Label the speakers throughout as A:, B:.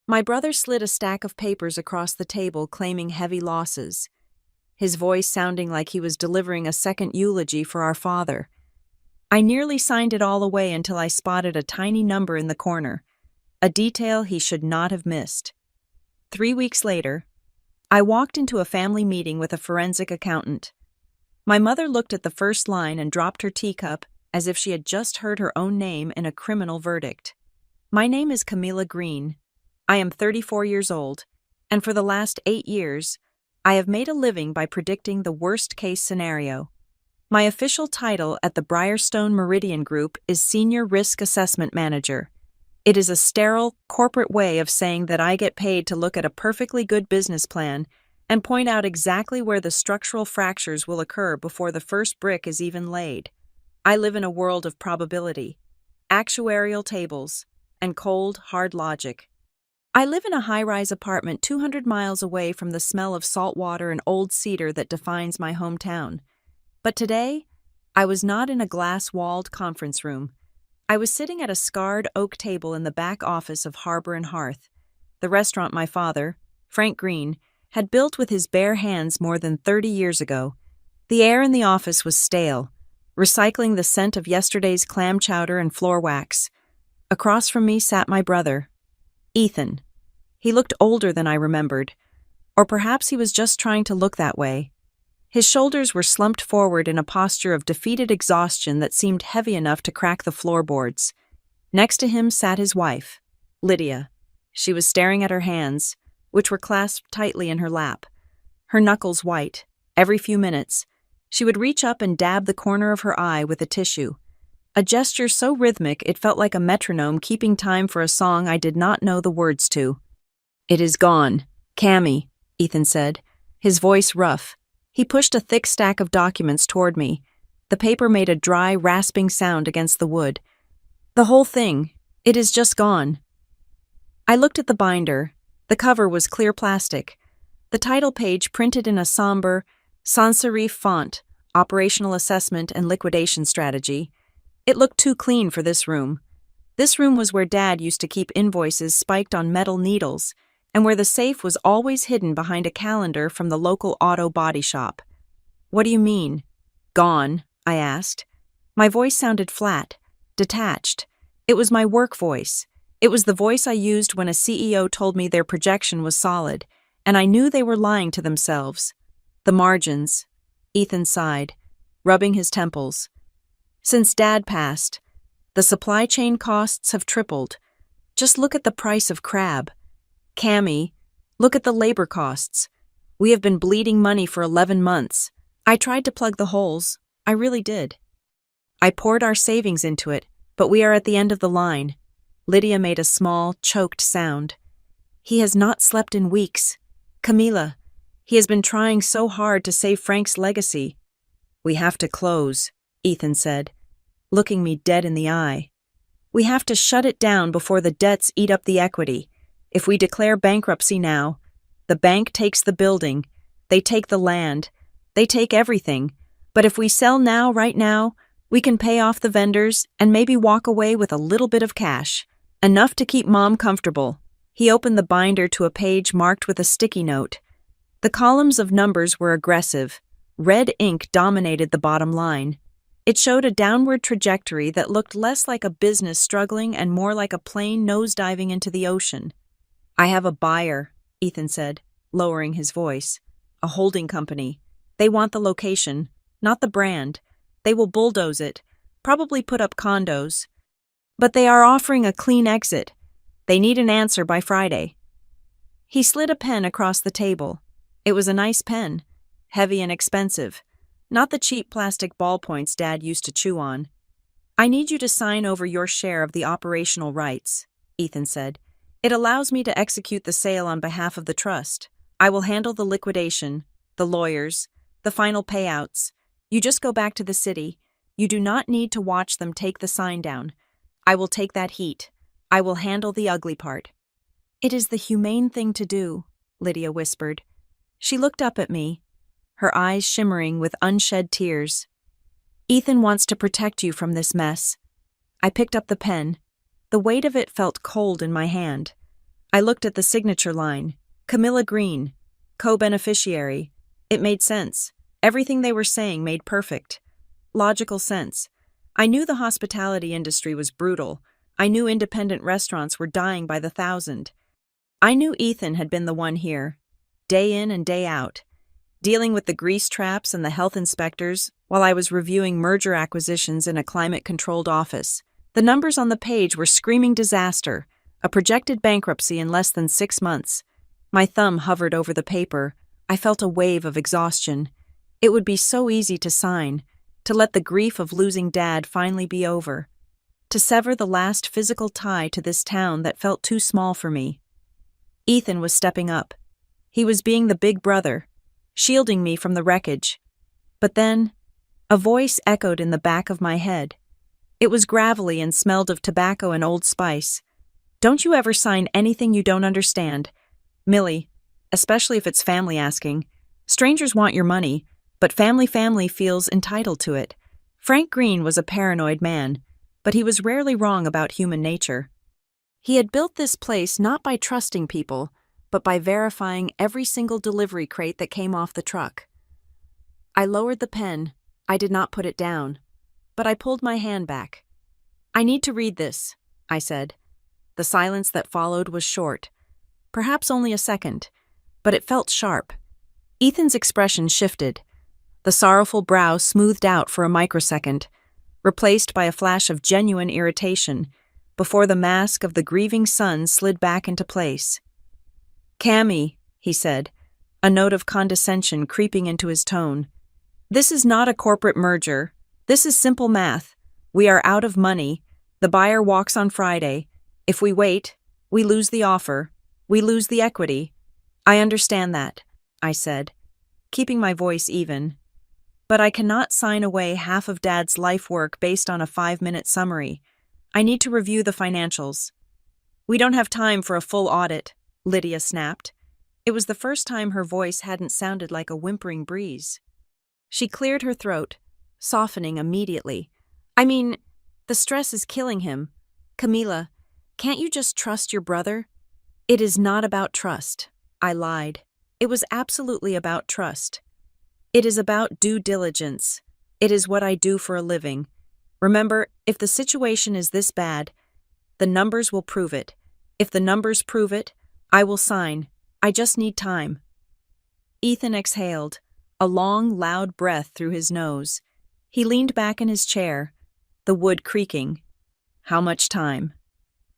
A: My brother slid a stack of papers across the table claiming heavy losses, his voice sounding like he was delivering a second eulogy for our father. I nearly signed it all away until I spotted a tiny number in the corner, a detail he should not have missed. 3 weeks later, I walked into a family meeting with a forensic accountant. My mother looked at the first line and dropped her teacup as if she had just heard her own name in a criminal verdict. My name is Camilla Green. I am 34 years old, and for the last 8 years, I have made a living by predicting the worst-case scenario. My official title at the Briarstone Meridian Group is Senior Risk Assessment Manager. It is a sterile, corporate way of saying that I get paid to look at a perfectly good business plan and point out exactly where the structural fractures will occur before the first brick is even laid. I live in a world of probability, actuarial tables, and cold, hard logic. I live in a high-rise apartment 200 miles away from the smell of salt water and old cedar that defines my hometown. But today, I was not in a glass-walled conference room. I was sitting at a scarred oak table in the back office of Harbor and Hearth, the restaurant my father, Frank Green, had built with his bare hands more than 30 years ago. The air in the office was stale, recycling the scent of yesterday's clam chowder and floor wax. Across from me sat my brother, Ethan. He looked older than I remembered, or perhaps he was just trying to look that way. His shoulders were slumped forward in a posture of defeated exhaustion that seemed heavy enough to crack the floorboards. Next to him sat his wife, Lydia. She was staring at her hands, which were clasped tightly in her lap, her knuckles white. Every few minutes, she would reach up and dab the corner of her eye with a tissue, a gesture so rhythmic it felt like a metronome keeping time for a song I did not know the words to. "It is gone, Cammy," Ethan said, his voice rough. He pushed a thick stack of documents toward me. The paper made a dry, rasping sound against the wood. "The whole thing. It is just gone." I looked at the binder. The cover was clear plastic. The title page printed in a somber, sans serif font, Operational Assessment and Liquidation Strategy. It looked too clean for this room. This room was where Dad used to keep invoices spiked on metal needles, and where the safe was always hidden behind a calendar from the local auto body shop. "What do you mean, gone?" I asked. My voice sounded flat, detached. It was my work voice. It was the voice I used when a CEO told me their projection was solid, and I knew they were lying to themselves. "The margins," Ethan sighed, rubbing his temples. "Since Dad passed, the supply chain costs have tripled. Just look at the price of crab. Cammy, look at the labor costs. We have been bleeding money for 11 months. I tried to plug the holes. I really did. I poured our savings into it, but we are at the end of the line." Lydia made a small, choked sound. "He has not slept in weeks. Camila, he has been trying so hard to save Frank's legacy." "We have to close," Ethan said, looking me dead in the eye. "We have to shut it down before the debts eat up the equity. If we declare bankruptcy now, the bank takes the building, they take the land, they take everything. But if we sell now, right now, we can pay off the vendors and maybe walk away with a little bit of cash, enough to keep Mom comfortable." He opened the binder to a page marked with a sticky note. The columns of numbers were aggressive. Red ink dominated the bottom line. It showed a downward trajectory that looked less like a business struggling and more like a plane nosediving into the ocean. "I have a buyer," Ethan said, lowering his voice. "A holding company. They want the location, not the brand. They will bulldoze it, probably put up condos. But they are offering a clean exit. They need an answer by Friday." He slid a pen across the table. It was a nice pen, heavy and expensive, not the cheap plastic ballpoints Dad used to chew on. "I need you to sign over your share of the operational rights," Ethan said. "It allows me to execute the sale on behalf of the trust. I will handle the liquidation, the lawyers, the final payouts. You just go back to the city. You do not need to watch them take the sign down. I will take that heat. I will handle the ugly part." "It is the humane thing to do," Lydia whispered. She looked up at me, her eyes shimmering with unshed tears. "Ethan wants to protect you from this mess." I picked up the pen. The weight of it felt cold in my hand. I looked at the signature line. Camilla Green, co-beneficiary. It made sense. Everything they were saying made perfect, logical sense. I knew the hospitality industry was brutal. I knew independent restaurants were dying by the thousand. I knew Ethan had been the one here, day in and day out, dealing with the grease traps and the health inspectors while I was reviewing merger acquisitions in a climate-controlled office. The numbers on the page were screaming disaster, a projected bankruptcy in less than 6 months. My thumb hovered over the paper. I felt a wave of exhaustion. It would be so easy to sign, to let the grief of losing Dad finally be over, to sever the last physical tie to this town that felt too small for me. Ethan was stepping up. He was being the big brother, shielding me from the wreckage. But then, a voice echoed in the back of my head. It was gravelly and smelled of tobacco and Old Spice. Don't you ever sign anything you don't understand, Millie, especially if it's family asking. Strangers want your money, but family feels entitled to it. Frank Green was a paranoid man, but he was rarely wrong about human nature. He had built this place not by trusting people, but by verifying every single delivery crate that came off the truck. I lowered the pen. I did not put it down, but I pulled my hand back. I need to read this, I said. The silence that followed was short, perhaps only a second, but it felt sharp. Ethan's expression shifted. The sorrowful brow smoothed out for a microsecond, replaced by a flash of genuine irritation, before the mask of the grieving son slid back into place. "Cammy," he said, a note of condescension creeping into his tone. "This is not a corporate merger. This is simple math. We are out of money. The buyer walks on Friday. If we wait, we lose the offer. We lose the equity. I understand that," I said, keeping my voice even. "But I cannot sign away half of Dad's life work based on a 5-minute summary. I need to review the financials." "We don't have time for a full audit," Lydia snapped. It was the first time her voice hadn't sounded like a whimpering breeze. She cleared her throat, softening immediately. "I mean, the stress is killing him. Camila, can't you just trust your brother?" "It is not about trust," I lied. It was absolutely about trust. It is about due diligence. It is what I do for a living. Remember, if the situation is this bad, the numbers will prove it. If the numbers prove it, I will sign. I just need time. Ethan exhaled, a long, loud breath through his nose. He leaned back in his chair, the wood creaking. "How much time?"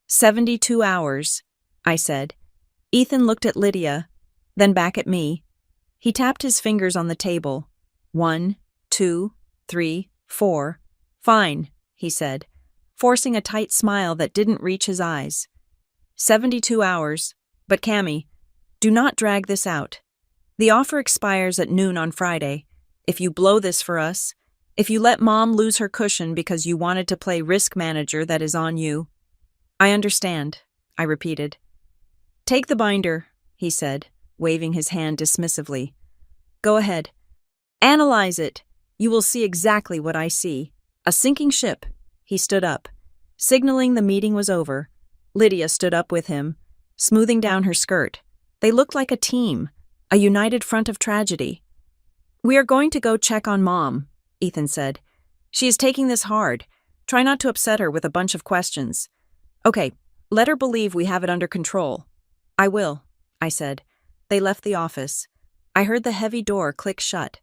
A: 72 hours, I said. Ethan looked at Lydia, then back at me. He tapped his fingers on the table. 1, 2, 3, 4. "Fine," he said, forcing a tight smile that didn't reach his eyes. 72 hours. But Cammy, do not drag this out. The offer expires at noon on Friday. If you blow this for us, if you let Mom lose her cushion because you wanted to play risk manager, that is on you." "I understand," I repeated. "Take the binder," he said, waving his hand dismissively. "Go ahead. Analyze it. You will see exactly what I see. A sinking ship." He stood up, signaling the meeting was over. Lydia stood up with him, smoothing down her skirt. They looked like a team, a united front of tragedy. "We are going to go check on Mom," Ethan said. "She is taking this hard. Try not to upset her with a bunch of questions. Okay, let her believe we have it under control." "I will," I said. They left the office. I heard the heavy door click shut,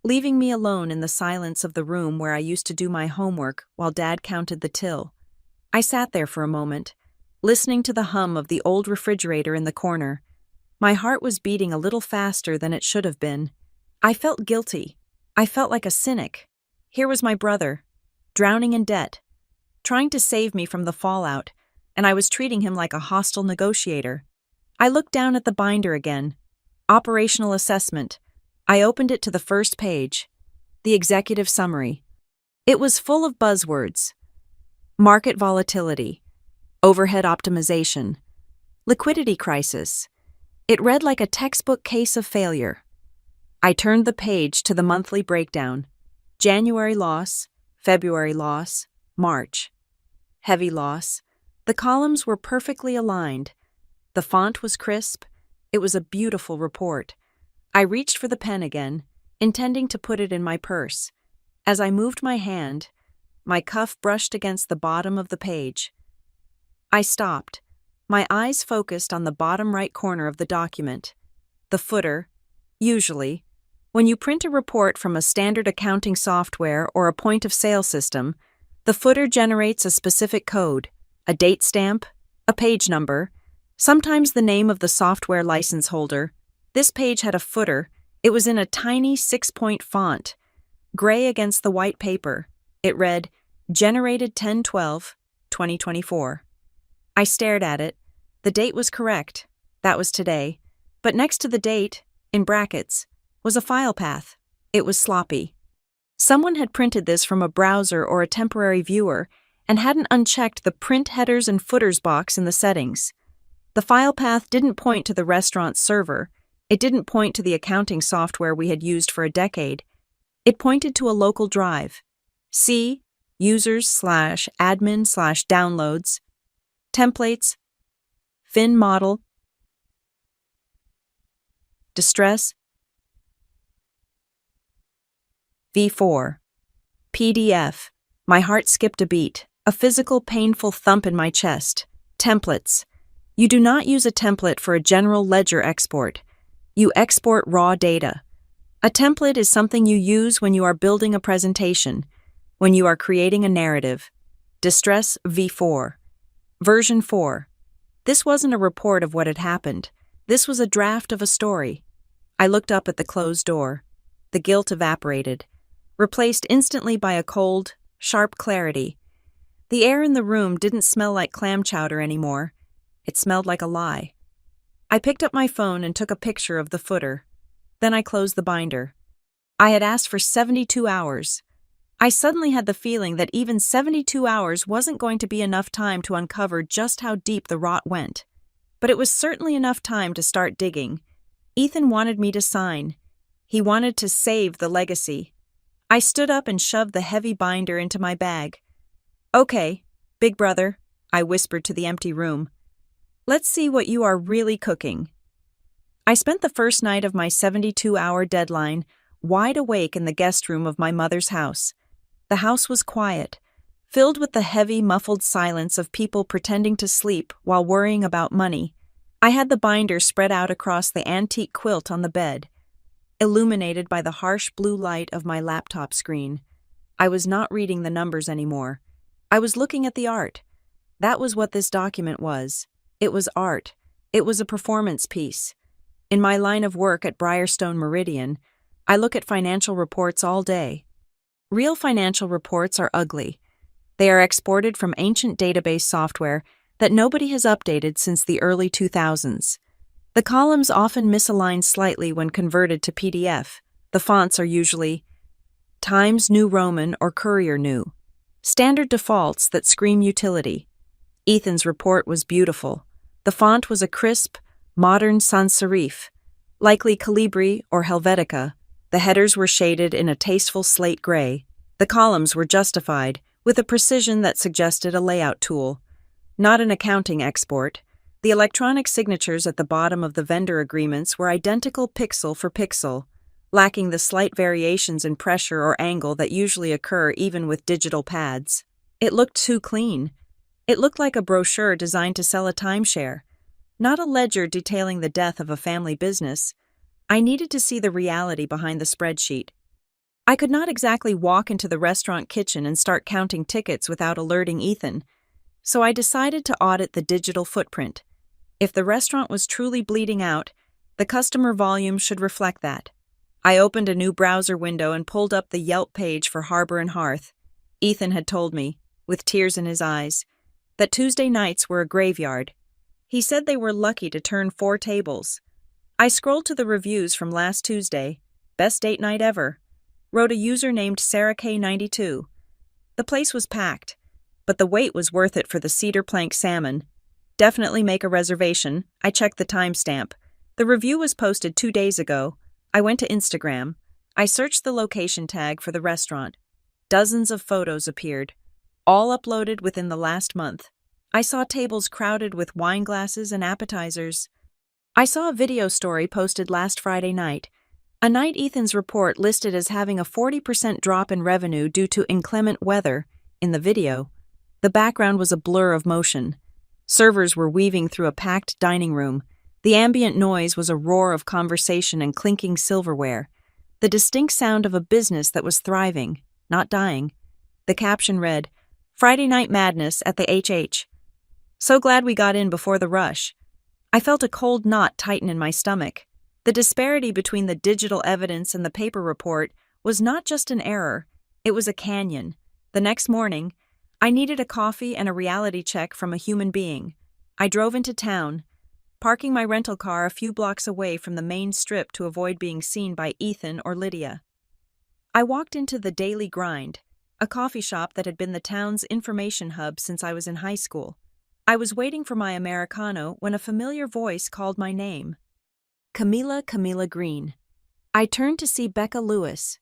A: leaving me alone in the silence of the room where I used to do my homework while Dad counted the till. I sat there for a moment, listening to the hum of the old refrigerator in the corner. My heart was beating a little faster than it should have been. I felt guilty. I felt like a cynic. Here was my brother, drowning in debt, trying to save me from the fallout, and I was treating him like a hostile negotiator. I looked down at the binder again. Operational assessment. I opened it to the first page. The executive summary. It was full of buzzwords. Market volatility. Overhead optimization. Liquidity crisis. It read like a textbook case of failure. I turned the page to the monthly breakdown. January loss, February loss, March. Heavy loss. The columns were perfectly aligned. The font was crisp. It was a beautiful report. I reached for the pen again, intending to put it in my purse. As I moved my hand, my cuff brushed against the bottom of the page. I stopped, my eyes focused on the bottom right corner of the document. The footer. Usually, when you print a report from a standard accounting software or a point-of-sale system, the footer generates a specific code, a date stamp, a page number, sometimes the name of the software license holder. This page had a footer. It was in a tiny 6-point font, gray against the white paper. It read, "Generated 10/12/2024." I stared at it. The date was correct. That was today. But next to the date, in brackets, was a file path. It was sloppy. Someone had printed this from a browser or a temporary viewer and hadn't unchecked the print headers and footers box in the settings. The file path didn't point to the restaurant's server. It didn't point to the accounting software we had used for a decade. It pointed to a local drive. C, users/admin/downloads, templates, fin model, distress, V4, PDF. My heart skipped a beat, a physical, painful thump in my chest. Templates. You do not use a template for a general ledger export. You export raw data. A template is something you use when you are building a presentation, when you are creating a narrative. Distress V4. Version 4. This wasn't a report of what had happened. This was a draft of a story. I looked up at the closed door. The guilt evaporated, replaced instantly by a cold, sharp clarity. The air in the room didn't smell like clam chowder anymore. It smelled like a lie. I picked up my phone and took a picture of the footer. Then I closed the binder. I had asked for 72 hours. I suddenly had the feeling that even 72 hours wasn't going to be enough time to uncover just how deep the rot went. But it was certainly enough time to start digging. Ethan wanted me to sign. He wanted to save the legacy. I stood up and shoved the heavy binder into my bag. "Okay, big brother," I whispered to the empty room. "Let's see what you are really cooking." I spent the first night of my 72-hour deadline wide awake in the guest room of my mother's house. The house was quiet, filled with the heavy, muffled silence of people pretending to sleep while worrying about money. I had the binder spread out across the antique quilt on the bed, illuminated by the harsh blue light of my laptop screen. I was not reading the numbers anymore. I was looking at the art. That was what this document was. It was art. It was a performance piece. In my line of work at Briarstone Meridian, I look at financial reports all day. Real financial reports are ugly. They are exported from ancient database software that nobody has updated since the early 2000s. The columns often misalign slightly when converted to PDF. The fonts are usually Times New Roman or Courier New. Standard defaults that scream utility. Ethan's report was beautiful. The font was a crisp, modern sans serif, likely Calibri or Helvetica. The headers were shaded in a tasteful slate gray. The columns were justified, with a precision that suggested a layout tool, not an accounting export. The electronic signatures at the bottom of the vendor agreements were identical pixel for pixel, lacking the slight variations in pressure or angle that usually occur even with digital pads. It looked too clean. It looked like a brochure designed to sell a timeshare, not a ledger detailing the death of a family business. I needed to see the reality behind the spreadsheet. I could not exactly walk into the restaurant kitchen and start counting tickets without alerting Ethan, so I decided to audit the digital footprint. If the restaurant was truly bleeding out, the customer volume should reflect that. I opened a new browser window and pulled up the Yelp page for Harbor and Hearth. Ethan had told me, with tears in his eyes, that Tuesday nights were a graveyard. He said they were lucky to turn 4 tables. I scrolled to the reviews from last Tuesday. Best date night ever. Wrote a user named Sarah K92. The place was packed, but the wait was worth it for the cedar plank salmon. Definitely make a reservation. I checked the timestamp. The review was posted 2 days ago. I went to Instagram. I searched the location tag for the restaurant. Dozens of photos appeared, all uploaded within the last month. I saw tables crowded with wine glasses and appetizers. I saw a video story posted last Friday night. A night Ethan's report listed as having a 40% drop in revenue due to inclement weather. In the video, the background was a blur of motion. Servers were weaving through a packed dining room. The ambient noise was a roar of conversation and clinking silverware. The distinct sound of a business that was thriving, not dying. The caption read, "Friday Night Madness at the HH. So glad we got in before the rush." I felt a cold knot tighten in my stomach. The disparity between the digital evidence and the paper report was not just an error, it was a canyon. The next morning, I needed a coffee and a reality check from a human being. I drove into town, parking my rental car a few blocks away from the main strip to avoid being seen by Ethan or Lydia. I walked into the Daily Grind, a coffee shop that had been the town's information hub since I was in high school. I was waiting for my Americano when a familiar voice called my name. Camila Green. I turned to see Becca Lewis,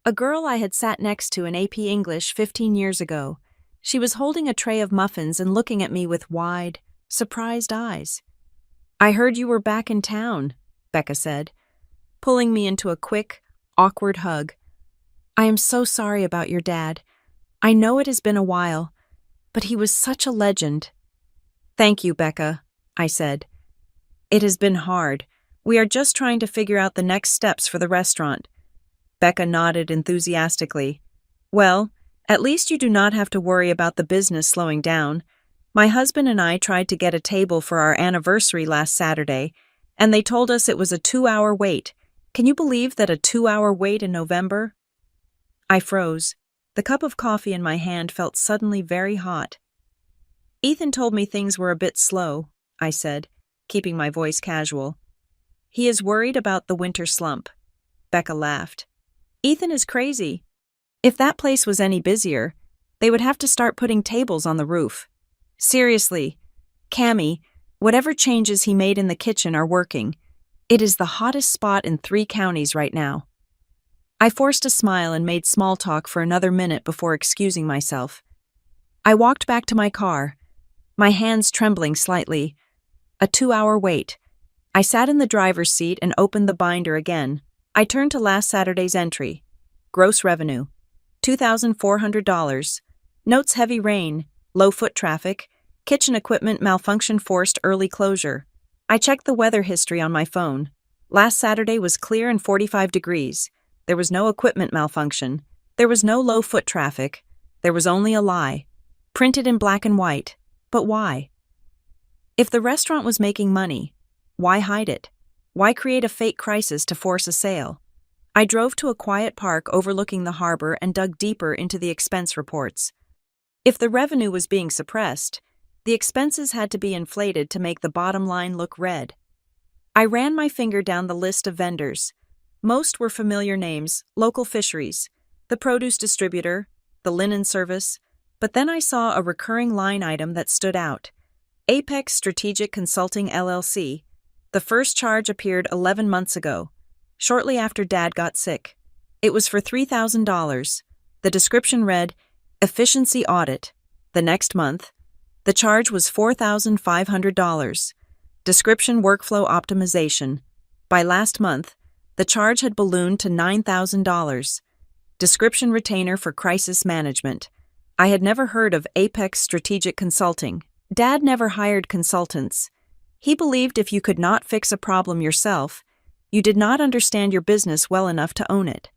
A: a girl I had sat next to in AP English 15 years ago. She was holding a tray of muffins and looking at me with wide, surprised eyes. "I heard you were back in town," Becca said, pulling me into a quick, awkward hug. "I am so sorry about your dad. I know it has been a while, but he was such a legend." "Thank you, Becca," I said. "It has been hard. We are just trying to figure out the next steps for the restaurant." Becca nodded enthusiastically. "Well, at least you do not have to worry about the business slowing down. My husband and I tried to get a table for our anniversary last Saturday, and they told us it was a 2-hour wait. Can you believe that a 2-hour wait in November?" I froze. The cup of coffee in my hand felt suddenly very hot. "Ethan told me things were a bit slow," I said, keeping my voice casual. "He is worried about the winter slump." Becca laughed. "Ethan is crazy. If that place was any busier, they would have to start putting tables on the roof. Seriously, Cammy, whatever changes he made in the kitchen are working. It is the hottest spot in 3 counties right now." I forced a smile and made small talk for another minute before excusing myself. I walked back to my car, my hands trembling slightly. A 2-hour wait. I sat in the driver's seat and opened the binder again. I turned to last Saturday's entry. Gross revenue, $2,400. Notes: heavy rain, low foot traffic, kitchen equipment malfunction forced early closure. I checked the weather history on my phone. Last Saturday was clear and 45 degrees. There was no equipment malfunction. There was no low foot traffic. There was only a lie. Printed in black and white. But why? If the restaurant was making money, why hide it? Why create a fake crisis to force a sale? I drove to a quiet park overlooking the harbor and dug deeper into the expense reports. If the revenue was being suppressed, the expenses had to be inflated to make the bottom line look red. I ran my finger down the list of vendors. Most were familiar names: local fisheries, the produce distributor, the linen service, but then I saw a recurring line item that stood out. Apex Strategic Consulting LLC. The first charge appeared 11 months ago, shortly after Dad got sick. It was for $3,000. The description read, "Efficiency Audit." The next month, the charge was $4,500. Description: Workflow Optimization. By last month, the charge had ballooned to $9,000. Description: Retainer for Crisis Management. I had never heard of Apex Strategic Consulting. Dad never hired consultants. He believed if you could not fix a problem yourself, you did not understand your business well enough to own it.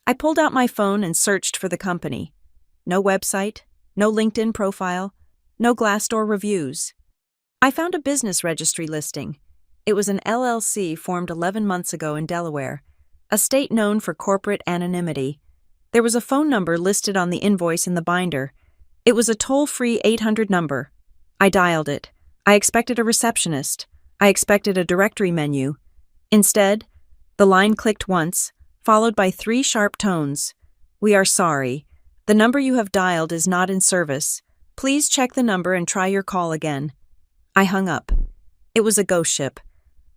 A: I pulled out my phone and searched for the company. No website, no LinkedIn profile, no Glassdoor reviews. I found a business registry listing. It was an LLC formed 11 months ago in Delaware, a state known for corporate anonymity. There was a phone number listed on the invoice in the binder. It was a toll-free 800 number. I dialed it. I expected a receptionist. I expected a directory menu. Instead, the line clicked once, followed by 3 sharp tones. "We are sorry. The number you have dialed is not in service. Please check the number and try your call again." I hung up. It was a ghost ship.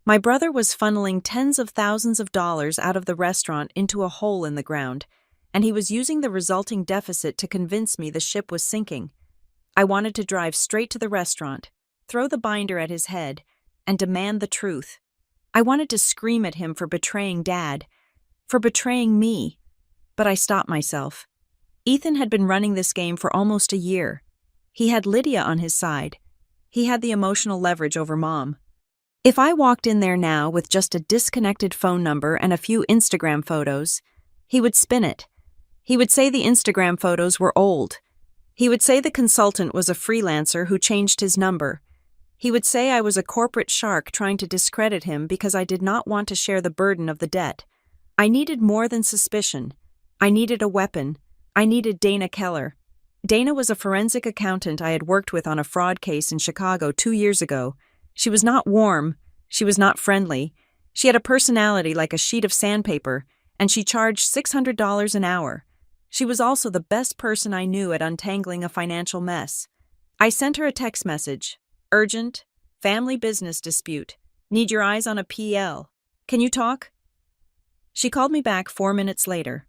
A: My brother was funneling tens of thousands of dollars out of the restaurant into a hole in the ground, and he was using the resulting deficit to convince me the ship was sinking. I wanted to drive straight to the restaurant, throw the binder at his head, and demand the truth. I wanted to scream at him for betraying Dad, for betraying me, but I stopped myself. Ethan had been running this game for almost a year. He had Lydia on his side. He had the emotional leverage over Mom. If I walked in there now with just a disconnected phone number and a few Instagram photos, he would spin it. He would say the Instagram photos were old. He would say the consultant was a freelancer who changed his number. He would say I was a corporate shark trying to discredit him because I did not want to share the burden of the debt. I needed more than suspicion. I needed a weapon. I needed Dana Keller. Dana was a forensic accountant I had worked with on a fraud case in Chicago 2 years ago. She was not warm. She was not friendly. She had a personality like a sheet of sandpaper, and she charged $600 an hour. She was also the best person I knew at untangling a financial mess. I sent her a text message. Urgent. Family business dispute. Need your eyes on a PL. Can you talk? She called me back 4 minutes later.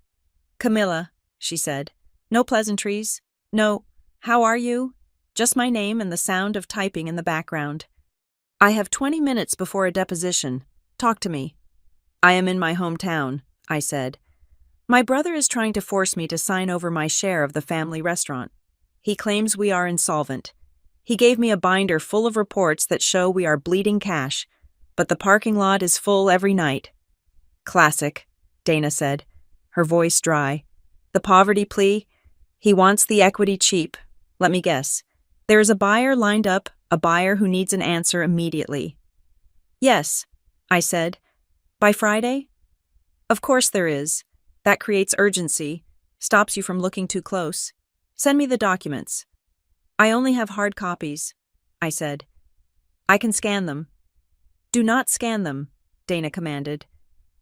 A: Camilla, she said. No pleasantries. No, how are you? Just my name and the sound of typing in the background. I have 20 minutes before a deposition. Talk to me. I am in my hometown, I said. My brother is trying to force me to sign over my share of the family restaurant. He claims we are insolvent. He gave me a binder full of reports that show we are bleeding cash, but the parking lot is full every night. Classic, Dana said, her voice dry. The poverty plea? He wants the equity cheap. Let me guess. There is a buyer lined up, a buyer who needs an answer immediately. Yes, I said. By Friday? Of course there is. That creates urgency, stops you from looking too close. Send me the documents. I only have hard copies, I said. I can scan them. Do not scan them, Dana commanded.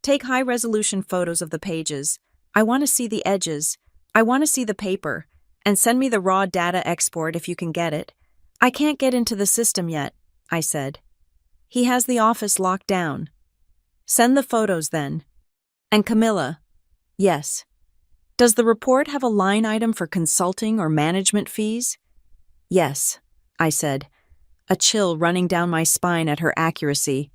A: Take high-resolution photos of the pages. I want to see the edges. I want to see the paper. And send me the raw data export if you can get it. I can't get into the system yet, I said. He has the office locked down. Send the photos then. And Camilla. Yes. Does the report have a line item for consulting or management fees? Yes, I said, a chill running down my spine at her accuracy.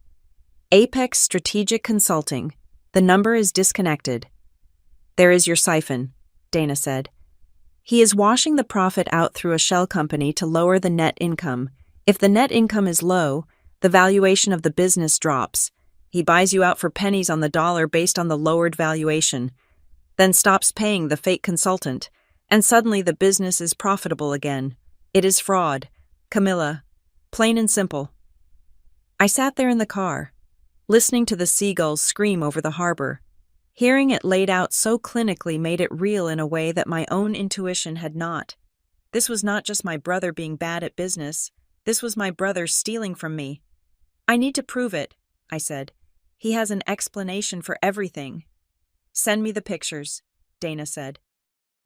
A: Apex Strategic Consulting. The number is disconnected. There is your siphon, Dana said. He is washing the profit out through a shell company to lower the net income. If the net income is low, the valuation of the business drops. He buys you out for pennies on the dollar based on the lowered valuation, then stops paying the fake consultant, and suddenly the business is profitable again. It is fraud. Camilla. Plain and simple. I sat there in the car, listening to the seagulls scream over the harbor. Hearing it laid out so clinically made it real in a way that my own intuition had not. This was not just my brother being bad at business. This was my brother stealing from me. I need to prove it, I said. He has an explanation for everything. Send me the pictures, Dana said.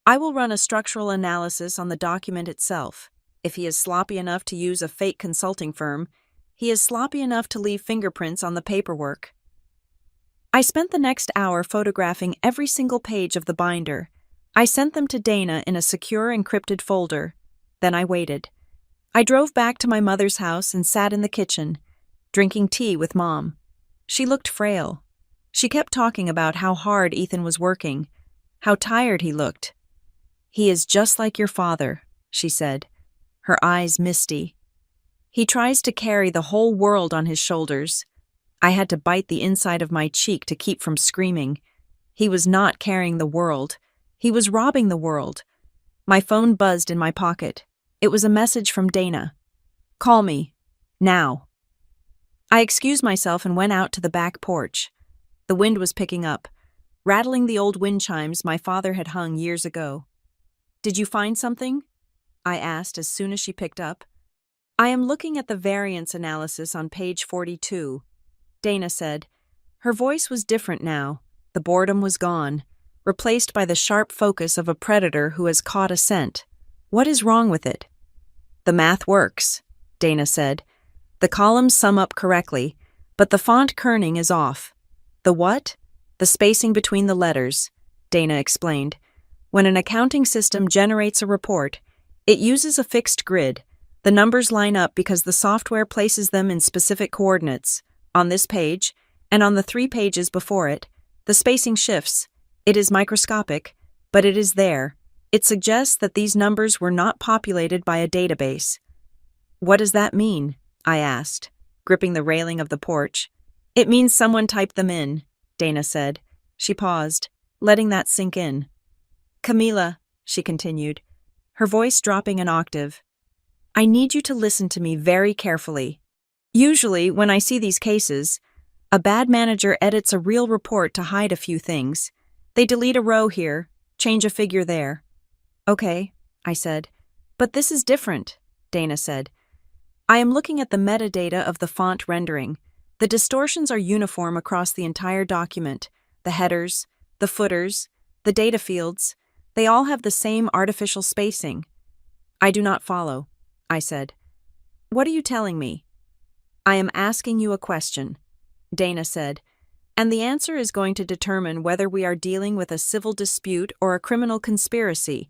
A: I will run a structural analysis on the document itself. If he is sloppy enough to use a fake consulting firm, he is sloppy enough to leave fingerprints on the paperwork. I spent the next hour photographing every single page of the binder. I sent them to Dana in a secure encrypted folder. Then I waited. I drove back to my mother's house and sat in the kitchen, drinking tea with Mom. She looked frail. She kept talking about how hard Ethan was working, how tired he looked. He is just like your father, she said, her eyes misty. He tries to carry the whole world on his shoulders. I had to bite the inside of my cheek to keep from screaming. He was not carrying the world. He was robbing the world. My phone buzzed in my pocket. It was a message from Dana. Call me. Now. I excused myself and went out to the back porch. The wind was picking up, rattling the old wind chimes my father had hung years ago. Did you find something? I asked as soon as she picked up. I am looking at the variance analysis on page 42. Dana said. Her voice was different now. The boredom was gone, replaced by the sharp focus of a predator who has caught a scent. What is wrong with it? The math works, Dana said. The columns sum up correctly, but the font kerning is off. The what? The spacing between the letters, Dana explained. When an accounting system generates a report, It uses a fixed grid. The numbers line up because the software places them in specific coordinates. On this page, and on the 3 pages before it, the spacing shifts. It is microscopic, but it is there. It suggests that these numbers were not populated by a database. What does that mean? I asked, gripping the railing of the porch. It means someone typed them in, Dana said. She paused, letting that sink in. Camila, she continued, her voice dropping an octave. I need you to listen to me very carefully. Usually, when I see these cases, a bad manager edits a real report to hide a few things. They delete a row here, change a figure there. Okay, I said. But this is different, Dana said. I am looking at the metadata of the font rendering. The distortions are uniform across the entire document. The headers, the footers, the data fields, they all have the same artificial spacing. I do not follow, I said. What are you telling me? I am asking you a question, Dana said, and the answer is going to determine whether we are dealing with a civil dispute or a criminal conspiracy.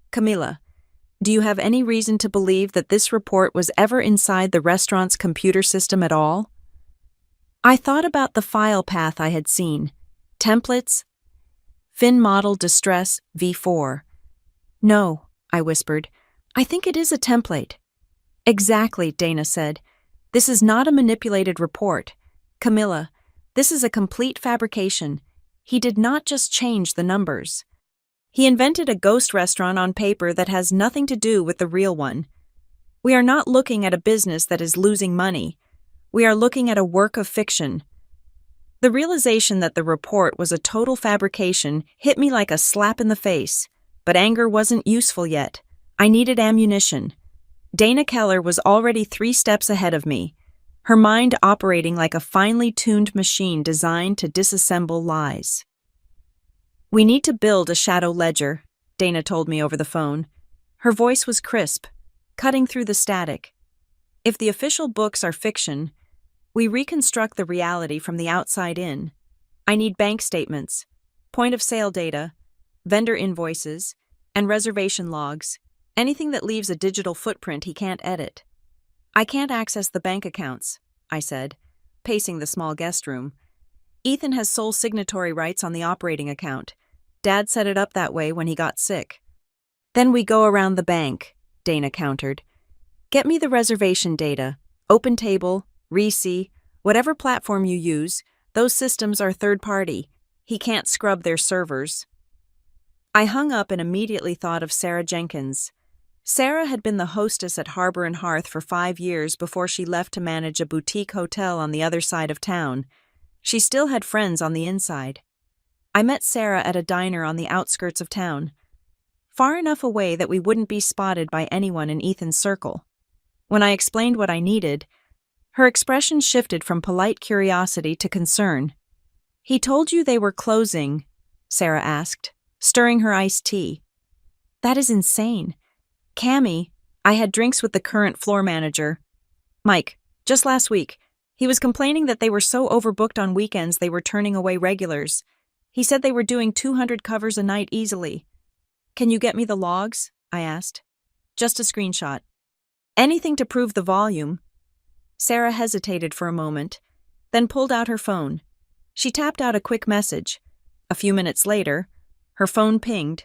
A: Camila, do you have any reason to believe that this report was ever inside the restaurant's computer system at all? I thought about the file path I had seen. Templates, Fin Model Distress V4. No, I whispered. I think it is a template. Exactly, Dana said. This is not a manipulated report. Camila, this is a complete fabrication. He did not just change the numbers. He invented a ghost restaurant on paper that has nothing to do with the real one. We are not looking at a business that is losing money. We are looking at a work of fiction. The realization that the report was a total fabrication hit me like a slap in the face, but anger wasn't useful yet. I needed ammunition. Dana Keller was already 3 steps ahead of me, her mind operating like a finely tuned machine designed to disassemble lies. We need to build a shadow ledger, Dana told me over the phone. Her voice was crisp, cutting through the static. If the official books are fiction, we reconstruct the reality from the outside in. I need bank statements, point-of-sale data, vendor invoices, and reservation logs, anything that leaves a digital footprint he can't edit. I can't access the bank accounts, I said, pacing the small guest room. Ethan has sole signatory rights on the operating account. Dad set it up that way when he got sick. Then we go around the bank, Dana countered. Get me the reservation data, OpenTable, Reci, whatever platform you use, those systems are third-party. He can't scrub their servers. I hung up and immediately thought of Sarah Jenkins. Sarah had been the hostess at Harbor and Hearth for 5 years before she left to manage a boutique hotel on the other side of town. She still had friends on the inside. I met Sarah at a diner on the outskirts of town, far enough away that we wouldn't be spotted by anyone in Ethan's circle. When I explained what I needed, her expression shifted from polite curiosity to concern. He told you they were closing, Sarah asked, stirring her iced tea. That is insane. Cammy, I had drinks with the current floor manager, Mike, just last week. He was complaining that they were so overbooked on weekends they were turning away regulars. He said they were doing 200 covers a night easily. Can you get me the logs? I asked. Just a screenshot. Anything to prove the volume. Sarah hesitated for a moment, then pulled out her phone. She tapped out a quick message. A few minutes later, her phone pinged.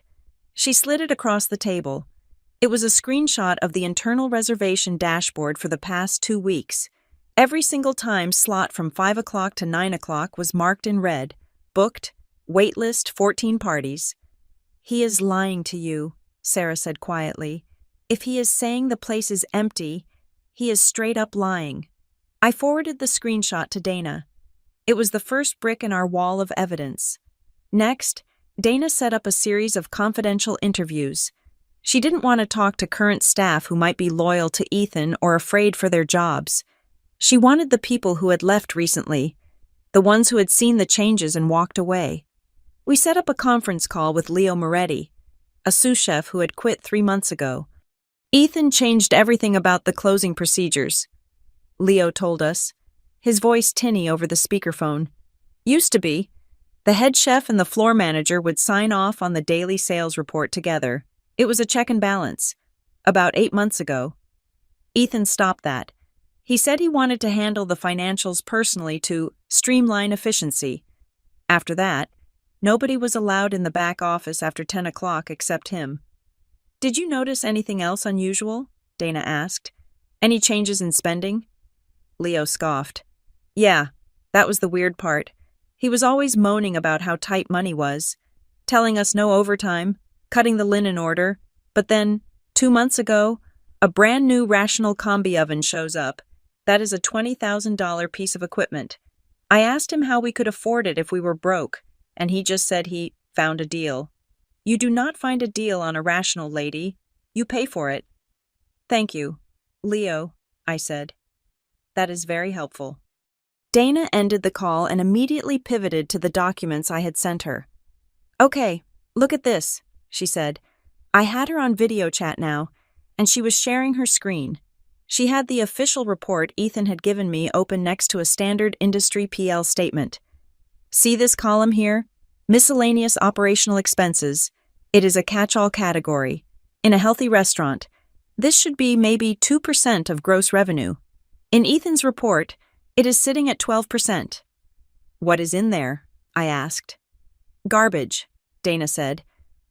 A: She slid it across the table. It was a screenshot of the internal reservation dashboard for the past 2 weeks. Every single time slot from 5 o'clock to 9 o'clock was marked in red. Booked, waitlist 14 parties. He is lying to you, Sarah said quietly. If he is saying the place is empty, he is straight up lying. I forwarded the screenshot to Dana. It was the first brick in our wall of evidence. Next, Dana set up a series of confidential interviews. She didn't want to talk to current staff who might be loyal to Ethan or afraid for their jobs. She wanted the people who had left recently, the ones who had seen the changes and walked away. We set up a conference call with Leo Moretti, a sous chef who had quit 3 months ago. Ethan changed everything about the closing procedures, Leo told us, his voice tinny over the speakerphone. Used to be, the head chef and the floor manager would sign off on the daily sales report together. It was a check and balance. About 8 months ago. Ethan stopped that. He said he wanted to handle the financials personally to streamline efficiency. After that, nobody was allowed in the back office after 10 o'clock except him. Did you notice anything else unusual? Dana asked. Any changes in spending? Leo scoffed. Yeah, that was the weird part. He was always moaning about how tight money was, telling us no overtime, cutting the linen order, but then, 2 months ago, a brand new rational combi oven shows up. That is a $20,000 piece of equipment. I asked him how we could afford it if we were broke, and he just said he found a deal. You do not find a deal on a rational, lady. You pay for it. Thank you, Leo, I said. That is very helpful. Dana ended the call and immediately pivoted to the documents I had sent her. Okay, look at this, she said. I had her on video chat now, and she was sharing her screen. She had the official report Ethan had given me open next to a standard industry PL statement. See this column here? Miscellaneous operational expenses. It is a catch-all category. In a healthy restaurant, this should be maybe 2% of gross revenue. In Ethan's report, it is sitting at 12%. What is in there? I asked. Garbage, Dana said.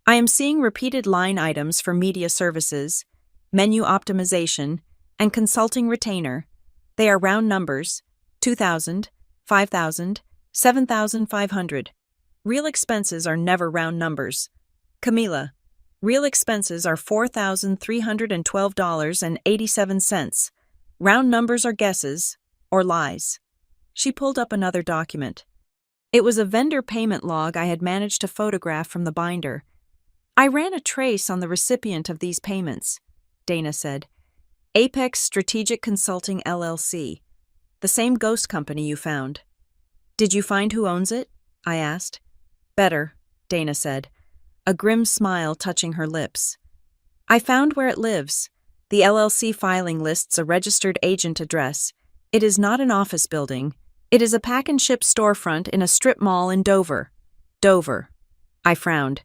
A: I am seeing repeated line items for media services, menu optimization, and consulting retainer. They are round numbers, 2,000, 5,000, 7,500. Real expenses are never round numbers. Camila, real expenses are $4,312.87. Round numbers are guesses, or lies. She pulled up another document. It was a vendor payment log I had managed to photograph from the binder. I ran a trace on the recipient of these payments, Dana said. Apex Strategic Consulting LLC, the same ghost company you found. Did you find who owns it? I asked. Better, Dana said, a grim smile touching her lips. I found where it lives. The LLC filing lists a registered agent address. It is not an office building. It is a pack and ship storefront in a strip mall in Dover. Dover. I frowned.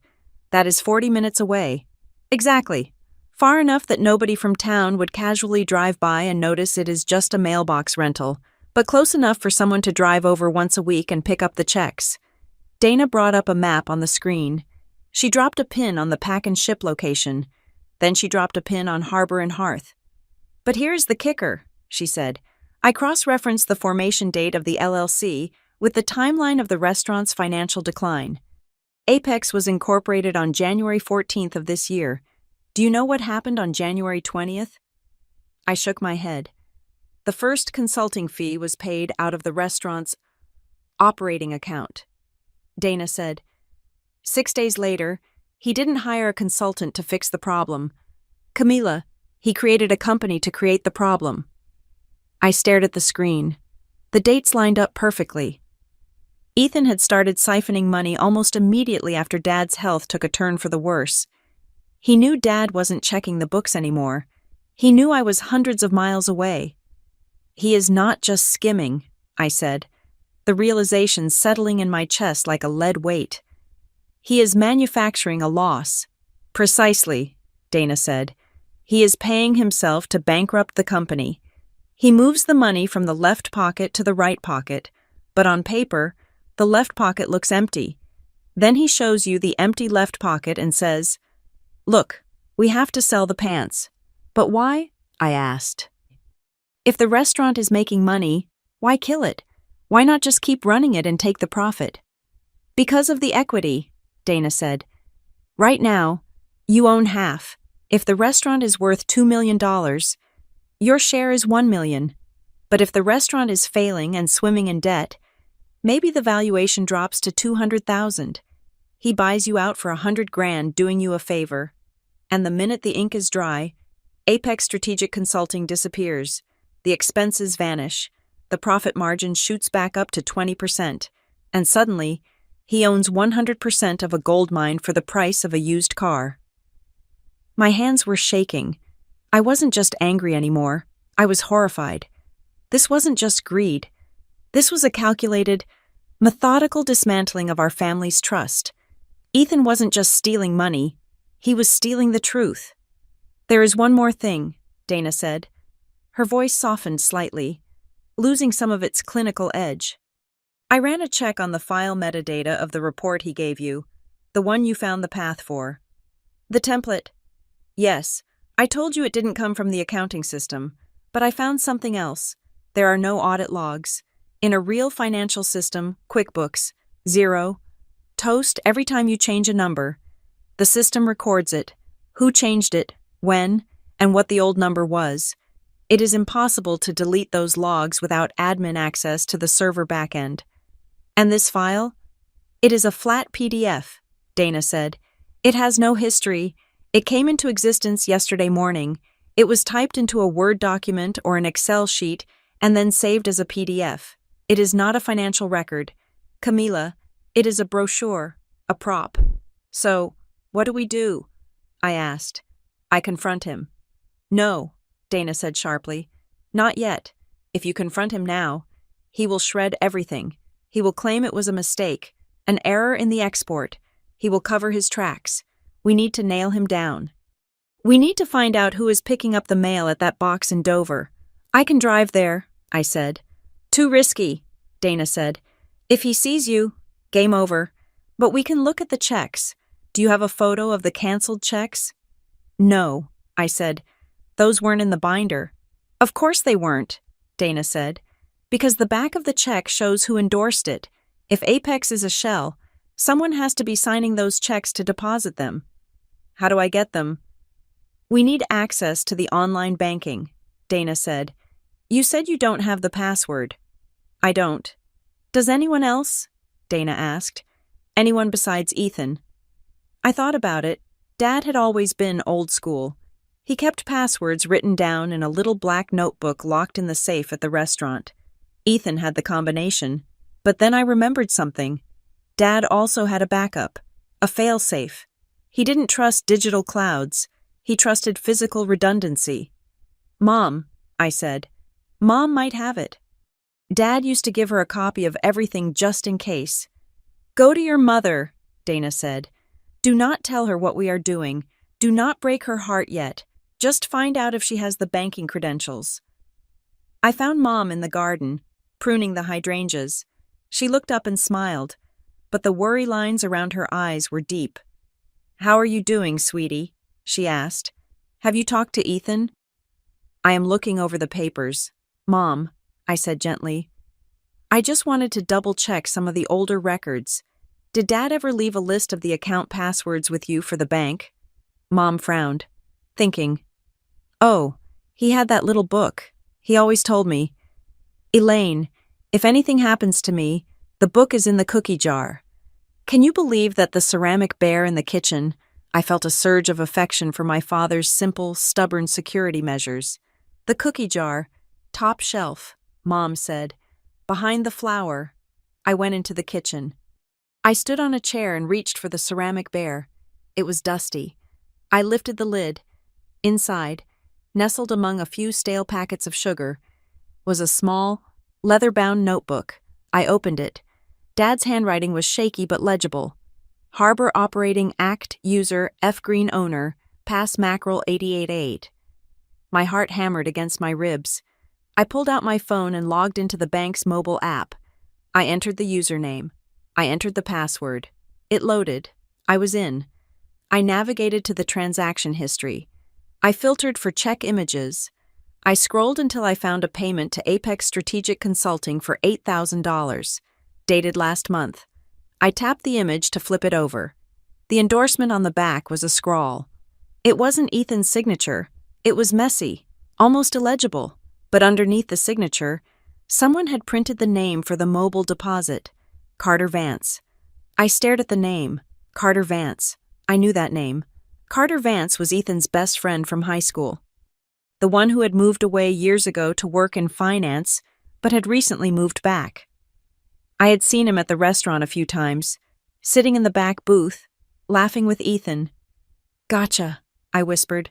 A: That is 40 minutes away. Exactly. Far enough that nobody from town would casually drive by and notice it is just a mailbox rental, but close enough for someone to drive over once a week and pick up the checks. Dana brought up a map on the screen. She dropped a pin on the pack and ship location. Then she dropped a pin on Harbor and Hearth. But here's the kicker, she said. I cross-referenced the formation date of the LLC with the timeline of the restaurant's financial decline. Apex was incorporated on January 14th of this year. Do you know what happened on January 20th? I shook my head. The first consulting fee was paid out of the restaurant's operating account. Dana said, 6 days later, he didn't hire a consultant to fix the problem. Camila, he created a company to create the problem. I stared at the screen. The dates lined up perfectly. Ethan had started siphoning money almost immediately after Dad's health took a turn for the worse. He knew Dad wasn't checking the books anymore. He knew I was hundreds of miles away. He is not just skimming, I said, the realization settling in my chest like a lead weight. He is manufacturing a loss. Precisely, Dana said. He is paying himself to bankrupt the company. He moves the money from the left pocket to the right pocket, but on paper, the left pocket looks empty. Then he shows you the empty left pocket and says, Look, we have to sell the pants. But why? I asked. If the restaurant is making money, why kill it? Why not just keep running it and take the profit? Because of the equity, Dana said. Right now, you own half. If the restaurant is worth $2 million, your share is $1 million. But if the restaurant is failing and swimming in debt, maybe the valuation drops to $200,000. He buys you out for $100,000 doing you a favor. And the minute the ink is dry, Apex Strategic Consulting disappears. The expenses vanish. The profit margin shoots back up to 20%. And suddenly, he owns 100% of a gold mine for the price of a used car. My hands were shaking. I wasn't just angry anymore. I was horrified. This wasn't just greed. This was a calculated, methodical dismantling of our family's trust. Ethan wasn't just stealing money. He was stealing the truth. There is one more thing, Dana said. Her voice softened slightly, losing some of its clinical edge. I ran a check on the file metadata of the report he gave you, the one you found the path for. The template. Yes, I told you it didn't come from the accounting system, but I found something else. There are no audit logs. In a real financial system, QuickBooks, zero. Toast every time you change a number. The system records it, who changed it, when, and what the old number was. It is impossible to delete those logs without admin access to the server backend. And this file? It is a flat PDF, Dana said. It has no history. It came into existence yesterday morning. It was typed into a Word document or an Excel sheet and then saved as a PDF. It is not a financial record. Camila, it is a brochure, a prop. So, what do we do? I asked. I confront him. No, Dana said sharply. Not yet. If you confront him now, he will shred everything. He will claim it was a mistake, an error in the export. He will cover his tracks. We need to nail him down. We need to find out who is picking up the mail at that box in Dover. I can drive there, I said. Too risky, Dana said. If he sees you, game over. But we can look at the checks. Do you have a photo of the canceled checks? No, I said. Those weren't in the binder. Of course they weren't, Dana said. Because the back of the check shows who endorsed it. If Apex is a shell, someone has to be signing those checks to deposit them. How do I get them? We need access to the online banking, Dana said. You said you don't have the password. I don't. Does anyone else? Dana asked. Anyone besides Ethan? I thought about it. Dad had always been old school. He kept passwords written down in a little black notebook locked in the safe at the restaurant. Ethan had the combination. But then I remembered something. Dad also had a backup, a fail-safe. He didn't trust digital clouds. He trusted physical redundancy. Mom, I said. Mom might have it. Dad used to give her a copy of everything just in case. Go to your mother, Dana said. Do not tell her what we are doing. Do not break her heart yet. Just find out if she has the banking credentials. I found Mom in the garden, pruning the hydrangeas. She looked up and smiled, but the worry lines around her eyes were deep. How are you doing, sweetie? She asked. Have you talked to Ethan? I am looking over the papers. Mom, I said gently. I just wanted to double-check some of the older records. Did Dad ever leave a list of the account passwords with you for the bank? Mom frowned, thinking. Oh, he had that little book. He always told me. Elaine, if anything happens to me, the book is in the cookie jar. Can you believe that the ceramic bear in the kitchen? I felt a surge of affection for my father's simple, stubborn security measures. The cookie jar, top shelf, Mom said. Behind the flour. I went into the kitchen. I stood on a chair and reached for the ceramic bear. It was dusty. I lifted the lid. Inside, nestled among a few stale packets of sugar, was a small, leather-bound notebook. I opened it. Dad's handwriting was shaky but legible. Harbor Operating Act User F. Green Owner, Pass Mackerel 888. My heart hammered against my ribs. I pulled out my phone and logged into the bank's mobile app. I entered the username. I entered the password. It loaded. I was in. I navigated to the transaction history. I filtered for check images. I scrolled until I found a payment to Apex Strategic Consulting for $8,000, dated last month. I tapped the image to flip it over. The endorsement on the back was a scrawl. It wasn't Ethan's signature. It was messy, almost illegible, but underneath the signature, someone had printed the name for the mobile deposit, Carter Vance. I stared at the name, Carter Vance. I knew that name. Carter Vance was Ethan's best friend from high school. The one who had moved away years ago to work in finance, but had recently moved back. I had seen him at the restaurant a few times, sitting in the back booth, laughing with Ethan. Gotcha, I whispered.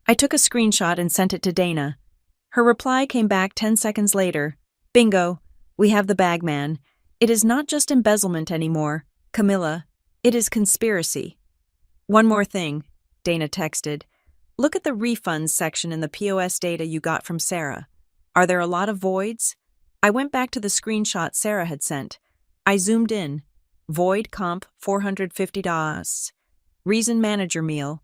A: I took a screenshot and sent it to Dana. Her reply came back 10 seconds later. Bingo, we have the bagman. It is not just embezzlement anymore, Camilla. It is conspiracy. One more thing, Dana texted. Look at the refunds section in the POS data you got from Sarah. Are there a lot of voids? I went back to the screenshot Sarah had sent. I zoomed in. Void comp $450. Reason manager meal.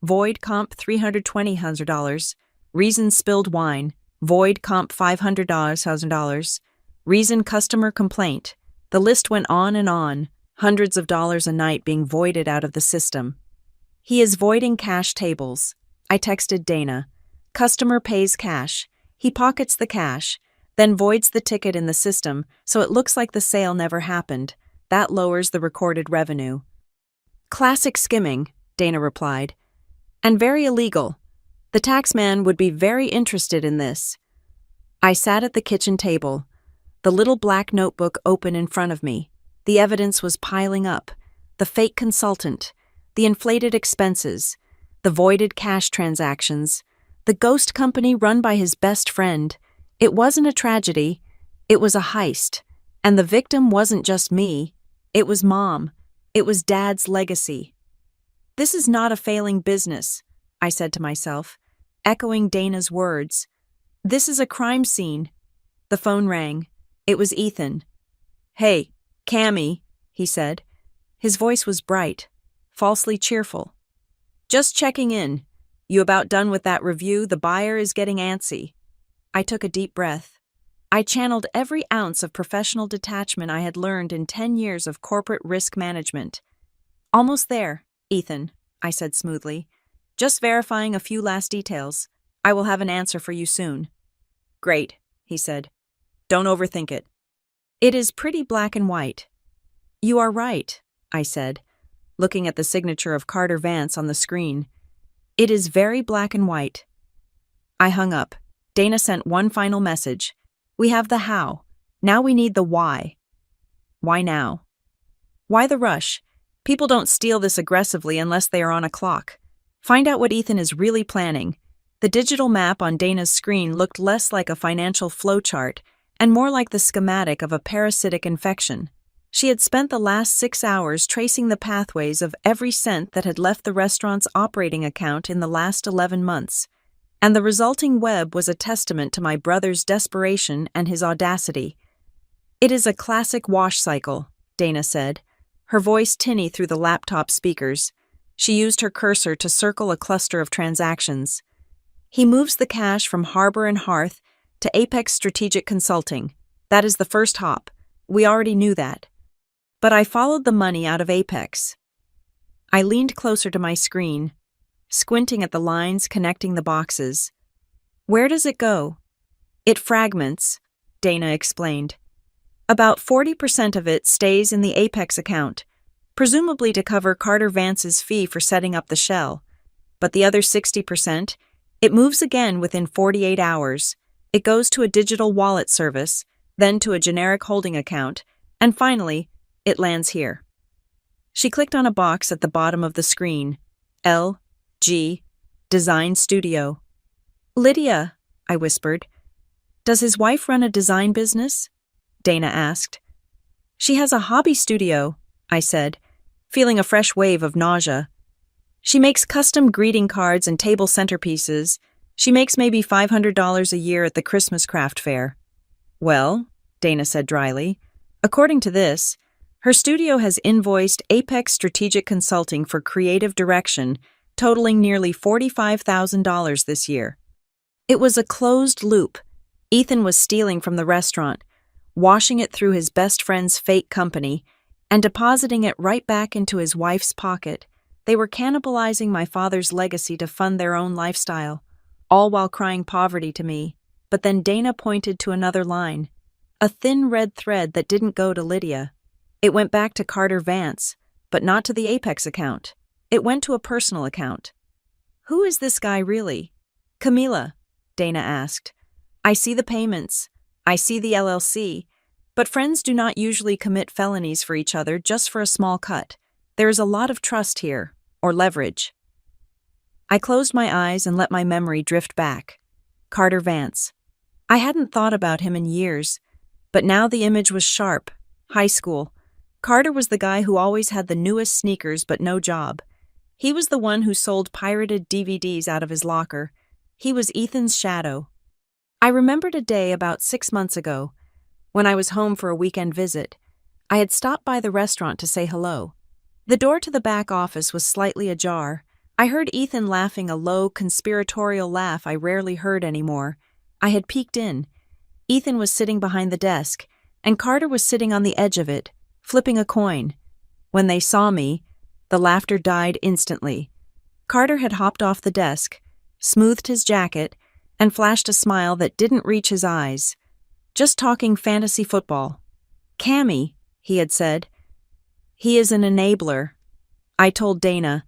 A: Void comp $320,000. Reason spilled wine. Void comp $500,000. Reason customer complaint. The list went on and on, hundreds of dollars a night being voided out of the system. He is voiding cash tables. I texted Dana. Customer pays cash. He pockets the cash, then voids the ticket in the system so it looks like the sale never happened. That lowers the recorded revenue. Classic skimming, Dana replied. And very illegal. The taxman would be very interested in this. I sat at the kitchen table, the little black notebook open in front of me. The evidence was piling up. The fake consultant, the inflated expenses, the voided cash transactions, the ghost company run by his best friend. It wasn't a tragedy. It was a heist. And the victim wasn't just me. It was Mom. It was Dad's legacy. This is not a failing business, I said to myself, echoing Dana's words. This is a crime scene. The phone rang. It was Ethan. Hey, Cammy, he said. His voice was bright, falsely cheerful. Just checking in. You about done with that review? The buyer is getting antsy. I took a deep breath. I channeled every ounce of professional detachment I had learned in 10 years of corporate risk management. Almost there, Ethan, I said smoothly. Just verifying a few last details. I will have an answer for you soon. Great, he said. Don't overthink it. It is pretty black and white. You are right, I said, looking at the signature of Carter Vance on the screen. It is very black and white. I hung up. Dana sent one final message. We have the how. Now we need the why. Why now? Why the rush? People don't steal this aggressively unless they are on a clock. Find out what Ethan is really planning. The digital map on Dana's screen looked less like a financial flowchart and more like the schematic of a parasitic infection. She had spent the last 6 hours tracing the pathways of every cent that had left the restaurant's operating account in the last 11 months. And the resulting web was a testament to my brother's desperation and his audacity. It is a classic wash cycle, Dana said, her voice tinny through the laptop speakers. She used her cursor to circle a cluster of transactions. He moves the cash from Harbor and Hearth to Apex Strategic Consulting. That is the first hop. We already knew that. But I followed the money out of Apex. I leaned closer to my screen, squinting at the lines connecting the boxes. Where does it go? It fragments, Dana explained. About 40% of it stays in the Apex account, presumably to cover Carter Vance's fee for setting up the shell. But the other 60%, it moves again within 48 hours. It goes to a digital wallet service, then to a generic holding account, and finally, it lands here. She clicked on a box at the bottom of the screen. L.G. Design Studio. Lydia, I whispered. Does his wife run a design business? Dana asked. She has a hobby studio, I said, feeling a fresh wave of nausea. She makes custom greeting cards and table centerpieces. She makes maybe $500 a year at the Christmas craft fair. Well, Dana said dryly, according to this, her studio has invoiced Apex Strategic Consulting for creative direction, totaling nearly $45,000 this year. It was a closed loop. Ethan was stealing from the restaurant, washing it through his best friend's fake company, and depositing it right back into his wife's pocket. They were cannibalizing my father's legacy to fund their own lifestyle, all while crying poverty to me. But then Dana pointed to another line, a thin red thread that didn't go to Lydia. It went back to Carter Vance, but not to the Apex account. It went to a personal account. Who is this guy really? Camila, Dana asked. I see the payments. I see the LLC. But friends do not usually commit felonies for each other just for a small cut. There is a lot of trust here, or leverage. I closed my eyes and let my memory drift back. Carter Vance. I hadn't thought about him in years, but now the image was sharp. High school. Carter was the guy who always had the newest sneakers but no job. He was the one who sold pirated DVDs out of his locker. He was Ethan's shadow. I remembered a day about 6 months ago, when I was home for a weekend visit. I had stopped by the restaurant to say hello. The door to the back office was slightly ajar. I heard Ethan laughing a low, conspiratorial laugh I rarely heard anymore. I had peeked in. Ethan was sitting behind the desk, and Carter was sitting on the edge of it, flipping a coin. When they saw me, the laughter died instantly. Carter had hopped off the desk, smoothed his jacket, and flashed a smile that didn't reach his eyes. Just talking fantasy football. "Cammy," he had said. "He is an enabler." I told Dana.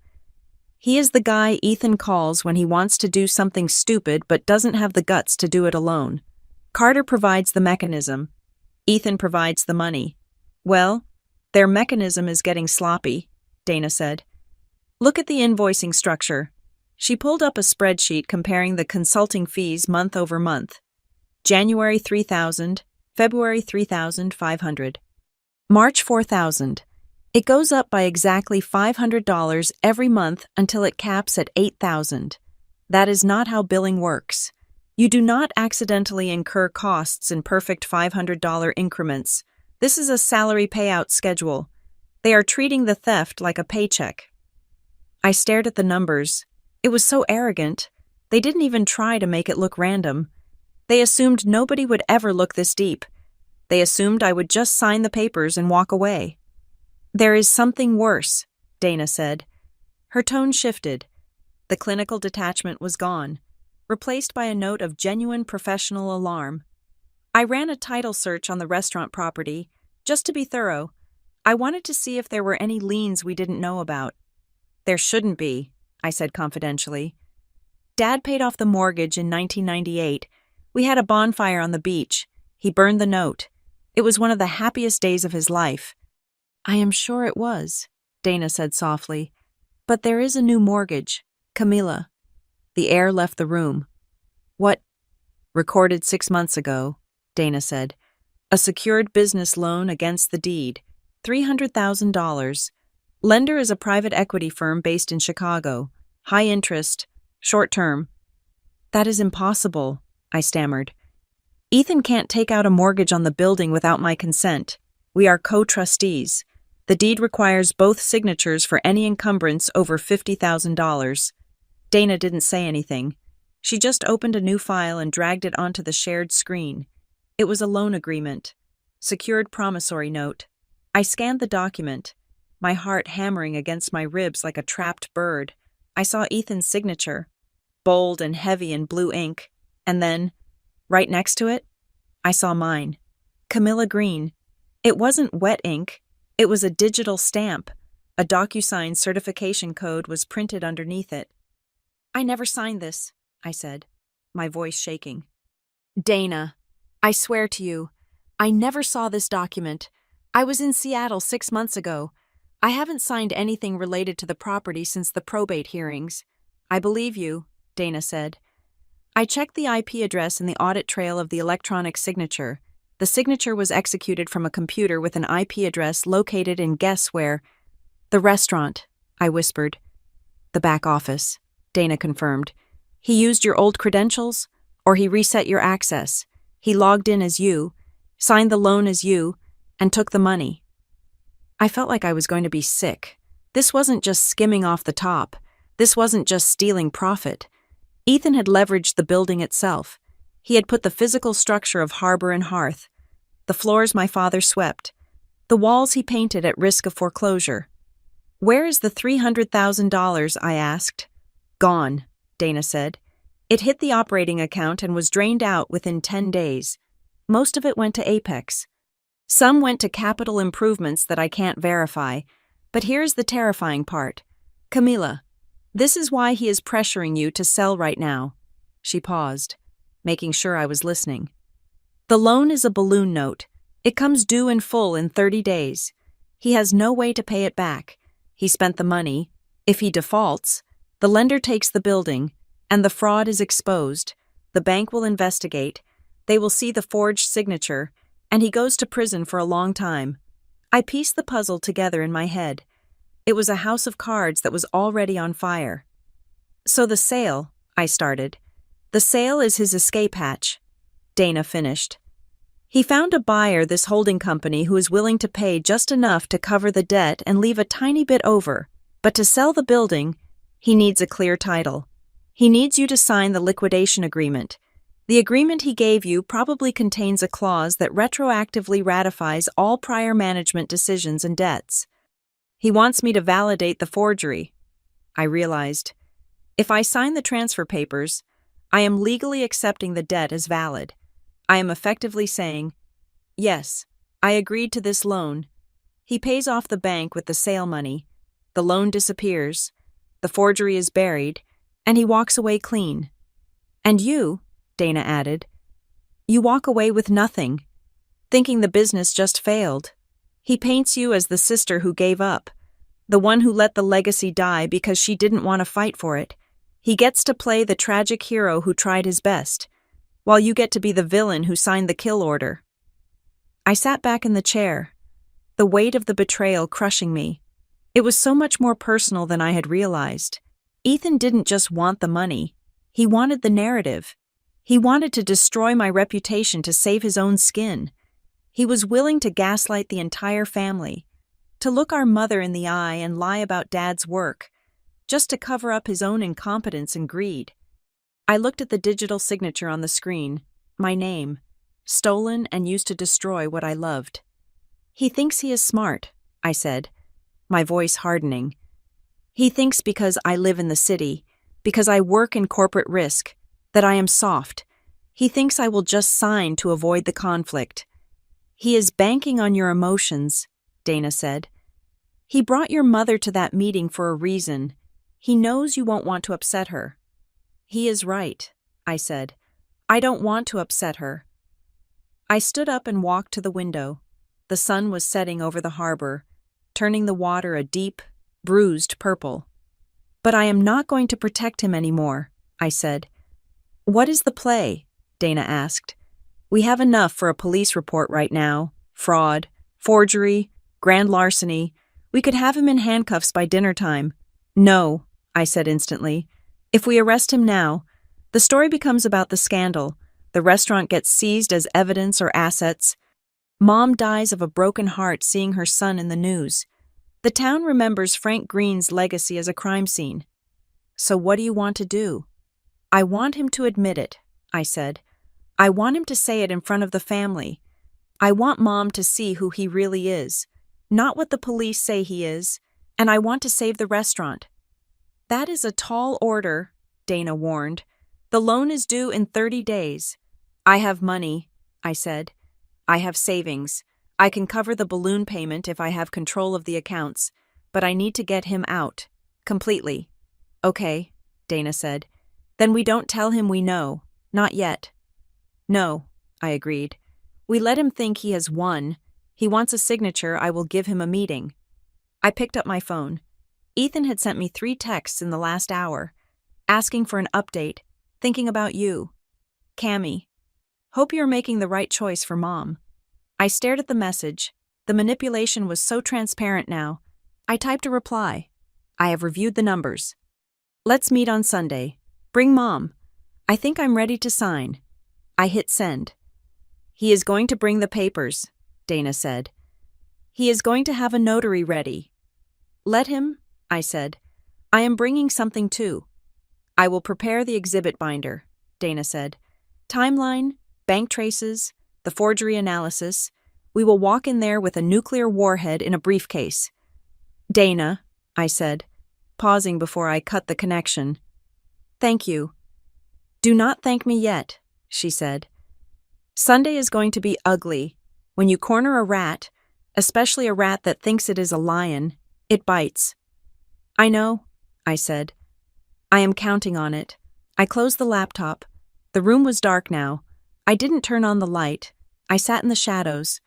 A: "He is the guy Ethan calls when he wants to do something stupid but doesn't have the guts to do it alone. Carter provides the mechanism. Ethan provides the money." "Well, their mechanism is getting sloppy," Dana said. "Look at the invoicing structure." She pulled up a spreadsheet comparing the consulting fees month over month. January $3,000, February $3,500. March $4,000. It goes up by exactly $500 every month until it caps at $8,000. That is not how billing works. You do not accidentally incur costs in perfect $500 increments. This is a salary payout schedule. They are treating the theft like a paycheck. I stared at the numbers. It was so arrogant. They didn't even try to make it look random. They assumed nobody would ever look this deep. They assumed I would just sign the papers and walk away. "There is something worse," Dana said. Her tone shifted. The clinical detachment was gone, replaced by a note of genuine professional alarm. I ran a title search on the restaurant property, just to be thorough. I wanted to see if there were any liens we didn't know about. "There shouldn't be," I said confidentially. "Dad paid off the mortgage in 1998. We had a bonfire on the beach. He burned the note. It was one of the happiest days of his life." "I am sure it was," Dana said softly. "But there is a new mortgage. Camilla." The air left the room. "What?" "Recorded 6 months ago," Dana said. "A secured business loan against the deed. $300,000. Lender is a private equity firm based in Chicago. High interest. Short term." "That is impossible," I stammered. "Ethan can't take out a mortgage on the building without my consent. We are co-trustees. The deed requires both signatures for any encumbrance over $50,000. Dana didn't say anything. She just opened a new file and dragged it onto the shared screen. It was a loan agreement. Secured promissory note. I scanned the document, my heart hammering against my ribs like a trapped bird. I saw Ethan's signature, bold and heavy in blue ink, and then, right next to it, I saw mine. Camilla Green. It wasn't wet ink. It was a digital stamp. A DocuSign certification code was printed underneath it. "I never signed this," I said, my voice shaking. "Dana, I swear to you, I never saw this document. I was in Seattle 6 months ago. I haven't signed anything related to the property since the probate hearings." "I believe you," Dana said. I checked the IP address in the audit trail of the electronic signature. The signature was executed from a computer with an IP address located in guess where? "The restaurant," I whispered. "The back office," Dana confirmed. "He used your old credentials, or he reset your access. He logged in as you, signed the loan as you, and took the money." I felt like I was going to be sick. This wasn't just skimming off the top. This wasn't just stealing profit. Ethan had leveraged the building itself. He had put the physical structure of harbor and hearth, the floors my father swept, the walls he painted at risk of foreclosure. "Where is the $300,000, I asked. "Gone," Dana said. "It hit the operating account and was drained out within 10 days. Most of it went to Apex. Some went to capital improvements that I can't verify. But here's the terrifying part. Camilla, this is why he is pressuring you to sell right now." She paused, making sure I was listening. "The loan is a balloon note. It comes due in full in 30 days. He has no way to pay it back. He spent the money. If he defaults, the lender takes the building, and the fraud is exposed. The bank will investigate. They will see the forged signature, and he goes to prison for a long time." I pieced the puzzle together in my head. It was a house of cards that was already on fire. So the sale, I started. The sale is his escape hatch, Dana finished. He found a buyer, this holding company, who is willing to pay just enough to cover the debt and leave a tiny bit over. But to sell the building, he needs a clear title. He needs you to sign the liquidation agreement. The agreement he gave you probably contains a clause that retroactively ratifies all prior management decisions and debts. He wants me to validate the forgery. I realized. If I sign the transfer papers, I am legally accepting the debt as valid. I am effectively saying, yes, I agreed to this loan. He pays off the bank with the sale money. The loan disappears. The forgery is buried, and he walks away clean. And you, Dana added, you walk away with nothing, thinking the business just failed. He paints you as the sister who gave up, the one who let the legacy die because she didn't want to fight for it. He gets to play the tragic hero who tried his best, while you get to be the villain who signed the kill order. I sat back in the chair, the weight of the betrayal crushing me. It was so much more personal than I had realized. Ethan didn't just want the money. He wanted the narrative. He wanted to destroy my reputation to save his own skin. He was willing to gaslight the entire family, to look our mother in the eye and lie about Dad's work, just to cover up his own incompetence and greed. I looked at the digital signature on the screen, my name, stolen and used to destroy what I loved. He thinks he is smart, I said, my voice hardening. He thinks because I live in the city, because I work in corporate risk, that I am soft. He thinks I will just sign to avoid the conflict. He is banking on your emotions, Dana said. He brought your mother to that meeting for a reason. He knows you won't want to upset her. He is right, I said. I don't want to upset her. I stood up and walked to the window. The sun was setting over the harbor, turning the water a deep, bruised purple. But I am not going to protect him anymore, I said. What is the play? Dana asked. We have enough for a police report right now. Fraud, forgery, grand larceny. We could have him in handcuffs by dinner time. No, I said instantly. If we arrest him now, the story becomes about the scandal. The restaurant gets seized as evidence or assets. Mom dies of a broken heart seeing her son in the news. The town remembers Frank Green's legacy as a crime scene. So what do you want to do? I want him to admit it, I said. I want him to say it in front of the family. I want Mom to see who he really is, not what the police say he is, and I want to save the restaurant. That is a tall order, Dana warned. The loan is due in 30 days. I have money, I said. I have savings. I can cover the balloon payment if I have control of the accounts, but I need to get him out. Completely. Okay, Dana said. Then we don't tell him we know. Not yet. No, I agreed. We let him think he has won. He wants a signature, I will give him a meeting. I picked up my phone. Ethan had sent me 3 texts in the last hour, asking for an update, thinking about you. Cammy. Hope you're making the right choice for Mom. I stared at the message. The manipulation was so transparent now. I typed a reply. I have reviewed the numbers. Let's meet on Sunday. Bring Mom. I think I'm ready to sign. I hit send. He is going to bring the papers, Dana said. He is going to have a notary ready. Let him, I said. I am bringing something too. I will prepare the exhibit binder, Dana said. Timeline, bank traces, the forgery analysis. We will walk in there with a nuclear warhead in a briefcase. Dana, I said, pausing before I cut the connection. Thank you. Do not thank me yet, she said. Sunday is going to be ugly. When you corner a rat, especially a rat that thinks it is a lion, it bites. I know, I said. I am counting on it. I closed the laptop. The room was dark now. I didn't turn on the light. I sat in the shadows,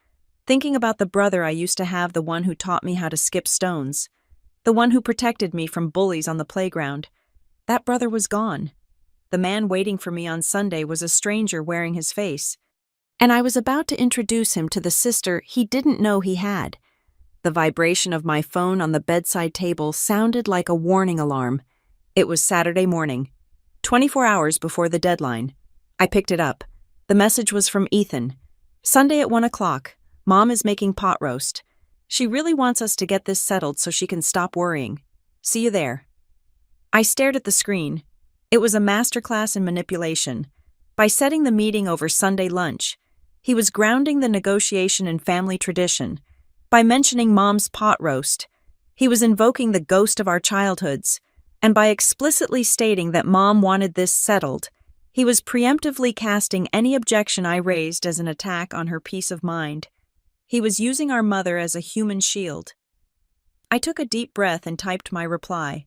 A: thinking about the brother I used to have, the one who taught me how to skip stones, the one who protected me from bullies on the playground. That brother was gone. The man waiting for me on Sunday was a stranger wearing his face, and I was about to introduce him to the sister he didn't know he had. The vibration of my phone on the bedside table sounded like a warning alarm. It was Saturday morning, 24 hours before the deadline. I picked it up. The message was from Ethan. Sunday at 1 o'clock. Mom is making pot roast. She really wants us to get this settled so she can stop worrying. See you there. I stared at the screen. It was a masterclass in manipulation. By setting the meeting over Sunday lunch, he was grounding the negotiation in family tradition. By mentioning Mom's pot roast, he was invoking the ghost of our childhoods. And by explicitly stating that Mom wanted this settled, he was preemptively casting any objection I raised as an attack on her peace of mind. He was using our mother as a human shield. I took a deep breath and typed my reply.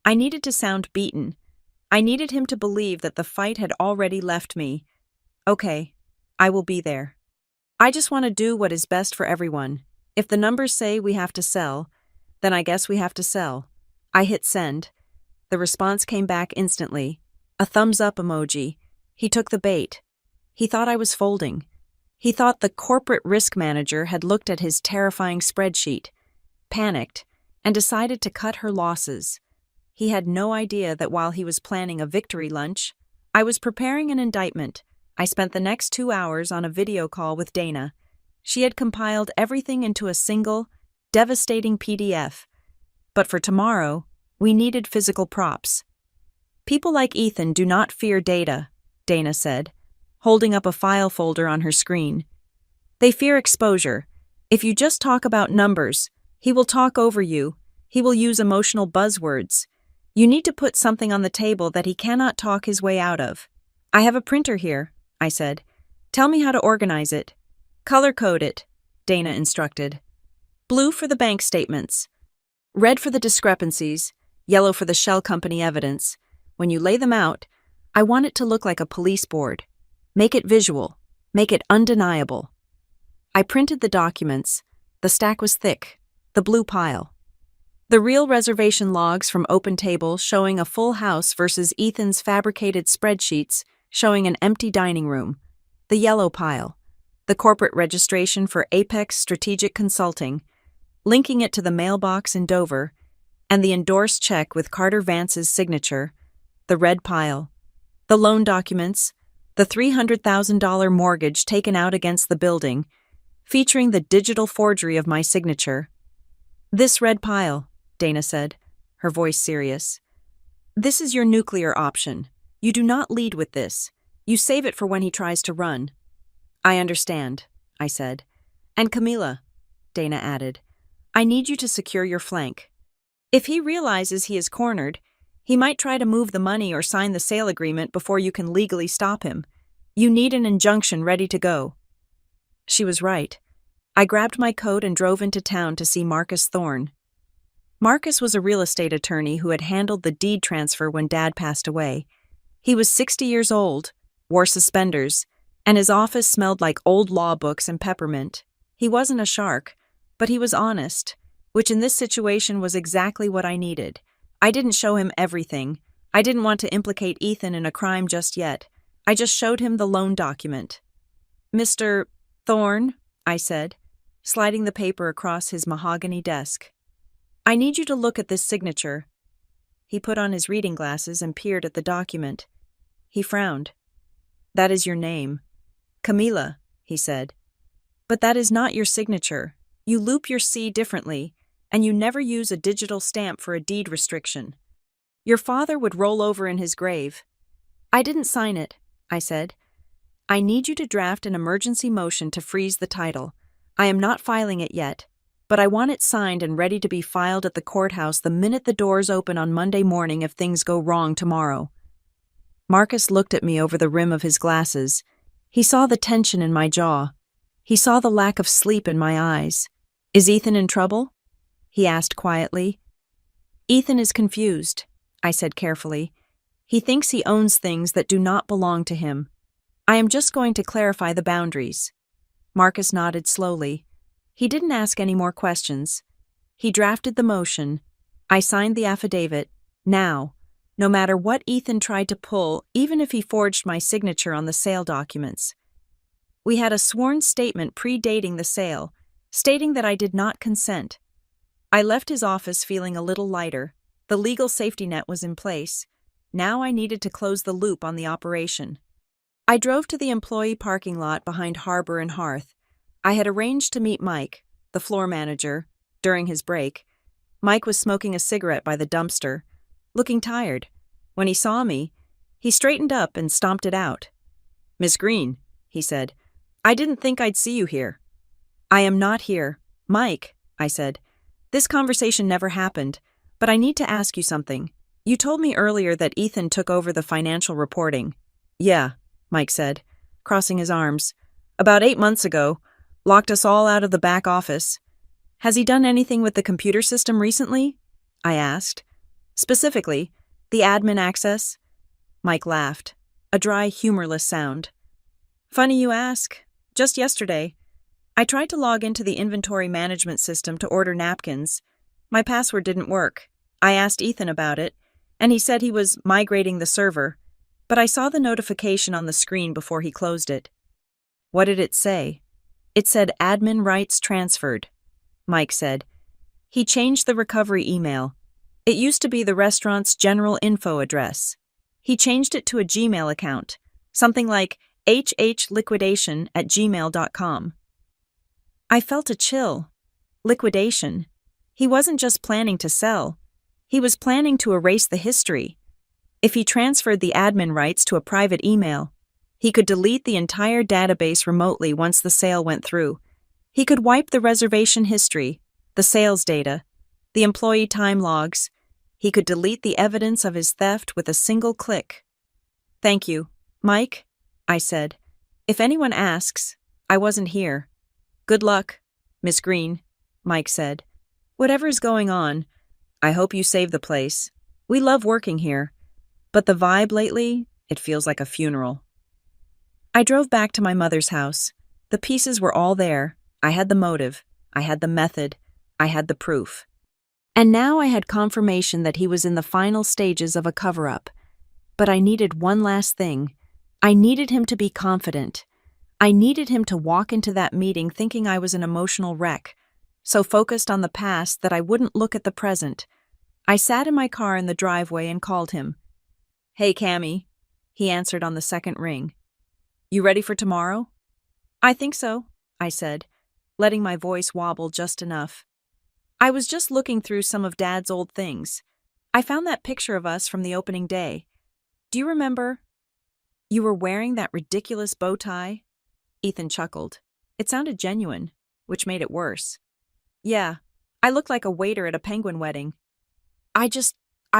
A: I needed to sound beaten. I needed him to believe that the fight had already left me. Okay, I will be there. I just want to do what is best for everyone. If the numbers say we have to sell, then I guess we have to sell. I hit send. The response came back instantly. A thumbs up emoji. He took the bait. He thought I was folding. He thought the corporate risk manager had looked at his terrifying spreadsheet, panicked, and decided to cut her losses. He had no idea that while he was planning a victory lunch, I was preparing an indictment. I spent the next 2 hours on a video call with Dana. She had compiled everything into a single, devastating PDF. But for tomorrow, we needed physical props. People like Ethan do not fear data, Dana said, holding up a file folder on her screen. They fear exposure. If you just talk about numbers, he will talk over you. He will use emotional buzzwords. You need to put something on the table that he cannot talk his way out of. I have a printer here, I said. Tell me how to organize it. Color code it, Dana instructed. Blue for the bank statements. Red for the discrepancies. Yellow for the shell company evidence. When you lay them out, I want it to look like a police board. Make it visual. Make it undeniable. I printed the documents. The stack was thick. The blue pile. The real reservation logs from OpenTable showing a full house versus Ethan's fabricated spreadsheets showing an empty dining room. The yellow pile. The corporate registration for Apex Strategic Consulting, linking it to the mailbox in Dover, and the endorsed check with Carter Vance's signature. The red pile. The loan documents. The $300,000 mortgage taken out against the building, featuring the digital forgery of my signature. This red pile, Dana said, her voice serious. This is your nuclear option. You do not lead with this. You save it for when he tries to run. I understand, I said. And Camila, Dana added, I need you to secure your flank. If he realizes he is cornered, he might try to move the money or sign the sale agreement before you can legally stop him. You need an injunction ready to go. She was right. I grabbed my coat and drove into town to see Marcus Thorne. Marcus was a real estate attorney who had handled the deed transfer when Dad passed away. He was 60 years old, wore suspenders, and his office smelled like old law books and peppermint. He wasn't a shark, but he was honest, which in this situation was exactly what I needed. I didn't show him everything. I didn't want to implicate Ethan in a crime just yet. I just showed him the loan document. Mr. Thorne, I said, sliding the paper across his mahogany desk. I need you to look at this signature. He put on his reading glasses and peered at the document. He frowned. That is your name. Camila, he said. But that is not your signature. You loop your C differently, and you never use a digital stamp for a deed restriction. Your father would roll over in his grave. I didn't sign it, I said. I need you to draft an emergency motion to freeze the title. I am not filing it yet, but I want it signed and ready to be filed at the courthouse the minute the doors open on Monday morning if things go wrong tomorrow. Marcus looked at me over the rim of his glasses. He saw the tension in my jaw. He saw the lack of sleep in my eyes. Is Ethan in trouble? He asked quietly. Ethan is confused, I said carefully. He thinks he owns things that do not belong to him. I am just going to clarify the boundaries. Marcus nodded slowly. He didn't ask any more questions. He drafted the motion. I signed the affidavit. Now, no matter what Ethan tried to pull, even if he forged my signature on the sale documents. We had a sworn statement predating the sale, stating that I did not consent. I left his office feeling a little lighter. The legal safety net was in place. Now I needed to close the loop on the operation. I drove to the employee parking lot behind Harbor and Hearth. I had arranged to meet Mike, the floor manager, during his break. Mike was smoking a cigarette by the dumpster, looking tired. When he saw me, he straightened up and stomped it out. "Miss Green," he said, "I didn't think I'd see you here." "I am not here. Mike," I said, "this conversation never happened, but I need to ask you something. You told me earlier that Ethan took over the financial reporting." "Yeah," Mike said, crossing his arms. "About 8 months ago, locked us all out of the back office." "Has he done anything with the computer system recently?" I asked. "Specifically, the admin access?" Mike laughed, a dry, humorless sound. "Funny you ask. Just yesterday, I tried to log into the inventory management system to order napkins. My password didn't work. I asked Ethan about it, and he said he was migrating the server, but I saw the notification on the screen before he closed it." "What did it say?" "It said admin rights transferred," Mike said. "He changed the recovery email. It used to be the restaurant's general info address. He changed it to a Gmail account, something like hhliquidation@gmail.com. I felt a chill. Liquidation. He wasn't just planning to sell. He was planning to erase the history. If he transferred the admin rights to a private email, he could delete the entire database remotely once the sale went through. He could wipe the reservation history, the sales data, the employee time logs. He could delete the evidence of his theft with a single click. "Thank you, Mike," I said. "If anyone asks, I wasn't here." "Good luck, Miss Green," Mike said. "Whatever's going on, I hope you save the place. We love working here, but the vibe lately, it feels like a funeral." I drove back to my mother's house. The pieces were all there. I had the motive. I had the method. I had the proof. And now I had confirmation that he was in the final stages of a cover-up. But I needed one last thing. I needed him to be confident. I needed him to walk into that meeting thinking I was an emotional wreck, so focused on the past that I wouldn't look at the present. I sat in my car in the driveway and called him. "Hey, Cammy," he answered on the second ring. "You ready for tomorrow?" "I think so," I said, letting my voice wobble just enough. "I was just looking through some of Dad's old things. I found that picture of us from the opening day. Do you remember? You were wearing that ridiculous bow tie?" Ethan chuckled. It sounded genuine, which made it worse. "Yeah, I looked like a waiter at a penguin wedding." I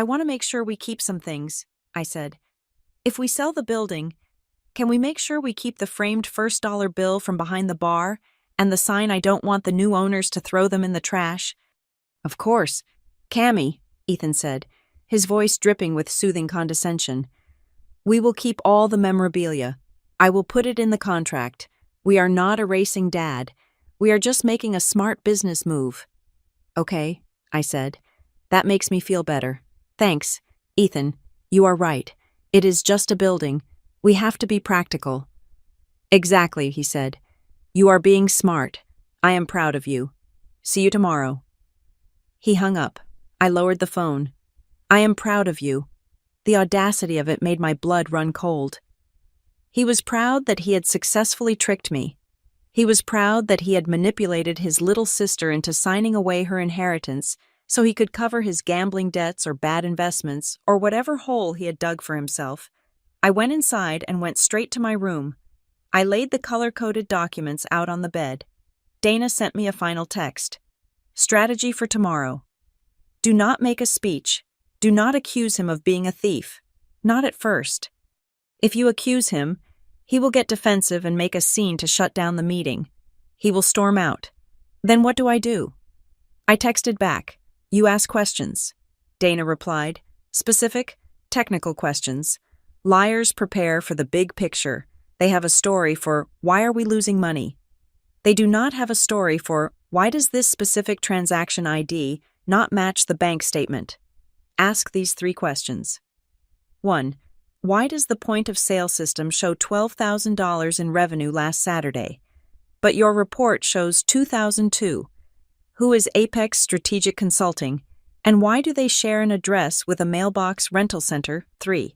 A: want to make sure we keep some things," I said. "If we sell the building, can we make sure we keep the framed first dollar bill from behind the bar and the sign I don't want the new owners to throw them in the trash?" "Of course. Cammy," Ethan said, his voice dripping with soothing condescension. "We will keep all the memorabilia. I will put it in the contract. We are not erasing Dad. We are just making a smart business move." "Okay," I said. "That makes me feel better. Thanks, Ethan. You are right. It is just a building. We have to be practical." "Exactly," he said. "You are being smart. I am proud of you. See you tomorrow." He hung up. I lowered the phone. "I am proud of you." The audacity of it made my blood run cold. He was proud that he had successfully tricked me. He was proud that he had manipulated his little sister into signing away her inheritance so he could cover his gambling debts or bad investments or whatever hole he had dug for himself. I went inside and went straight to my room. I laid the color-coded documents out on the bed. Dana sent me a final text. "Strategy for tomorrow. Do not make a speech. Do not accuse him of being a thief. Not at first. If you accuse him, he will get defensive and make a scene to shut down the meeting. He will storm out. Then what do I do?" I texted back. "You ask questions." Dana replied. "Specific, technical questions. Liars prepare for the big picture. They have a story for why are we losing money. They do not have a story for why does this specific transaction ID not match the bank statement. Ask these 3 questions. 1. Why does the point of sale system show $12,000 in revenue last Saturday? but your report shows 2002. Who is Apex Strategic Consulting, and why do they share an address with a mailbox rental center? 3.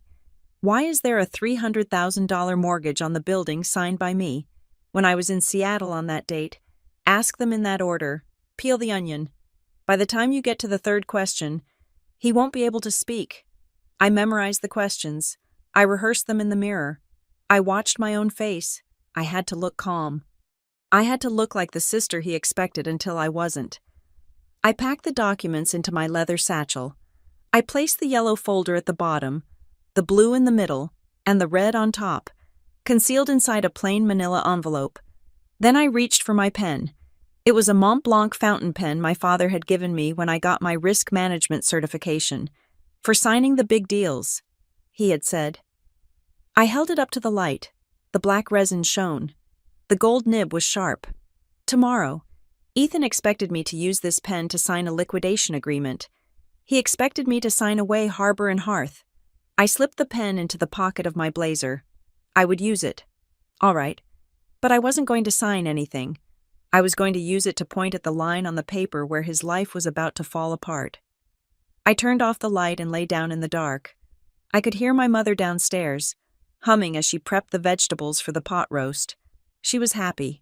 A: Why is there a $300,000 mortgage on the building signed by me? When I was in Seattle on that date, ask them in that order. Peel the onion. By the time you get to the third question, he won't be able to speak. I memorized the questions. I rehearsed them in the mirror. I watched my own face. I had to look calm. I had to look like the sister he expected until I wasn't. I packed the documents into my leather satchel. I placed the yellow folder at the bottom, the blue in the middle, and the red on top, concealed inside a plain manila envelope. Then I reached for my pen. It was a Mont Blanc fountain pen my father had given me when I got my risk management certification. For signing the big deals, he had said. I held it up to the light. The black resin shone. The gold nib was sharp. Tomorrow, Ethan expected me to use this pen to sign a liquidation agreement. He expected me to sign away Harbor and Hearth. I slipped the pen into the pocket of my blazer. I would use it. All right. But I wasn't going to sign anything. I was going to use it to point at the line on the paper where his life was about to fall apart. I turned off the light and lay down in the dark. I could hear my mother downstairs, humming as she prepped the vegetables for the pot roast. She was happy.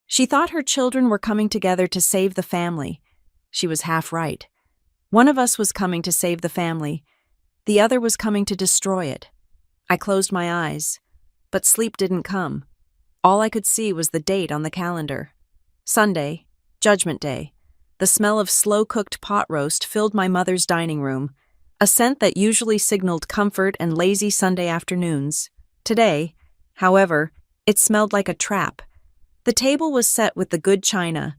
A: She thought her children were coming together to save the family. She was half right. One of us was coming to save the family. The other was coming to destroy it. I closed my eyes, but sleep didn't come. All I could see was the date on the calendar. Sunday, Judgment Day. The smell of slow-cooked pot roast filled my mother's dining room, a scent that usually signaled comfort and lazy Sunday afternoons. Today, however, it smelled like a trap. The table was set with the good china,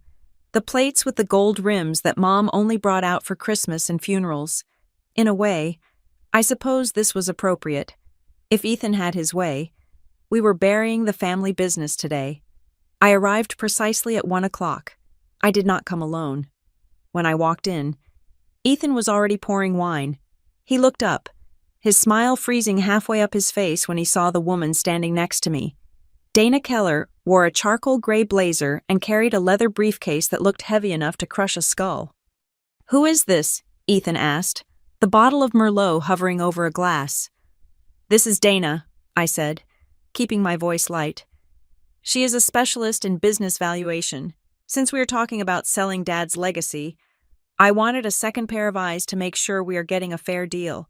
A: the plates with the gold rims that Mom only brought out for Christmas and funerals. In a way, I suppose this was appropriate. If Ethan had his way, we were burying the family business today. I arrived precisely at 1 o'clock. I did not come alone. When I walked in, Ethan was already pouring wine. He looked up, his smile freezing halfway up his face when he saw the woman standing next to me. Dana Keller wore a charcoal gray blazer and carried a leather briefcase that looked heavy enough to crush a skull. "Who is this?" Ethan asked, the bottle of Merlot hovering over a glass. "This is Dana," I said, keeping my voice light. "She is a specialist in business valuation. Since we are talking about selling Dad's legacy, I wanted a second pair of eyes to make sure we are getting a fair deal.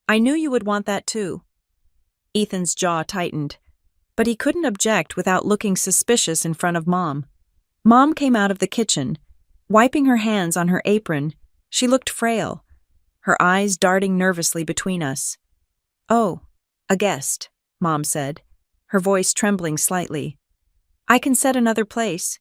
A: I knew you would want that too." Ethan's jaw tightened, but he couldn't object without looking suspicious in front of Mom. Mom came out of the kitchen, wiping her hands on her apron. She looked frail, her eyes darting nervously between us. "Oh, a guest," Mom said, her voice trembling slightly. "I can set another place."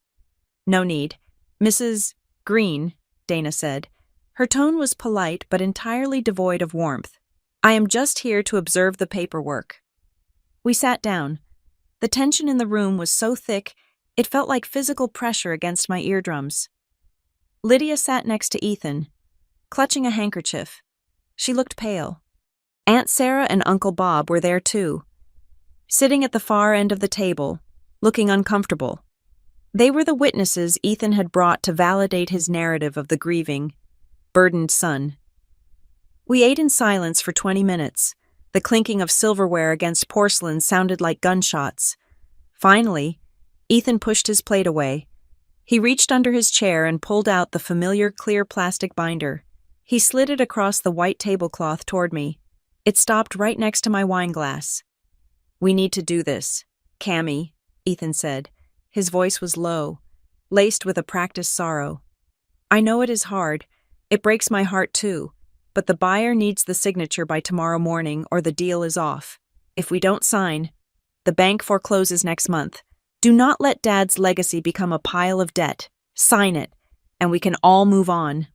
A: "No need. Mrs. Green," Dana said. Her tone was polite but entirely devoid of warmth. "I am just here to observe the paperwork." We sat down. The tension in the room was so thick, it felt like physical pressure against my eardrums. Lydia sat next to Ethan, clutching a handkerchief. She looked pale. Aunt Sarah and Uncle Bob were there too, sitting at the far end of the table, looking uncomfortable. They were the witnesses Ethan had brought to validate his narrative of the grieving, burdened son. We ate in silence for 20 minutes. The clinking of silverware against porcelain sounded like gunshots. Finally, Ethan pushed his plate away. He reached under his chair and pulled out the familiar clear plastic binder. He slid it across the white tablecloth toward me. It stopped right next to my wine glass. "We need to do this, Cammy," Ethan said. His voice was low, laced with a practiced sorrow. "I know it is hard. It breaks my heart too. But the buyer needs the signature by tomorrow morning or the deal is off. If we don't sign, the bank forecloses next month. Do not let Dad's legacy become a pile of debt. Sign it, and we can all move on."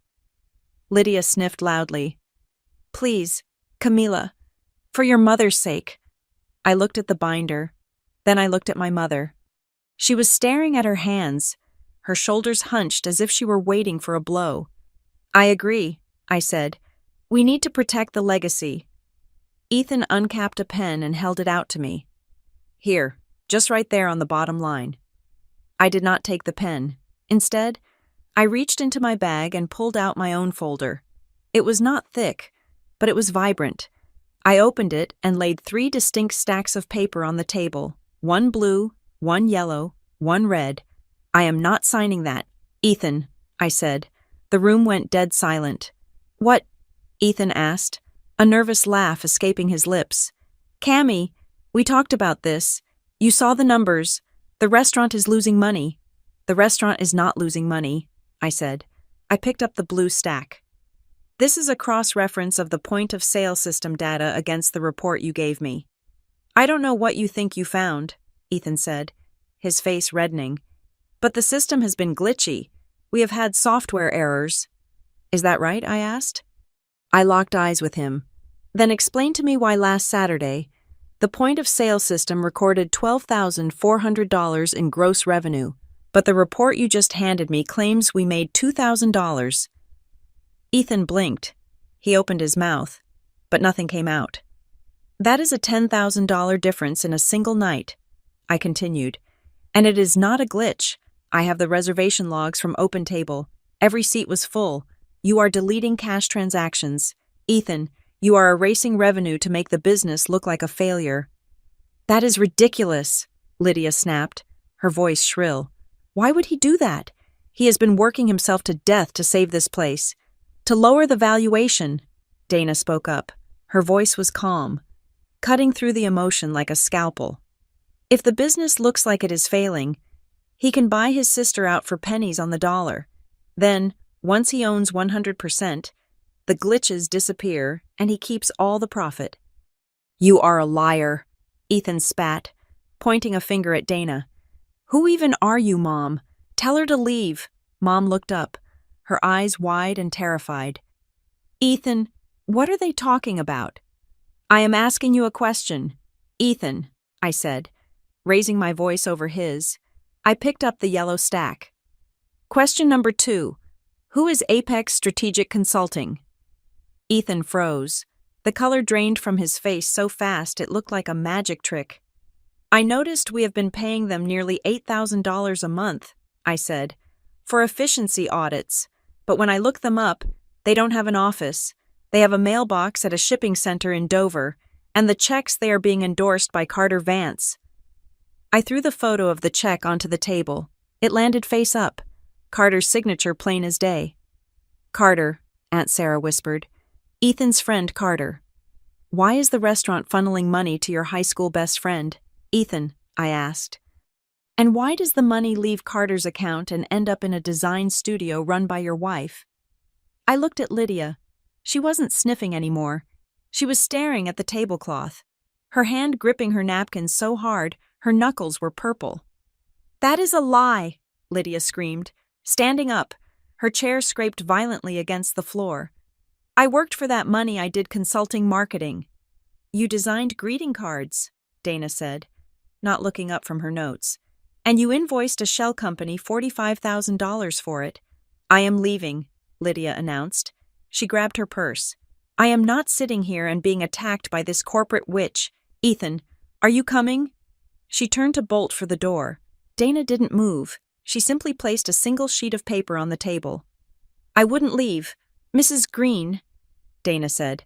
A: Lydia sniffed loudly. "Please, Camila, for your mother's sake." I looked at the binder. Then I looked at my mother. She was staring at her hands, her shoulders hunched as if she were waiting for a blow. "I agree," I said. "We need to protect the legacy." Ethan uncapped a pen and held it out to me. "Here, just right there on the bottom line." I did not take the pen. Instead, I reached into my bag and pulled out my own folder. It was not thick, but it was vibrant. I opened it and laid 3 distinct stacks of paper on the table, one blue, one yellow, one red. I am not signing that, Ethan, I said. The room went dead silent. What? Ethan asked, a nervous laugh escaping his lips. Cammy, we talked about this. You saw the numbers. The restaurant is losing money. The restaurant is not losing money, I said. I picked up the blue stack. This is a cross-reference of the point-of-sale system data against the report you gave me. I don't know what you think you found, Ethan said, his face reddening. But the system has been glitchy. We have had software errors. Is that right? I asked. I locked eyes with him. Then explain to me why last Saturday, the point-of-sale system recorded $12,400 in gross revenue, but the report you just handed me claims we made $2,000. Ethan blinked. He opened his mouth, but nothing came out. That is a $10,000 difference in a single night, I continued. And it is not a glitch. I have the reservation logs from OpenTable. Every seat was full. You are deleting cash transactions. Ethan, you are erasing revenue to make the business look like a failure. That is ridiculous, Lydia snapped, her voice shrill. Why would he do that? He has been working himself to death to save this place. To lower the valuation, Dana spoke up. Her voice was calm, cutting through the emotion like a scalpel. If the business looks like it is failing, he can buy his sister out for pennies on the dollar. Then, once he owns 100%, the glitches disappear and he keeps all the profit. You are a liar, Ethan spat, pointing a finger at Dana. Who even are you, Mom? Tell her to leave. Mom looked up, her eyes wide and terrified. Ethan, what are they talking about? I am asking you a question. Ethan, I said, raising my voice over his. I picked up the yellow stack. Question number 2. Who is Apex Strategic Consulting? Ethan froze. The color drained from his face so fast it looked like a magic trick. I noticed we have been paying them nearly $8,000 a month, I said, for efficiency audits, but when I look them up, they don't have an office. They have a mailbox at a shipping center in Dover, and the checks they are being endorsed by Carter Vance. I threw the photo of the check onto the table. It landed face up, Carter's signature plain as day. Carter, Aunt Sarah whispered. Ethan's friend Carter. Why is the restaurant funneling money to your high school best friend? Ethan, I asked. And why does the money leave Carter's account and end up in a design studio run by your wife? I looked at Lydia. She wasn't sniffing anymore. She was staring at the tablecloth, her hand gripping her napkin so hard her knuckles were purple. That is a lie, Lydia screamed, standing up. Her chair scraped violently against the floor. I worked for that money. I did consulting marketing. You designed greeting cards, Dana said, not looking up from her notes. And you invoiced a shell company $45,000 for it. I am leaving, Lydia announced. She grabbed her purse. I am not sitting here and being attacked by this corporate witch. Ethan, are you coming? She turned to bolt for the door. Dana didn't move. She simply placed a single sheet of paper on the table. I wouldn't leave. Mrs. Green, Dana said.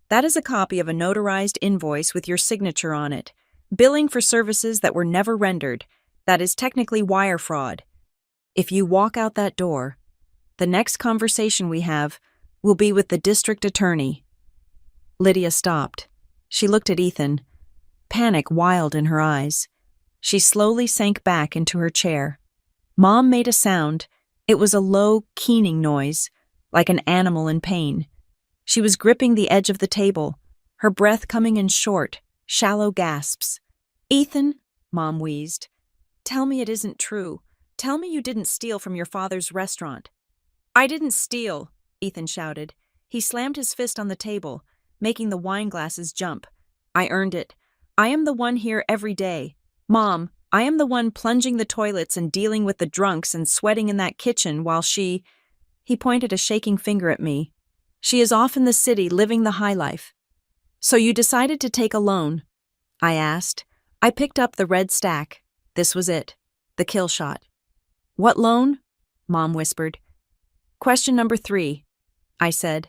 A: That is a copy of a notarized invoice with your signature on it. Billing for services that were never rendered. That is technically wire fraud. If you walk out that door, the next conversation we have will be with the district attorney. Lydia stopped. She looked at Ethan, panic wild in her eyes. She slowly sank back into her chair. Mom made a sound. It was a low, keening noise, like an animal in pain. She was gripping the edge of the table, her breath coming in short, shallow gasps. Ethan, Mom wheezed, tell me it isn't true. Tell me you didn't steal from your father's restaurant. I didn't steal, Ethan shouted. He slammed his fist on the table, making the wine glasses jump. I earned it. I am the one here every day. Mom, I am the one plunging the toilets and dealing with the drunks and sweating in that kitchen while she... He pointed a shaking finger at me. She is off in the city living the high life. So you decided to take a loan? I asked. I picked up the red stack. This was it. The kill shot. What loan? Mom whispered. Question number 3, I said,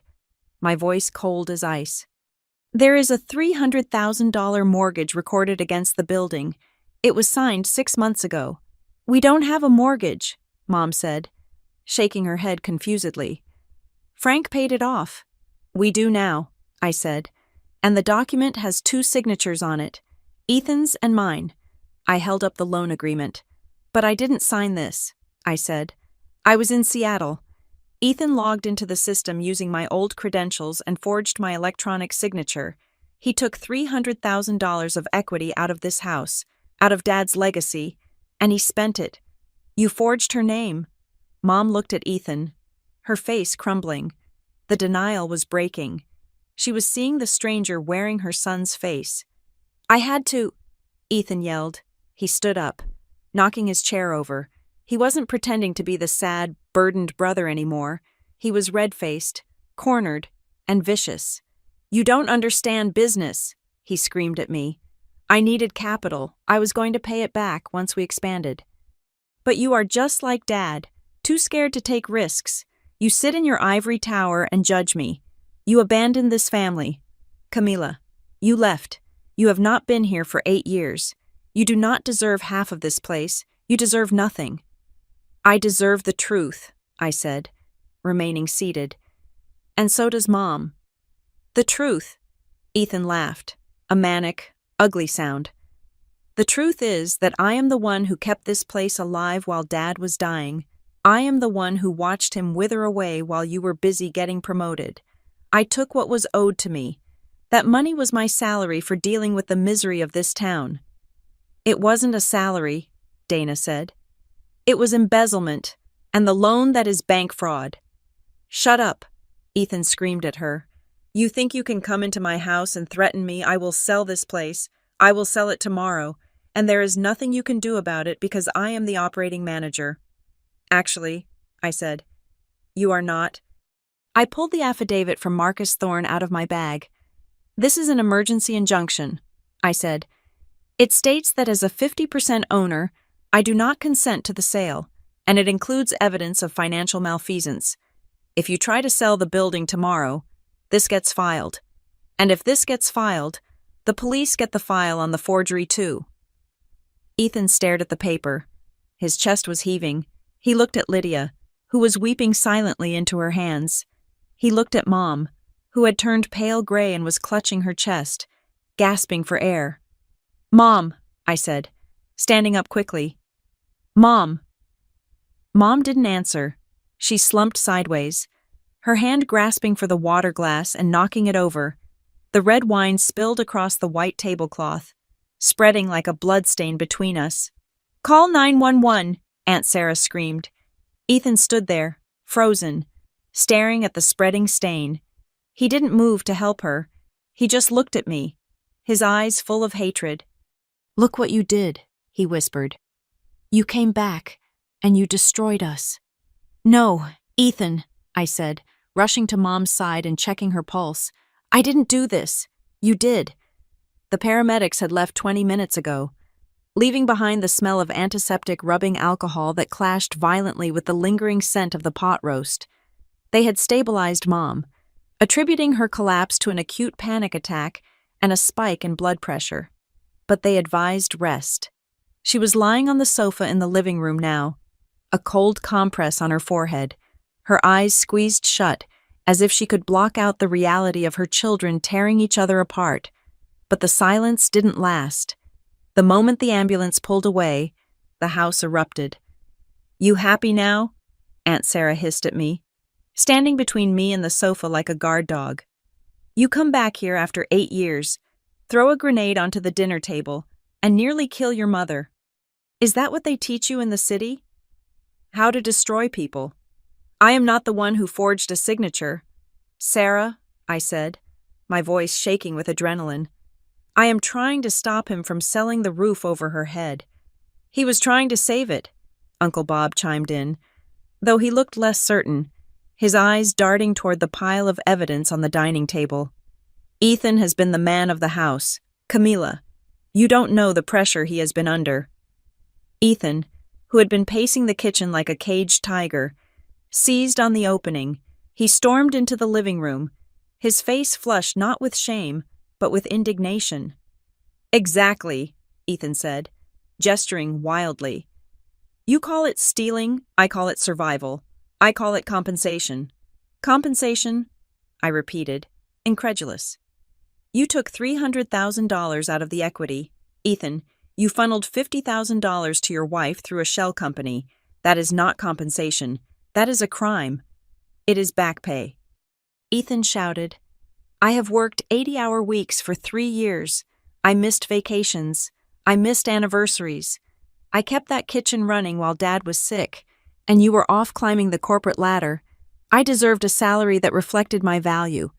A: my voice cold as ice. There is a $300,000 mortgage recorded against the building. It was signed 6 months ago. We don't have a mortgage, Mom said, shaking her head confusedly. Frank paid it off. We do now, I said, and the document has 2 signatures on it, Ethan's and mine. I held up the loan agreement. But I didn't sign this, I said. I was in Seattle. Ethan logged into the system using my old credentials and forged my electronic signature. He took $300,000 of equity out of this house, out of Dad's legacy, and he spent it. You forged her name. Mom looked at Ethan, her face crumbling. The denial was breaking. She was seeing the stranger wearing her son's face. I had to, Ethan yelled. He stood up, knocking his chair over. He wasn't pretending to be the sad, burdened brother anymore. He was red-faced, cornered, and vicious. You don't understand business, he screamed at me. I needed capital. I was going to pay it back once we expanded. But you are just like Dad, too scared to take risks. You sit in your ivory tower and judge me. You abandoned this family. Camila, you left. You have not been here for 8 years. You do not deserve half of this place. You deserve nothing. I deserve the truth, I said, remaining seated. And so does Mom. The truth, Ethan laughed, a manic, ugly sound. The truth is that I am the one who kept this place alive while Dad was dying. I am the one who watched him wither away while you were busy getting promoted. I took what was owed to me. That money was my salary for dealing with the misery of this town. It wasn't a salary, Dana said. It was embezzlement, and the loan that is bank fraud. Shut up, Ethan screamed at her. You think you can come into my house and threaten me? I will sell this place. I will sell it tomorrow, and there is nothing you can do about it because I am the operating manager. Actually, I said, you are not. I pulled the affidavit from Marcus Thorne out of my bag. This is an emergency injunction, I said. It states that as a 50% owner, I do not consent to the sale, and it includes evidence of financial malfeasance. If you try to sell the building tomorrow, this gets filed. And if this gets filed, the police get the file on the forgery too. Ethan stared at the paper. His chest was heaving. He looked at Lydia, who was weeping silently into her hands. He looked at Mom, who had turned pale gray and was clutching her chest, gasping for air. Mom, I said, standing up quickly. Mom. Mom didn't answer. She slumped sideways, her hand grasping for the water glass and knocking it over. The red wine spilled across the white tablecloth, spreading like a bloodstain between us. Call 911, Aunt Sarah screamed. Ethan stood there, frozen, staring at the spreading stain. He didn't move to help her. He just looked at me, his eyes full of hatred. Look what you did, he whispered. You came back, and you destroyed us. No, Ethan, I said, rushing to Mom's side and checking her pulse. I didn't do this. You did. The paramedics had left 20 minutes ago, leaving behind the smell of antiseptic rubbing alcohol that clashed violently with the lingering scent of the pot roast. They had stabilized Mom, attributing her collapse to an acute panic attack and a spike in blood pressure. But they advised rest. She was lying on the sofa in the living room now, a cold compress on her forehead, her eyes squeezed shut as if she could block out the reality of her children tearing each other apart. But the silence didn't last. The moment the ambulance pulled away, the house erupted. You happy now? Aunt Sarah hissed at me, standing between me and the sofa like a guard dog. You come back here after 8 years, throw a grenade onto the dinner table, and nearly kill your mother. Is that what they teach you in the city? How to destroy people. I am not the one who forged a signature. Sarah, I said, my voice shaking with adrenaline. I am trying to stop him from selling the roof over her head. He was trying to save it, Uncle Bob chimed in, though he looked less certain, his eyes darting toward the pile of evidence on the dining table. Ethan has been the man of the house. Camila, you don't know the pressure he has been under. Ethan, who had been pacing the kitchen like a caged tiger, seized on the opening. He stormed into the living room, his face flushed not with shame, but with indignation. "Exactly," Ethan said, gesturing wildly. "You call it stealing, I call it survival. I call it compensation." "Compensation?" I repeated, incredulous. "You took $300,000 out of the equity. Ethan, you funneled $50,000 to your wife through a shell company. That is not compensation. That is a crime. It is back pay." Ethan shouted, "I have worked 80-hour weeks for 3 years. I missed vacations. I missed anniversaries. I kept that kitchen running while Dad was sick, and you were off climbing the corporate ladder. I deserved a salary that reflected my value.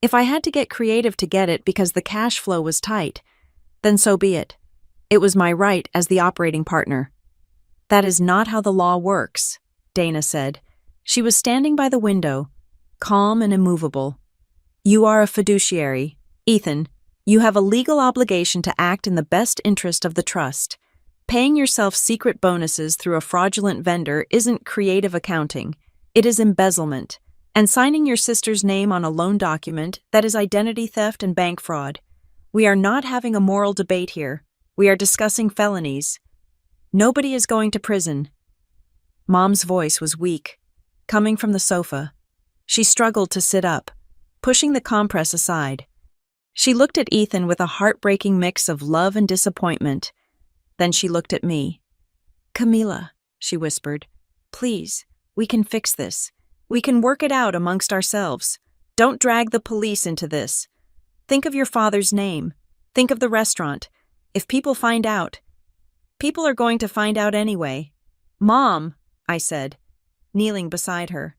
A: If I had to get creative to get it because the cash flow was tight, then so be it. It was my right as the operating partner." "That is not how the law works," Dana said. She was standing by the window, calm and immovable. "You are a fiduciary. Ethan, you have a legal obligation to act in the best interest of the trust. Paying yourself secret bonuses through a fraudulent vendor isn't creative accounting. It is embezzlement. And signing your sister's name on a loan document, that is identity theft and bank fraud. We are not having a moral debate here. We are discussing felonies. Nobody is going to prison." Mom's voice was weak, coming from the sofa. She struggled to sit up, pushing the compress aside. She looked at Ethan with a heartbreaking mix of love and disappointment. Then she looked at me. "Camila," she whispered, "please, we can fix this. We can work it out amongst ourselves. Don't drag the police into this. Think of your father's name. Think of the restaurant. If people find out, people are going to find out anyway." "Mom," I said, kneeling beside her.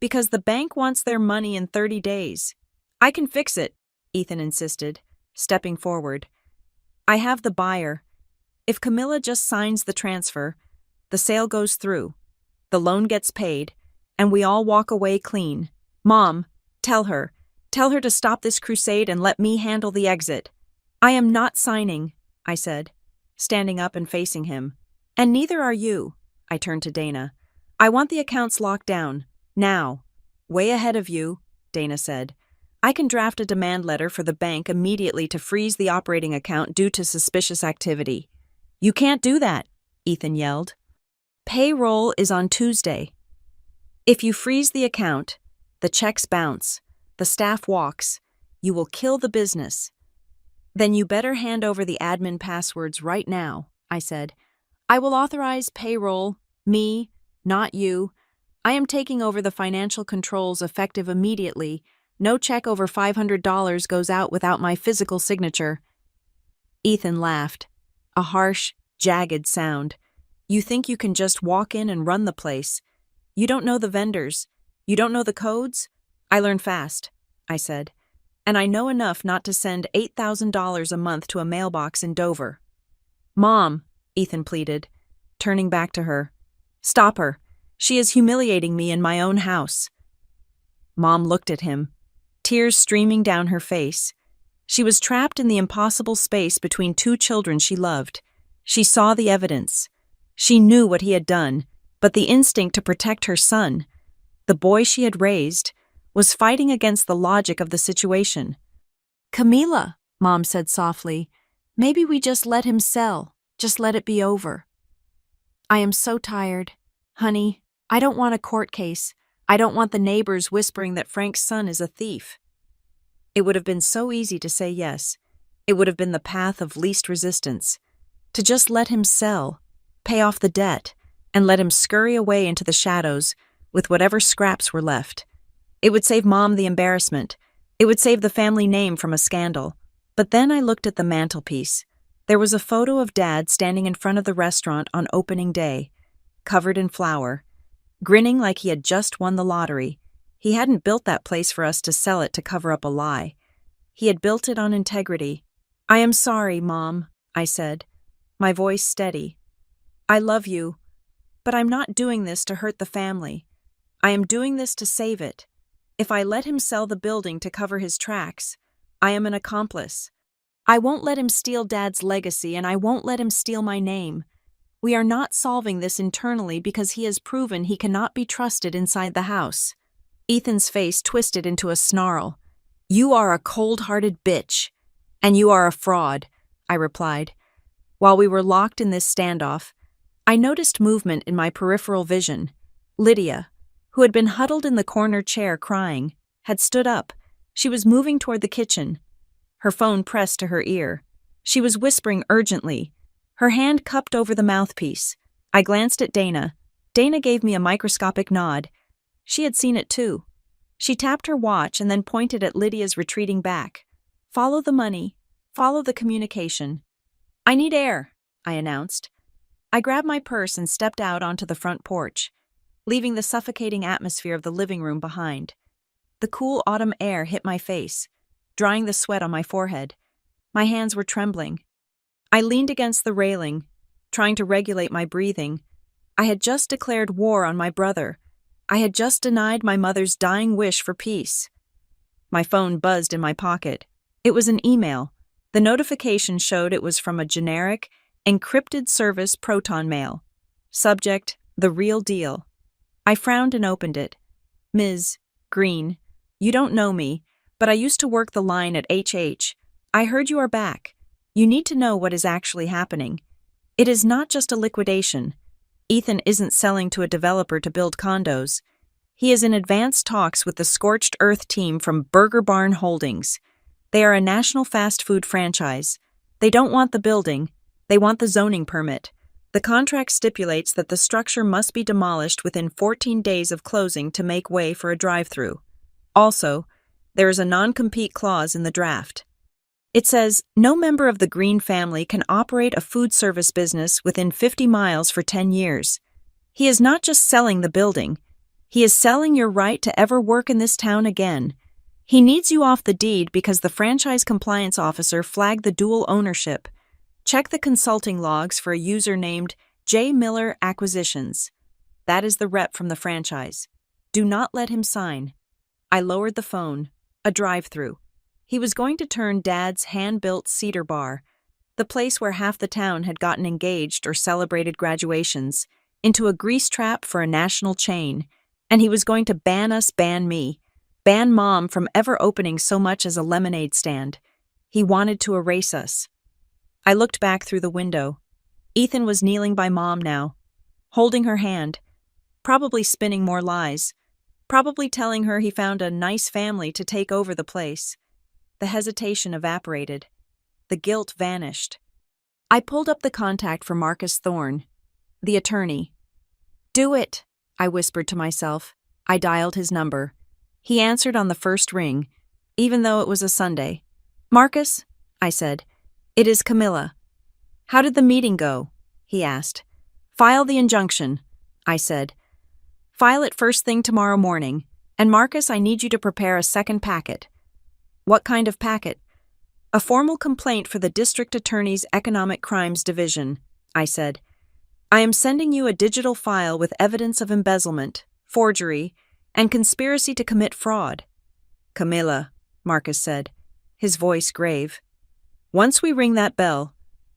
A: "Because the bank wants their money in 30 days. I can fix it," Ethan insisted, stepping forward. "I have the buyer. If Camilla just signs the transfer, the sale goes through, the loan gets paid, and we all walk away clean. Mom, tell her to stop this crusade and let me handle the exit." "I am not signing," I said, standing up and facing him. "And neither are you," I turned to Dana. "I want the accounts locked down. Now." "Way ahead of you," Dana said. "I can draft a demand letter for the bank immediately to freeze the operating account due to suspicious activity." "You can't do that," Ethan yelled. "Payroll is on Tuesday. If you freeze the account, the checks bounce, the staff walks, you will kill the business." "Then you better hand over the admin passwords right now," I said. "I will authorize payroll, me, not you. I am taking over the financial controls effective immediately. No check over $500 goes out without my physical signature." Ethan laughed, a harsh, jagged sound. "You think you can just walk in and run the place. You don't know the vendors. You don't know the codes? I learn fast," I said. "And I know enough not to send $8,000 a month to a mailbox in Dover." "Mom," Ethan pleaded, turning back to her. "Stop her. She is humiliating me in my own house." Mom looked at him, tears streaming down her face. She was trapped in the impossible space between two children she loved. She saw the evidence. She knew what he had done, but the instinct to protect her son, the boy she had raised, was fighting against the logic of the situation. "Camila," Mom said softly, "maybe we just let him sell. Just let it be over." "I am so tired. Honey, I don't want a court case. I don't want the neighbors whispering that Frank's son is a thief." It would have been so easy to say yes. It would have been the path of least resistance. To just let him sell, pay off the debt, and let him scurry away into the shadows with whatever scraps were left. It would save Mom the embarrassment. It would save the family name from a scandal. But then I looked at the mantelpiece. There was a photo of Dad standing in front of the restaurant on opening day, covered in flour, grinning like he had just won the lottery. He hadn't built that place for us to sell it to cover up a lie. He had built it on integrity. "I am sorry, Mom," I said, my voice steady. "I love you, but I'm not doing this to hurt the family. I am doing this to save it. If I let him sell the building to cover his tracks, I am an accomplice. I won't let him steal Dad's legacy, and I won't let him steal my name. We are not solving this internally because he has proven he cannot be trusted inside the house. Ethan's face twisted into a snarl. You are a cold-hearted bitch. And you are a fraud, I replied. While we were locked in this standoff, I noticed movement in my peripheral vision. Lydia, who had been huddled in the corner chair crying, had stood up. She was moving toward the kitchen, her phone pressed to her ear. She was whispering urgently, her hand cupped over the mouthpiece. I glanced at Dana. Dana gave me a microscopic nod. She had seen it too. She tapped her watch and then pointed at Lydia's retreating back. Follow the money. Follow the communication. I need air, I announced. I grabbed my purse and stepped out onto the front porch, leaving the suffocating atmosphere of the living room behind. The cool autumn air hit my face, drying the sweat on my forehead. My hands were trembling. I leaned against the railing, trying to regulate my breathing. I had just declared war on my brother. I had just denied my mother's dying wish for peace. My phone buzzed in my pocket. It was an email. The notification showed it was from a generic, encrypted service proton mail. Subject, the real deal. I frowned and opened it. Ms. Green, you don't know me, but I used to work the line at HH. I heard you are back. You need to know what is actually happening. It is not just a liquidation. Ethan isn't selling to a developer to build condos. He is in advanced talks with the Scorched Earth team from Burger Barn Holdings. They are a national fast food franchise. They don't want the building. They want the zoning permit. The contract stipulates that the structure must be demolished within 14 days of closing to make way for a drive-through. Also, there is a non-compete clause in the draft. It says, no member of the Green family can operate a food service business within 50 miles for 10 years. He is not just selling the building. He is selling your right to ever work in this town again. He needs you off the deed because the franchise compliance officer flagged the dual ownership. Check the consulting logs for a user named J. Miller Acquisitions. That is the rep from the franchise. Do not let him sign. I lowered the phone. A drive-through. He was going to turn Dad's hand-built cedar bar, the place where half the town had gotten engaged or celebrated graduations, into a grease trap for a national chain, and he was going to ban me, ban Mom from ever opening so much as a lemonade stand. He wanted to erase us. I looked back through the window. Ethan was kneeling by Mom now, holding her hand, probably spinning more lies, probably telling her he found a nice family to take over the place. The hesitation evaporated. The guilt vanished. I pulled up the contact for Marcus Thorne, the attorney. Do it, I whispered to myself. I dialed his number. He answered on the first ring, even though it was a Sunday. Marcus, I said, it is Camilla. How did the meeting go? He asked. File the injunction, I said. File it first thing tomorrow morning. And Marcus, I need you to prepare a second packet. What kind of packet? A formal complaint for the District Attorney's Economic Crimes Division, I said. I am sending you a digital file with evidence of embezzlement, forgery, and conspiracy to commit fraud. Camilla, Marcus said, his voice grave. Once we ring that bell,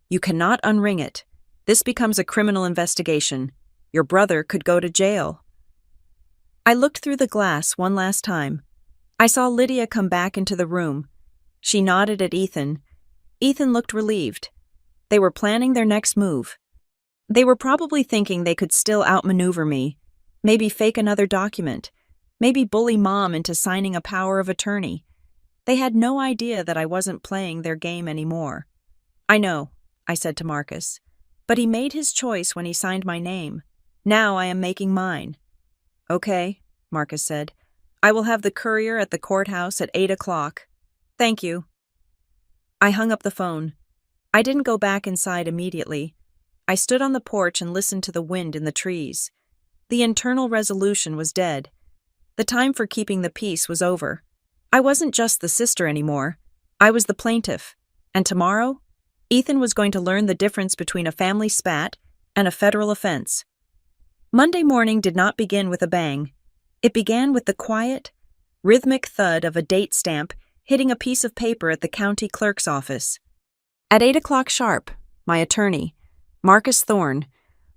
A: you cannot unring it. This becomes a criminal investigation. Your brother could go to jail. I looked through the glass one last time. I saw Lydia come back into the room. She nodded at Ethan. Ethan looked relieved. They were planning their next move. They were probably thinking they could still outmaneuver me, maybe fake another document, maybe bully Mom into signing a power of attorney. They had no idea that I wasn't playing their game anymore. I know, I said to Marcus, but he made his choice when he signed my name. Now I am making mine. Okay, Marcus said. I will have the courier at the courthouse at 8 o'clock. Thank you. I hung up the phone. I didn't go back inside immediately. I stood on the porch and listened to the wind in the trees. The internal resolution was dead. The time for keeping the peace was over. I wasn't just the sister anymore. I was the plaintiff. And tomorrow, Ethan was going to learn the difference between a family spat and a federal offense. Monday morning did not begin with a bang. It began with the quiet, rhythmic thud of a date stamp hitting a piece of paper at the county clerk's office. At 8 o'clock sharp, my attorney, Marcus Thorne,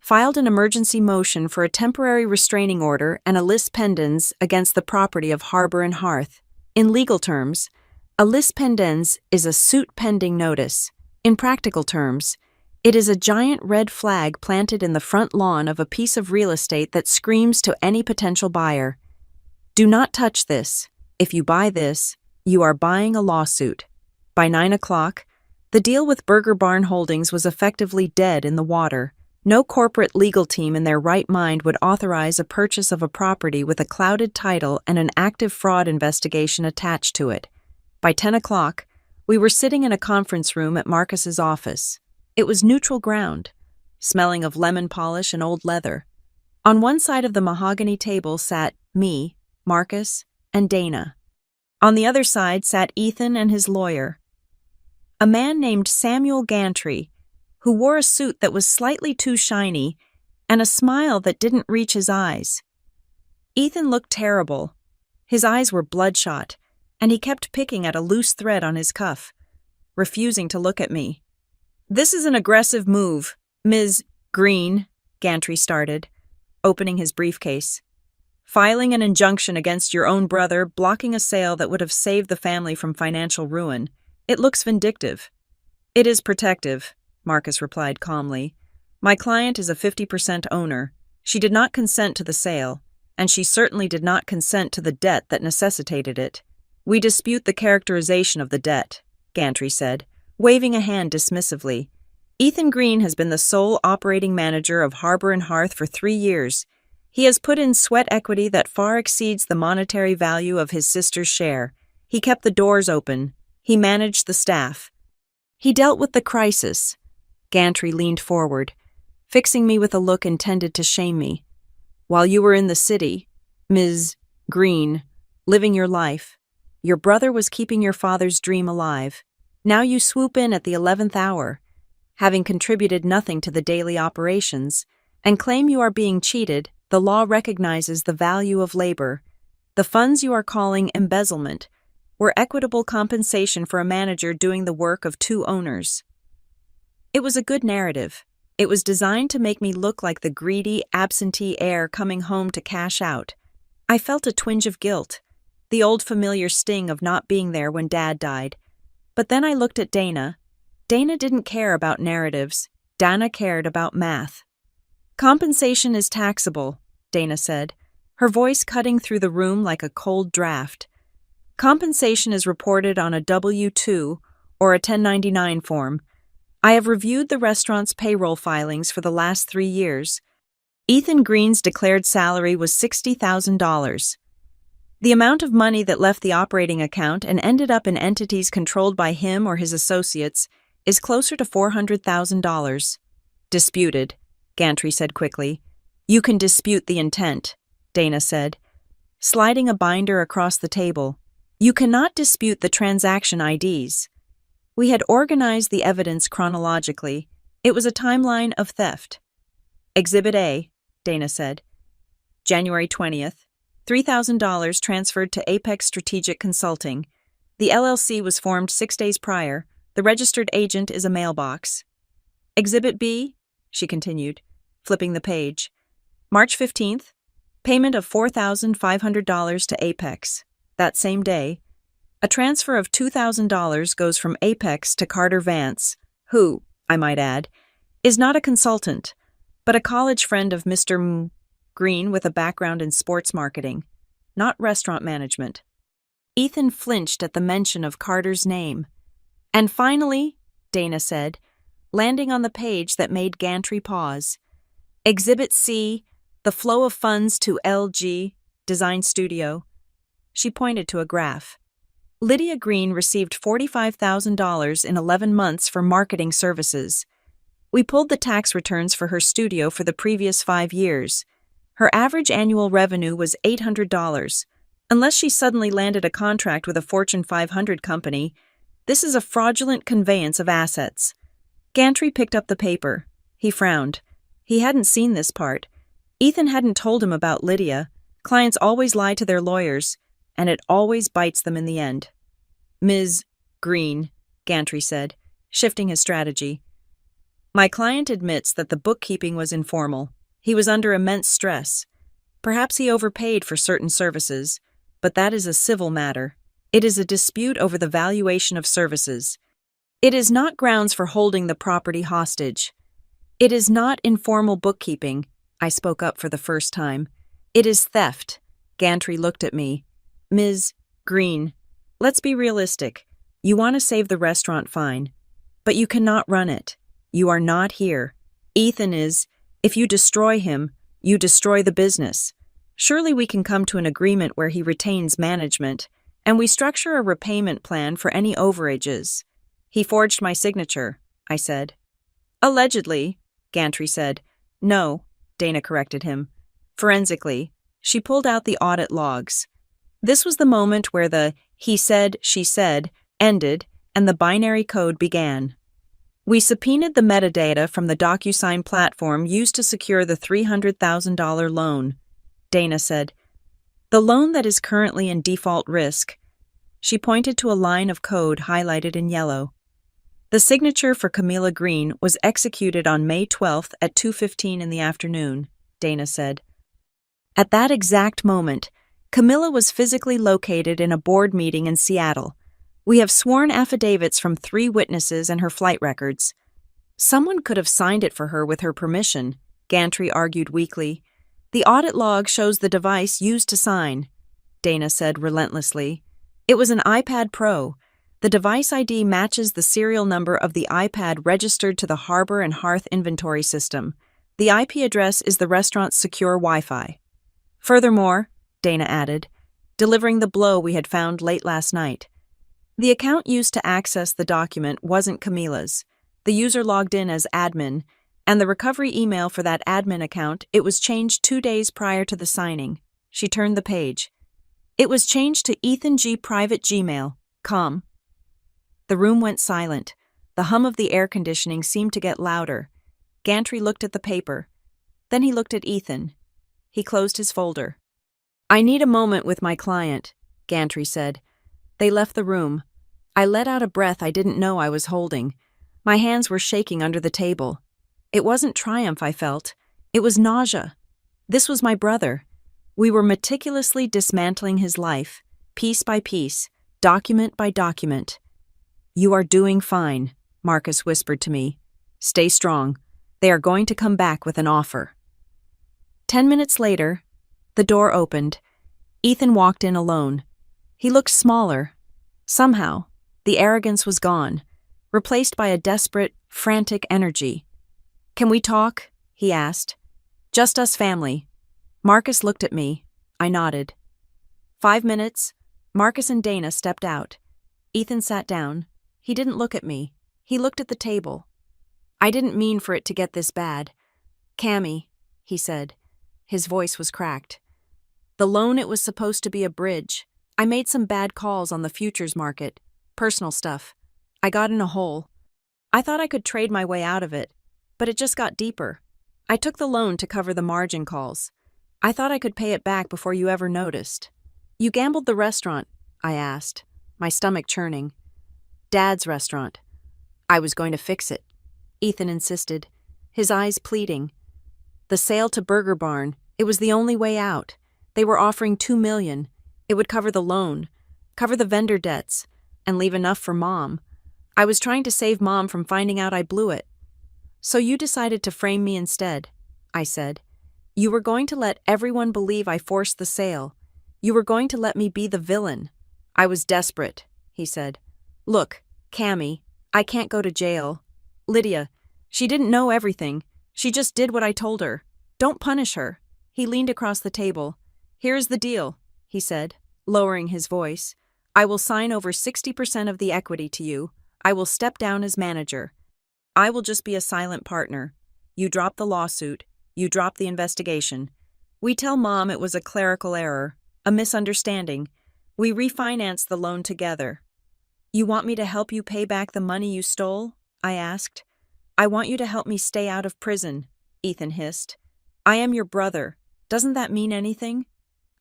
A: filed an emergency motion for a temporary restraining order and a lis pendens against the property of Harbor and Hearth. In legal terms, a lis pendens is a suit pending notice. In practical terms, it is a giant red flag planted in the front lawn of a piece of real estate that screams to any potential buyer, "Do not touch this. If you buy this, you are buying a lawsuit." By 9 o'clock, the deal with Burger Barn Holdings was effectively dead in the water. No corporate legal team in their right mind would authorize a purchase of a property with a clouded title and an active fraud investigation attached to it. By 10 o'clock, we were sitting in a conference room at Marcus's office. It was neutral ground, smelling of lemon polish and old leather. On one side of the mahogany table sat me, Marcus, and Dana. On the other side sat Ethan and his lawyer, a man named Samuel Gantry, who wore a suit that was slightly too shiny and a smile that didn't reach his eyes. Ethan looked terrible. His eyes were bloodshot, and he kept picking at a loose thread on his cuff, refusing to look at me. "This is an aggressive move, Ms. Green," Gantry started, opening his briefcase. "Filing an injunction against your own brother, blocking a sale that would have saved the family from financial ruin. It looks vindictive." "It is protective," Marcus replied calmly. "My client is a 50% owner. She did not consent to the sale, and she certainly did not consent to the debt that necessitated it. We dispute the characterization of the debt," Gantry said, waving a hand dismissively. "Ethan Green has been the sole operating manager of Harbor and Hearth for 3 years. He has put in sweat equity that far exceeds the monetary value of his sister's share. He kept the doors open. He managed the staff. He dealt with the crisis." Gantry leaned forward, fixing me with a look intended to shame me. "While you were in the city, Ms. Green, living your life, your brother was keeping your father's dream alive. Now you swoop in at the 11th hour, having contributed nothing to the daily operations, and claim you are being cheated. The law recognizes the value of labor. The funds you are calling embezzlement were equitable compensation for a manager doing the work of 2 owners." It was a good narrative. It was designed to make me look like the greedy, absentee heir coming home to cash out. I felt a twinge of guilt, the old familiar sting of not being there when Dad died. But then I looked at Dana. Dana didn't care about narratives. Dana cared about math. "Compensation is taxable," Dana said, her voice cutting through the room like a cold draft. "Compensation is reported on a W-2 or a 1099 form. I have reviewed the restaurant's payroll filings for the last 3 years. Ethan Green's declared salary was $60,000. The amount of money that left the operating account and ended up in entities controlled by him or his associates is closer to $400,000. "Disputed," Gantry said quickly. "You can dispute the intent," Dana said, sliding a binder across the table. "You cannot dispute the transaction IDs." We had organized the evidence chronologically. It was a timeline of theft. "Exhibit A," Dana said. "January 20th. $3,000 transferred to Apex Strategic Consulting. The LLC was formed 6 days prior. The registered agent is a mailbox." "Exhibit B," she continued, flipping the page. "March 15th. Payment of $4,500 to Apex. That same day, a transfer of $2,000 goes from Apex to Carter Vance, who, I might add, is not a consultant, but a college friend of Mr. Green with a background in sports marketing, not restaurant management." Ethan flinched at the mention of Carter's name. "And finally," Dana said, landing on the page that made Gantry pause, "Exhibit C, the flow of funds to LG Design Studio." She pointed to a graph. "Lydia Green received $45,000 in 11 months for marketing services. We pulled the tax returns for her studio for the previous 5 years. Her average annual revenue was $800. Unless she suddenly landed a contract with a Fortune 500 company, this is a fraudulent conveyance of assets." Gantry picked up the paper. He frowned. He hadn't seen this part. Ethan hadn't told him about Lydia. Clients always lie to their lawyers, and it always bites them in the end. "Ms. Green," Gantry said, shifting his strategy. My client admits that the bookkeeping was informal. He was under immense stress. Perhaps he overpaid for certain services, but that is a civil matter. It is a dispute over the valuation of services. It is not grounds for holding the property hostage. It is not informal bookkeeping. I spoke up for the first time. It is theft. Gantry looked at me. Ms. Green, let's be realistic. You want to save the restaurant, fine. But you cannot run it. You are not here. Ethan is. If you destroy him, you destroy the business. Surely we can come to an agreement where he retains management, and we structure a repayment plan for any overages. He forged my signature, I said. Allegedly, Gantry said. No, Dana corrected him. Forensically. She pulled out the audit logs. This was the moment where the he said, she said ended and the binary code began. We subpoenaed the metadata from the DocuSign platform used to secure the $300,000 loan, Dana said. The loan that is currently in default risk. She pointed to a line of code highlighted in yellow. The signature for Camilla Green was executed on May 12th at 2:15 in the afternoon, Dana said. At that exact moment, Camilla was physically located in a board meeting in Seattle. We have sworn affidavits from 3 witnesses and her flight records. Someone could have signed it for her with her permission, Gantry argued weakly. The audit log shows the device used to sign, Dana said relentlessly. It was an iPad Pro. The device ID matches the serial number of the iPad registered to the Harbor and Hearth inventory system. The IP address is the restaurant's secure Wi-Fi. Furthermore, Dana added, delivering the blow we had found late last night. The account used to access the document wasn't Camilla's. The user logged in as admin, and the recovery email for that admin account, it was changed 2 days prior to the signing. She turned the page. It was changed to Ethan G. Private Gmail.com. The room went silent. The hum of the air conditioning seemed to get louder. Gantry looked at the paper. Then he looked at Ethan. He closed his folder. I need a moment with my client, Gantry said. They left the room. I let out a breath I didn't know I was holding. My hands were shaking under the table. It wasn't triumph I felt. It was nausea. This was my brother. We were meticulously dismantling his life, piece by piece, document by document. You are doing fine, Marcus whispered to me. Stay strong. They are going to come back with an offer. 10 minutes later, the door opened. Ethan walked in alone. He looked smaller. Somehow, the arrogance was gone, replaced by a desperate, frantic energy. Can we talk? He asked. Just us family. Marcus looked at me. I nodded. 5 minutes. Marcus and Dana stepped out. Ethan sat down. He didn't look at me. He looked at the table. I didn't mean for it to get this bad. Cammy, he said. His voice was cracked. The loan, it was supposed to be a bridge. I made some bad calls on the futures market. Personal stuff. I got in a hole. I thought I could trade my way out of it, but it just got deeper. I took the loan to cover the margin calls. I thought I could pay it back before you ever noticed. You gambled the restaurant, I asked, my stomach churning. Dad's restaurant. I was going to fix it, Ethan insisted, his eyes pleading. The sale to Burger Barn, it was the only way out. They were offering $2 million. It would cover the loan, cover the vendor debts, and leave enough for Mom. I was trying to save Mom from finding out I blew it. So you decided to frame me instead, I said. You were going to let everyone believe I forced the sale. You were going to let me be the villain. I was desperate, he said. Look, Cammy, I can't go to jail. Lydia, she didn't know everything. She just did what I told her. Don't punish her. He leaned across the table. Here's the deal, he said, lowering his voice. I will sign over 60% of the equity to you. I will step down as manager. I will just be a silent partner. You drop the lawsuit. You drop the investigation. We tell Mom it was a clerical error, a misunderstanding. We refinance the loan together. You want me to help you pay back the money you stole? I asked. I want you to help me stay out of prison, Ethan hissed. I am your brother. Doesn't that mean anything?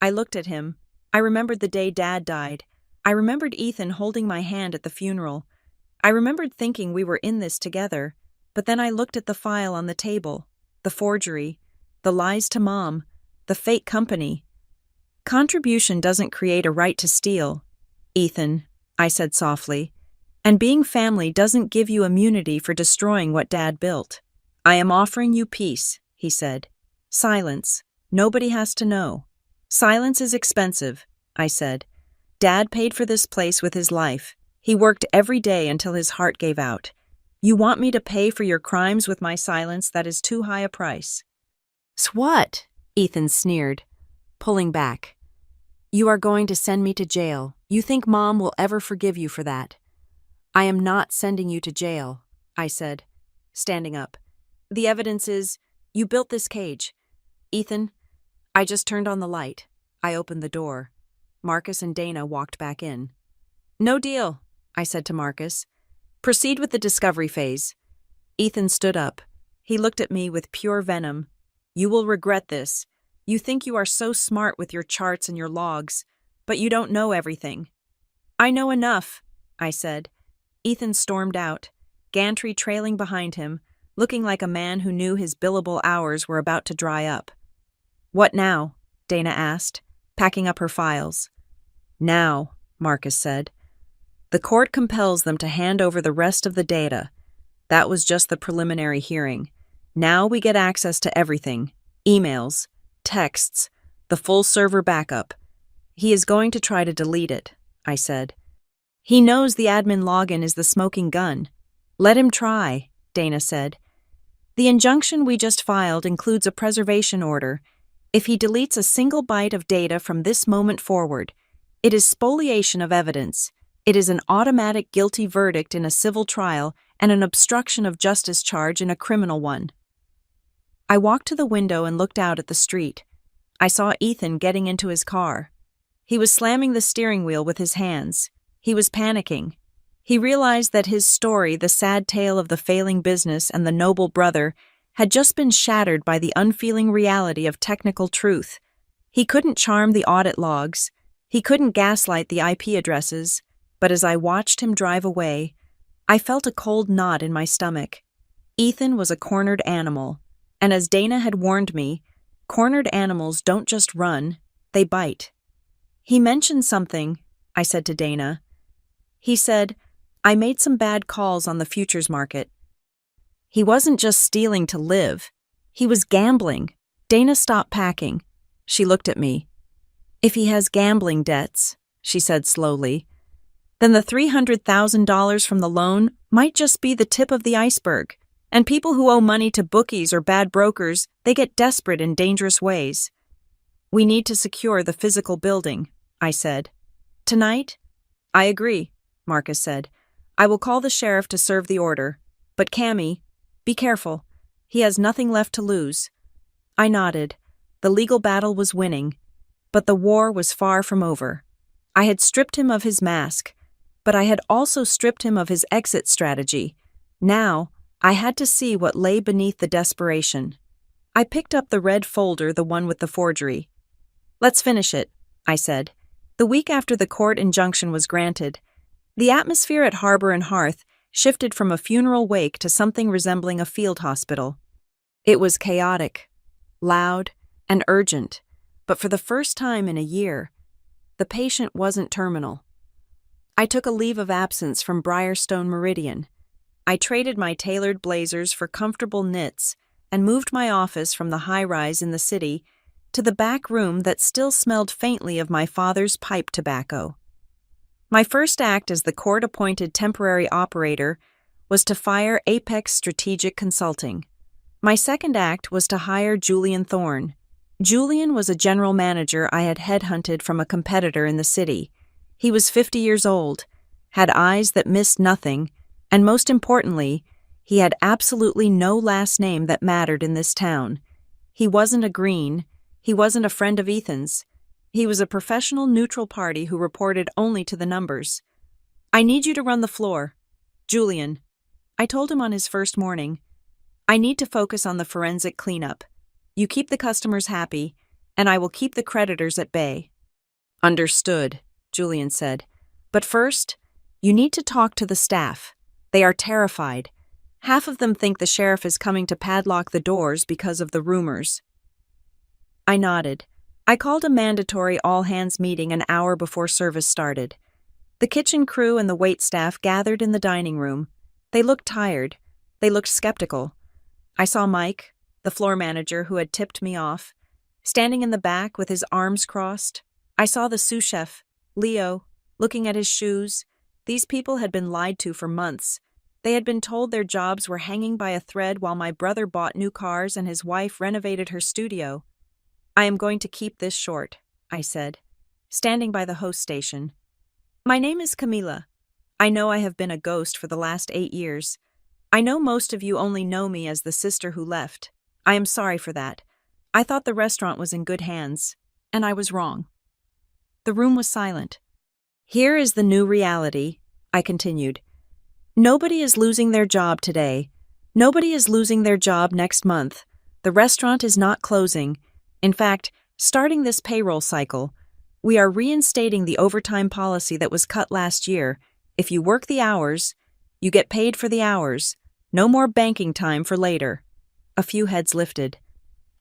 A: I looked at him. I remembered the day Dad died. I remembered Ethan holding my hand at the funeral. I remembered thinking we were in this together. But then I looked at the file on the table, the forgery, the lies to Mom, the fake company. Contribution doesn't create a right to steal, Ethan, I said softly, and being family doesn't give you immunity for destroying what Dad built. I am offering you peace, he said. Silence. Nobody has to know. Silence is expensive, I said. Dad paid for this place with his life. He worked every day until his heart gave out. You want me to pay for your crimes with my silence? That is too high a price. What? Ethan sneered, pulling back. You are going to send me to jail. You think Mom will ever forgive you for that? I am not sending you to jail, I said, standing up. The evidence is, you built this cage. Ethan, I just turned on the light. I opened the door. Marcus and Dana walked back in. No deal, I said to Marcus. Proceed with the discovery phase. Ethan stood up. He looked at me with pure venom. You will regret this. You think you are so smart with your charts and your logs, but you don't know everything. I know enough, I said. Ethan stormed out, gantry trailing behind him, looking like a man who knew his billable hours were about to dry up. What now? Dana asked, packing up her files. Now, Marcus said. The court compels them to hand over the rest of the data. That was just the preliminary hearing. Now we get access to everything. Emails, texts, the full server backup. He is going to try to delete it, I said. He knows the admin login is the smoking gun. Let him try, Dana said. The injunction we just filed includes a preservation order. If he deletes a single byte of data from this moment forward, it is spoliation of evidence. It is an automatic guilty verdict in a civil trial and an obstruction of justice charge in a criminal one. I walked to the window and looked out at the street. I saw Ethan getting into his car. He was slamming the steering wheel with his hands. He was panicking. He realized that his story, the sad tale of the failing business and the noble brother, had just been shattered by the unfeeling reality of technical truth. He couldn't charm the audit logs. He couldn't gaslight the IP addresses. But as I watched him drive away, I felt a cold knot in my stomach. Ethan was a cornered animal, and as Dana had warned me, cornered animals don't just run, they bite. He mentioned something, I said to Dana. He said, I made some bad calls on the futures market. He wasn't just stealing to live. He was gambling. Dana stopped packing. She looked at me. If he has gambling debts, she said slowly, then the $300,000 from the loan might just be the tip of the iceberg. And people who owe money to bookies or bad brokers, they get desperate in dangerous ways. We need to secure the physical building, I said. Tonight? I agree, Marcus said. I will call the sheriff to serve the order. But Cammy, be careful. He has nothing left to lose. I nodded. The legal battle was winning. But the war was far from over. I had stripped him of his mask. But I had also stripped him of his exit strategy. Now, I had to see what lay beneath the desperation. I picked up the red folder, the one with the forgery. Let's finish it, I said. The week after the court injunction was granted, the atmosphere at Harbor and Hearth shifted from a funeral wake to something resembling a field hospital. It was chaotic, loud, and urgent, but for the first time in a year, the patient wasn't terminal. I took a leave of absence from Briarstone Meridian. I traded my tailored blazers for comfortable knits and moved my office from the high-rise in the city to the back room that still smelled faintly of my father's pipe tobacco. My first act as the court-appointed temporary operator was to fire Apex Strategic Consulting. My second act was to hire Julian Thorne. Julian was a general manager I had headhunted from a competitor in the city. He was 50 years old, had eyes that missed nothing, and most importantly, he had absolutely no last name that mattered in this town. He wasn't a Green. He wasn't a friend of Ethan's. He was a professional neutral party who reported only to the numbers. I need you to run the floor. Julian. I told him on his first morning. I need to focus on the forensic cleanup. You keep the customers happy, and I will keep the creditors at bay. Understood, Julian said. But first, you need to talk to the staff. They are terrified. Half of them think the sheriff is coming to padlock the doors because of the rumors. I nodded. I called a mandatory all-hands meeting an hour before service started. The kitchen crew and the waitstaff gathered in the dining room. They looked tired. They looked skeptical. I saw Mike, the floor manager who had tipped me off, standing in the back with his arms crossed. I saw the sous chef, Leo, looking at his shoes. These people had been lied to for months. They had been told their jobs were hanging by a thread while my brother bought new cars and his wife renovated her studio. I am going to keep this short, I said, standing by the host station. My name is Camila. I know I have been a ghost for the last 8 years. I know most of you only know me as the sister who left. I am sorry for that. I thought the restaurant was in good hands, and I was wrong. The room was silent. Here is the new reality, I continued. Nobody is losing their job today. Nobody is losing their job next month. The restaurant is not closing. In fact, starting this payroll cycle, we are reinstating the overtime policy that was cut last year. If you work the hours, you get paid for the hours. No more banking time for later. A few heads lifted.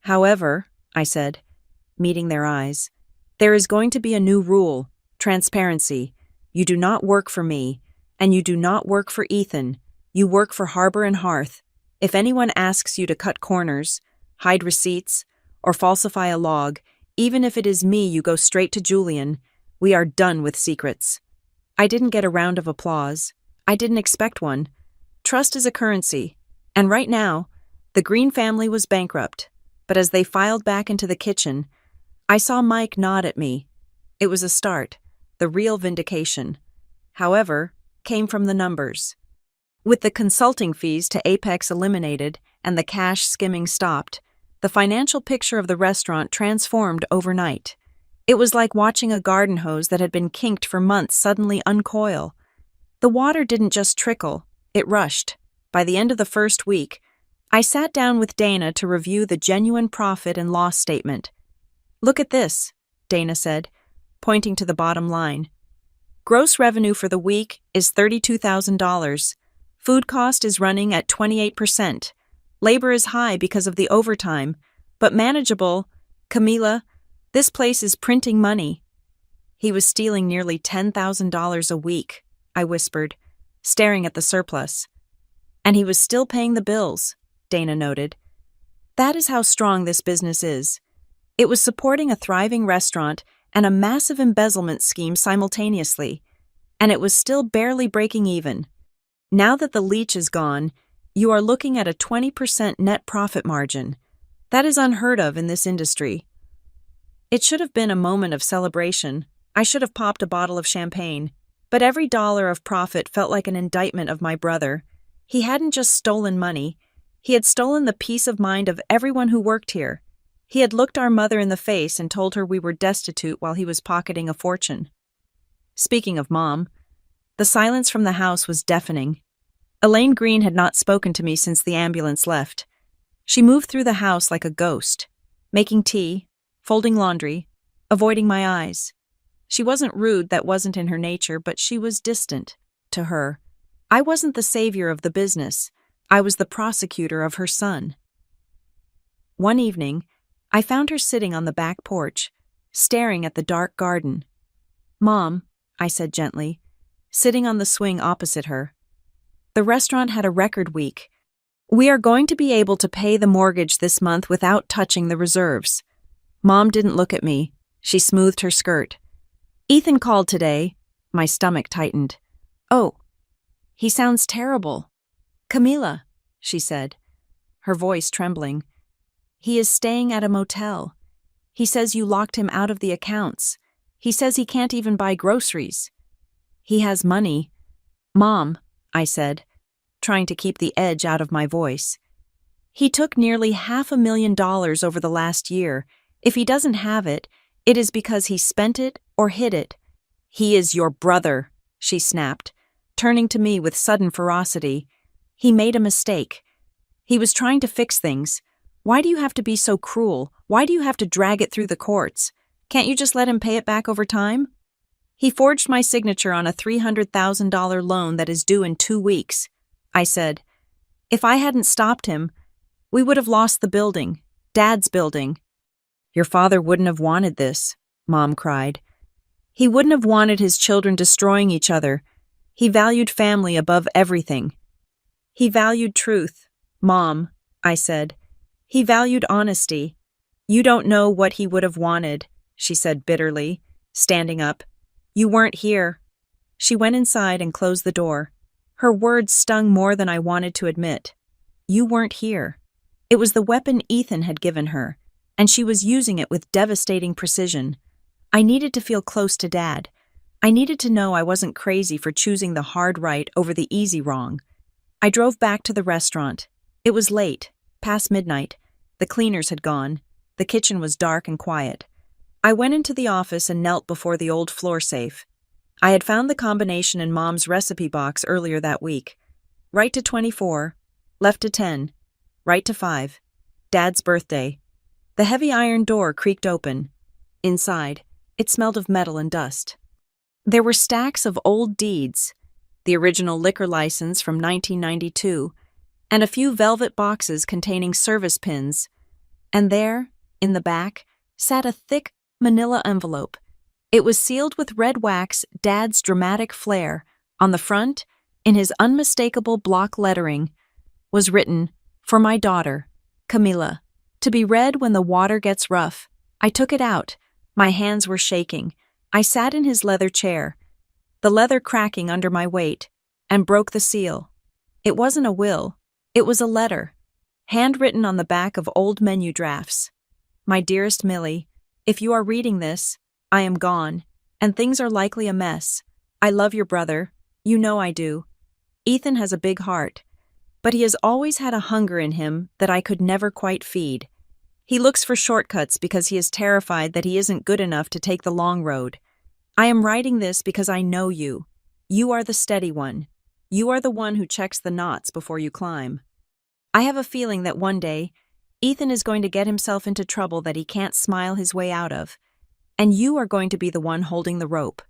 A: However, I said, meeting their eyes, there is going to be a new rule, transparency. You do not work for me, and you do not work for Ethan. You work for Harbor and Hearth. If anyone asks you to cut corners, hide receipts, or falsify a log, even if it is me, you go straight to Julian. We are done with secrets. I didn't get a round of applause. I didn't expect one. Trust is a currency. And right now, the Green family was bankrupt. But as they filed back into the kitchen, I saw Mike nod at me. It was a start. The real vindication, however, came from the numbers. With the consulting fees to Apex eliminated and the cash skimming stopped, the financial picture of the restaurant transformed overnight. It was like watching a garden hose that had been kinked for months suddenly uncoil. The water didn't just trickle, it rushed. By the end of the first week, I sat down with Dana to review the genuine profit and loss statement. Look at this, Dana said, pointing to the bottom line. Gross revenue for the week is $32,000. Food cost is running at 28%. Labor is high because of the overtime, but manageable. Camila, this place is printing money. He was stealing nearly $10,000 a week, I whispered, staring at the surplus. And he was still paying the bills, Dana noted. That is how strong this business is. It was supporting a thriving restaurant and a massive embezzlement scheme simultaneously, and it was still barely breaking even. Now that the leech is gone, you are looking at a 20% net profit margin. That is unheard of in this industry. It should have been a moment of celebration. I should have popped a bottle of champagne. But every dollar of profit felt like an indictment of my brother. He hadn't just stolen money. He had stolen the peace of mind of everyone who worked here. He had looked our mother in the face and told her we were destitute while he was pocketing a fortune. Speaking of Mom, the silence from the house was deafening. Elaine Green had not spoken to me since the ambulance left. She moved through the house like a ghost, making tea, folding laundry, avoiding my eyes. She wasn't rude, that wasn't in her nature, but she was distant to her. I wasn't the savior of the business. I was the prosecutor of her son. One evening, I found her sitting on the back porch, staring at the dark garden. Mom, I said gently, sitting on the swing opposite her. The restaurant had a record week. We are going to be able to pay the mortgage this month without touching the reserves. Mom didn't look at me. She smoothed her skirt. Ethan called today. My stomach tightened. Oh, he sounds terrible. Camila, she said, her voice trembling. He is staying at a motel. He says you locked him out of the accounts. He says he can't even buy groceries. He has money. Mom, I said, trying to keep the edge out of my voice. He took nearly $500,000 over the last year. If he doesn't have it, it is because he spent it or hid it. He is your brother, she snapped, turning to me with sudden ferocity. He made a mistake. He was trying to fix things. Why do you have to be so cruel? Why do you have to drag it through the courts? Can't you just let him pay it back over time? He forged my signature on a $300,000 loan that is due in 2 weeks. I said, If I hadn't stopped him, we would have lost the building, Dad's building. Your father wouldn't have wanted this, Mom cried. He wouldn't have wanted his children destroying each other. He valued family above everything. He valued truth, Mom, I said. He valued honesty. You don't know what he would have wanted, she said bitterly, standing up. You weren't here. She went inside and closed the door. Her words stung more than I wanted to admit. You weren't here. It was the weapon Ethan had given her, and she was using it with devastating precision. I needed to feel close to Dad. I needed to know I wasn't crazy for choosing the hard right over the easy wrong. I drove back to the restaurant. It was late, past midnight. The cleaners had gone. The kitchen was dark and quiet. I went into the office and knelt before the old floor safe. I had found the combination in Mom's recipe box earlier that week. Right to 24, left to 10, right to 5. Dad's birthday. The heavy iron door creaked open. Inside, it smelled of metal and dust. There were stacks of old deeds, the original liquor license from 1992, and a few velvet boxes containing service pins. And there, in the back, sat a thick manila envelope. It was sealed with red wax, Dad's dramatic flair. On the front, in his unmistakable block lettering, was written, "For my daughter, Camila. To be read when the water gets rough." I took it out. My hands were shaking. I sat in his leather chair, the leather cracking under my weight, and broke the seal. It wasn't a will. It was a letter, handwritten on the back of old menu drafts. My dearest Millie, if you are reading this, I am gone, and things are likely a mess. I love your brother. You know I do. Ethan has a big heart, but he has always had a hunger in him that I could never quite feed. He looks for shortcuts because he is terrified that he isn't good enough to take the long road. I am writing this because I know you. You are the steady one. You are the one who checks the knots before you climb. I have a feeling that one day, Ethan is going to get himself into trouble that he can't smile his way out of. And you are going to be the one holding the rope.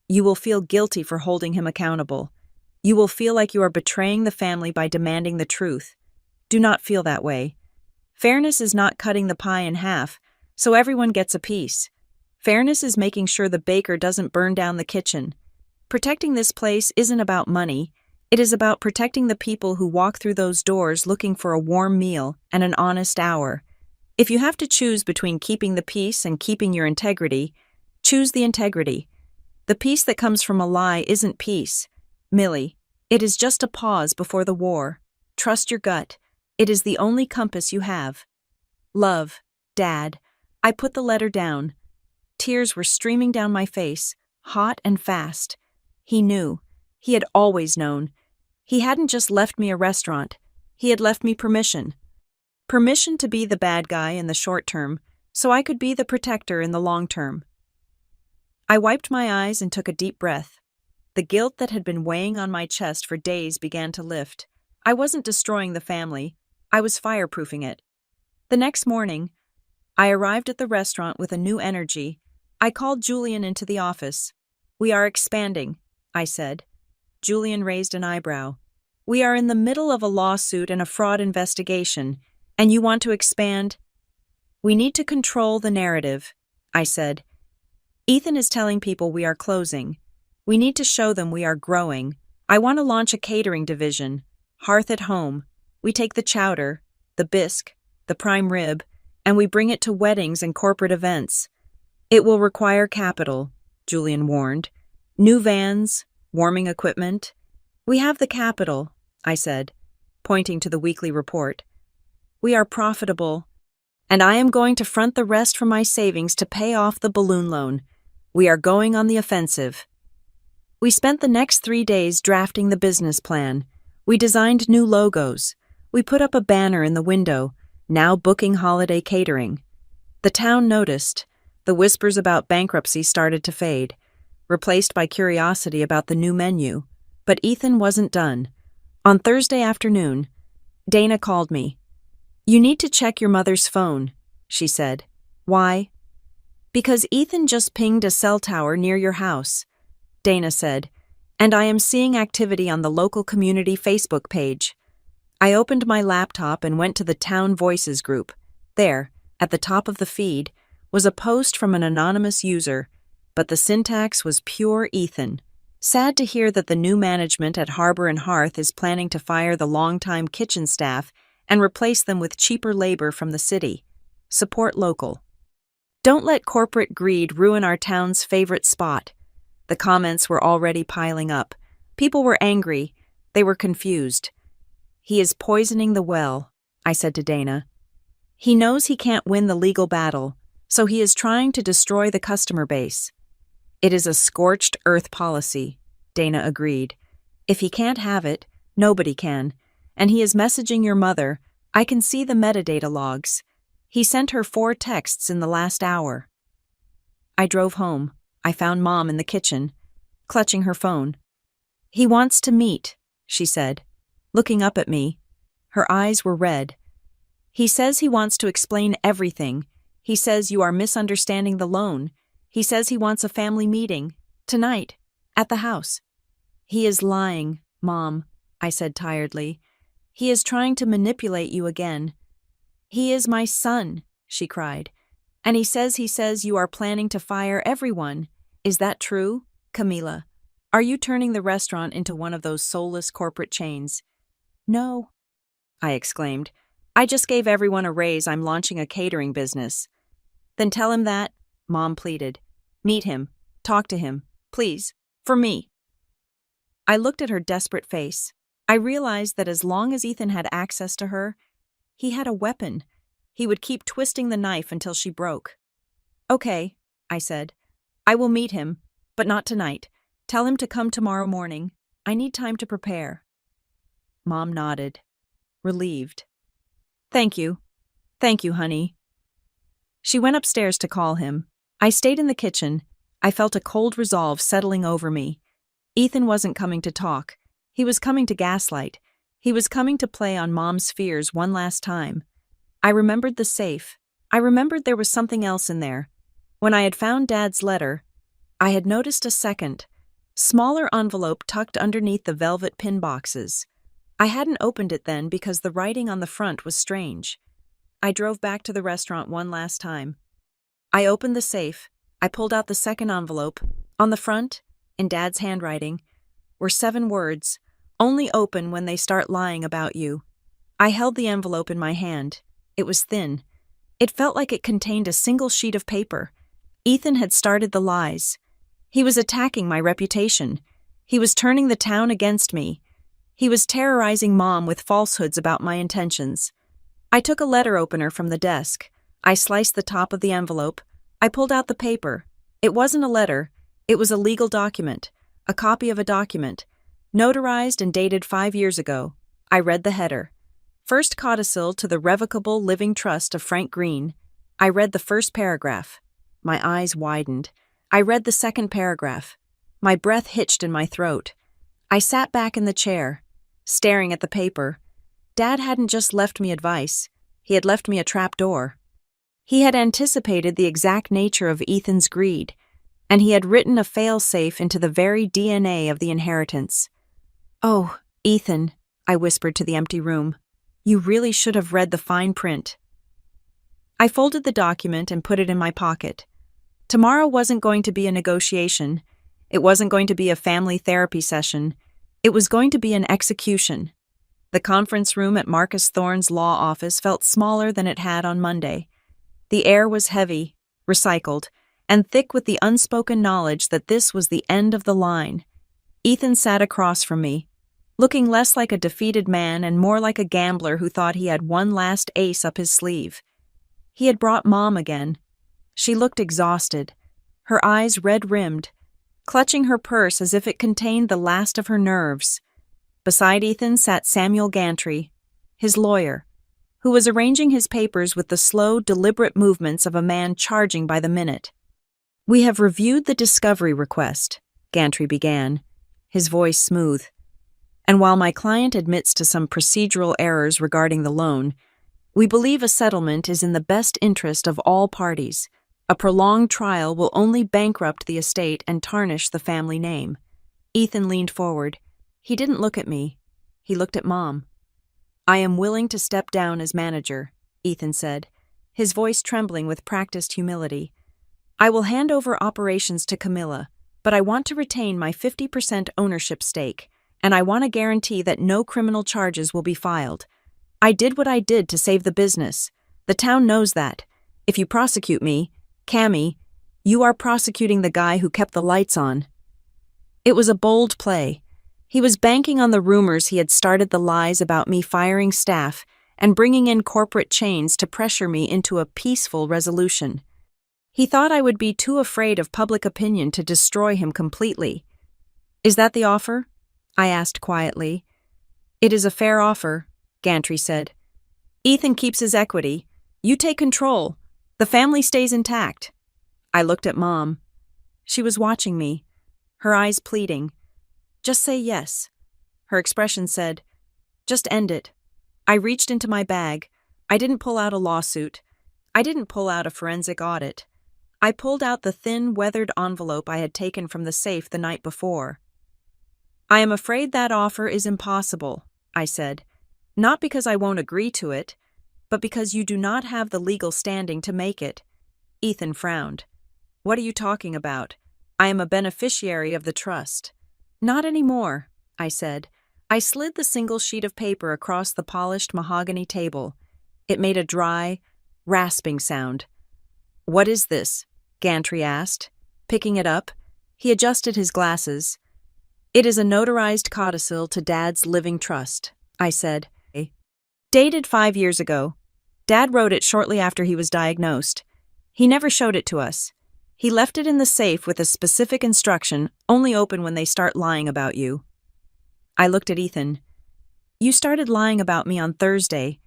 A: You will feel guilty for holding him accountable. You will feel like you are betraying the family by demanding the truth. Do not feel that way. Fairness is not cutting the pie in half, so everyone gets a piece. Fairness is making sure the baker doesn't burn down the kitchen. Protecting this place isn't about money. It is about protecting the people who walk through those doors looking for a warm meal and an honest hour. If you have to choose between keeping the peace and keeping your integrity, choose the integrity. The peace that comes from a lie isn't peace. Millie, it is just a pause before the war. Trust your gut. It is the only compass you have. Love, Dad. I put the letter down. Tears were streaming down my face, hot and fast. He knew. He had always known. He hadn't just left me a restaurant. He had left me permission. Permission to be the bad guy in the short term, so I could be the protector in the long term. I wiped my eyes and took a deep breath. The guilt that had been weighing on my chest for days began to lift. I wasn't destroying the family. I was fireproofing it. The next morning, I arrived at the restaurant with a new energy. I called Julian into the office. "We are expanding," I said. Julian raised an eyebrow. "We are in the middle of a lawsuit and a fraud investigation, and you want to expand?" "We need to control the narrative," I said. "Ethan is telling people we are closing. We need to show them we are growing. I want to launch a catering division. Hearth at home. We take the chowder, the bisque, the prime rib, and we bring it to weddings and corporate events. It will require capital," Julian warned. "New vans, warming equipment." "We have the capital," I said, pointing to the weekly report. "We are profitable, and I am going to front the rest from my savings to pay off the balloon loan. We are going on the offensive." We spent the next 3 days drafting the business plan. We designed new logos. We put up a banner in the window, "Now booking holiday catering." The town noticed. The whispers about bankruptcy started to fade, replaced by curiosity about the new menu. But Ethan wasn't done. On Thursday afternoon, Dana called me. "You need to check your mother's phone," she said. "Why?" "Because Ethan just pinged a cell tower near your house," Dana said, "and I am seeing activity on the local community Facebook page." I opened my laptop and went to the Town Voices group. There, at the top of the feed, was a post from an anonymous user, but the syntax was pure Ethan. Sad to hear that the new management at Harbor and Hearth is planning to fire the longtime kitchen staff and replace them with cheaper labor from the city. Support local. Don't let corporate greed ruin our town's favorite spot. The comments were already piling up. People were angry. They were confused. He is poisoning the well, I said to Dana. He knows he can't win the legal battle, so he is trying to destroy the customer base. It is a scorched earth policy, Dana agreed. If he can't have it, nobody can. And he is messaging your mother. I can see the metadata logs. He sent her 4 texts in the last hour. I drove home. I found Mom in the kitchen, clutching her phone. He wants to meet, she said, looking up at me. Her eyes were red. He says he wants to explain everything. He says you are misunderstanding the loan. He says he wants a family meeting, tonight, at the house. He is lying, Mom, I said tiredly. He is trying to manipulate you again. He is my son, she cried. And he says you are planning to fire everyone. Is that true, Camila? Are you turning the restaurant into one of those soulless corporate chains? No, I exclaimed. I just gave everyone a raise. I'm launching a catering business. Then tell him that, Mom pleaded. Meet him. Talk to him. Please. For me. I looked at her desperate face. I realized that as long as Ethan had access to her, he had a weapon. He would keep twisting the knife until she broke. Okay, I said. I will meet him, but not tonight. Tell him to come tomorrow morning. I need time to prepare. Mom nodded, relieved. Thank you. Thank you, honey. She went upstairs to call him. I stayed in the kitchen. I felt a cold resolve settling over me. Ethan wasn't coming to talk. He was coming to gaslight. He was coming to play on Mom's fears one last time. I remembered the safe. I remembered there was something else in there. When I had found Dad's letter, I had noticed a second, smaller envelope tucked underneath the velvet pin boxes. I hadn't opened it then because the writing on the front was strange. I drove back to the restaurant one last time. I opened the safe. I pulled out the second envelope. On the front, in Dad's handwriting, were 7 words, only open when they start lying about you. I held the envelope in my hand. It was thin. It felt like it contained a single sheet of paper. Ethan had started the lies. He was attacking my reputation. He was turning the town against me. He was terrorizing Mom with falsehoods about my intentions. I took a letter opener from the desk. I sliced the top of the envelope. I pulled out the paper. It wasn't a letter. It was a legal document, a copy of a document, notarized and dated 5 years ago. I read the header. First codicil to the Revocable Living Trust of Frank Green. I read the first paragraph. My eyes widened. I read the second paragraph. My breath hitched in my throat. I sat back in the chair, staring at the paper. Dad hadn't just left me advice. He had left me a trap door. He had anticipated the exact nature of Ethan's greed, and he had written a fail-safe into the very DNA of the inheritance. Oh, Ethan, I whispered to the empty room. You really should have read the fine print. I folded the document and put it in my pocket. Tomorrow wasn't going to be a negotiation. It wasn't going to be a family therapy session. It was going to be an execution. The conference room at Marcus Thorne's law office felt smaller than it had on Monday. The air was heavy, recycled, and thick with the unspoken knowledge that this was the end of the line. Ethan sat across from me, looking less like a defeated man and more like a gambler who thought he had one last ace up his sleeve. He had brought Mom again. She looked exhausted, her eyes red-rimmed, clutching her purse as if it contained the last of her nerves. Beside Ethan sat Samuel Gantry, his lawyer, who was arranging his papers with the slow, deliberate movements of a man charging by the minute. We have reviewed the discovery request, Gantry began, his voice smooth. And while my client admits to some procedural errors regarding the loan, we believe a settlement is in the best interest of all parties. A prolonged trial will only bankrupt the estate and tarnish the family name. Ethan leaned forward. He didn't look at me. He looked at Mom. I am willing to step down as manager, Ethan said, his voice trembling with practiced humility. I will hand over operations to Camilla, but I want to retain my 50% ownership stake, and I want a guarantee that no criminal charges will be filed. I did what I did to save the business. The town knows that. If you prosecute me, Cammy, you are prosecuting the guy who kept the lights on. It was a bold play. He was banking on the rumors he had started the lies about me firing staff and bringing in corporate chains to pressure me into a peaceful resolution. He thought I would be too afraid of public opinion to destroy him completely. Is that the offer? I asked quietly. It is a fair offer, Gantry said. Ethan keeps his equity. You take control. The family stays intact. I looked at Mom. She was watching me, her eyes pleading. Just say yes. Her expression said, just end it. I reached into my bag. I didn't pull out a lawsuit. I didn't pull out a forensic audit. I pulled out the thin, weathered envelope I had taken from the safe the night before. I am afraid that offer is impossible, I said, not because I won't agree to it, but because you do not have the legal standing to make it. Ethan frowned. What are you talking about? I am a beneficiary of the trust. Not anymore, I said. I slid the single sheet of paper across the polished mahogany table. It made a dry, rasping sound. What is this? Gantry asked. Picking it up, he adjusted his glasses. It is a notarized codicil to Dad's living trust, I said. Dated 5 years ago. Dad wrote it shortly after he was diagnosed. He never showed it to us. He left it in the safe with a specific instruction, only open when they start lying about you. I looked at Ethan. You started lying about me on Thursday.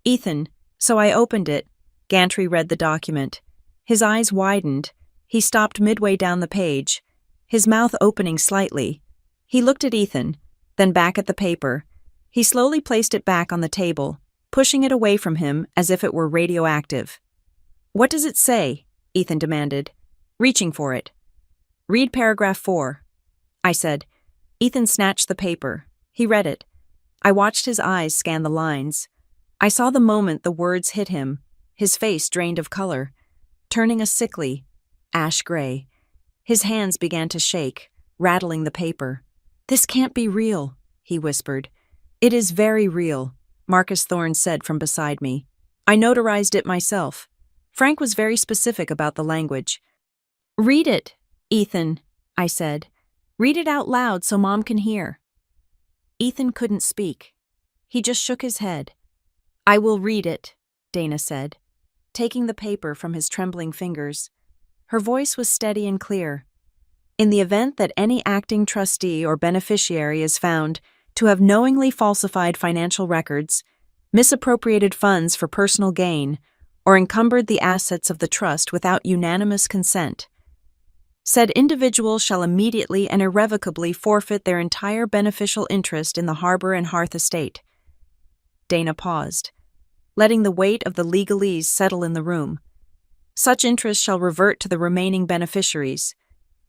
A: Ethan, so I opened it. Gantry read the document. His eyes widened. He stopped midway down the page, his mouth opening slightly. He looked at Ethan, then back at the paper. He slowly placed it back on the table, pushing it away from him as if it were radioactive. What does it say? Ethan demanded, reaching for it. Read paragraph 4. I said. Ethan snatched the paper. He read it. I watched his eyes scan the lines. I saw the moment the words hit him, his face drained of color, turning a sickly, ash gray. His hands began to shake, rattling the paper. This can't be real, he whispered. It is very real, Marcus Thorne said from beside me. I notarized it myself. Frank was very specific about the language. Read it, Ethan, I said. Read it out loud so Mom can hear. Ethan couldn't speak. He just shook his head. I will read it, Dana said, taking the paper from his trembling fingers. Her voice was steady and clear. In the event that any acting trustee or beneficiary is found to have knowingly falsified financial records, misappropriated funds for personal gain, or encumbered the assets of the trust without unanimous consent, said individual shall immediately and irrevocably forfeit their entire beneficial interest in the Harbor and Hearth estate. Dana paused, letting the weight of the legalese settle in the room. Such interest shall revert to the remaining beneficiaries.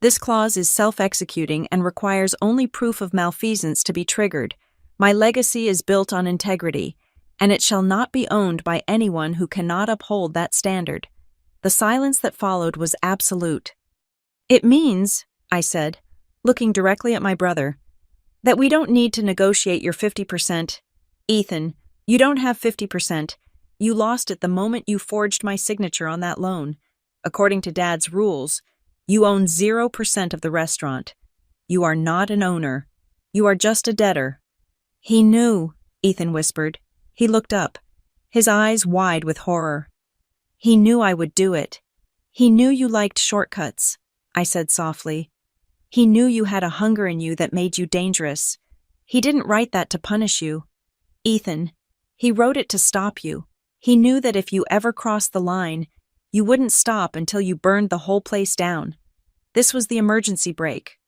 A: This clause is self-executing and requires only proof of malfeasance to be triggered. My legacy is built on integrity, and it shall not be owned by anyone who cannot uphold that standard. The silence that followed was absolute. It means, I said, looking directly at my brother, that we don't need to negotiate your 50%. Ethan, you don't have 50%. You lost it the moment you forged my signature on that loan. According to Dad's rules, you own 0% of the restaurant. You are not an owner. You are just a debtor. He knew, Ethan whispered. He looked up, his eyes wide with horror. He knew I would do it. He knew you liked shortcuts, I said softly. He knew you had a hunger in you that made you dangerous. He didn't write that to punish you. Ethan, he wrote it to stop you. He knew that if you ever crossed the line, you wouldn't stop until you burned the whole place down. This was the emergency brake.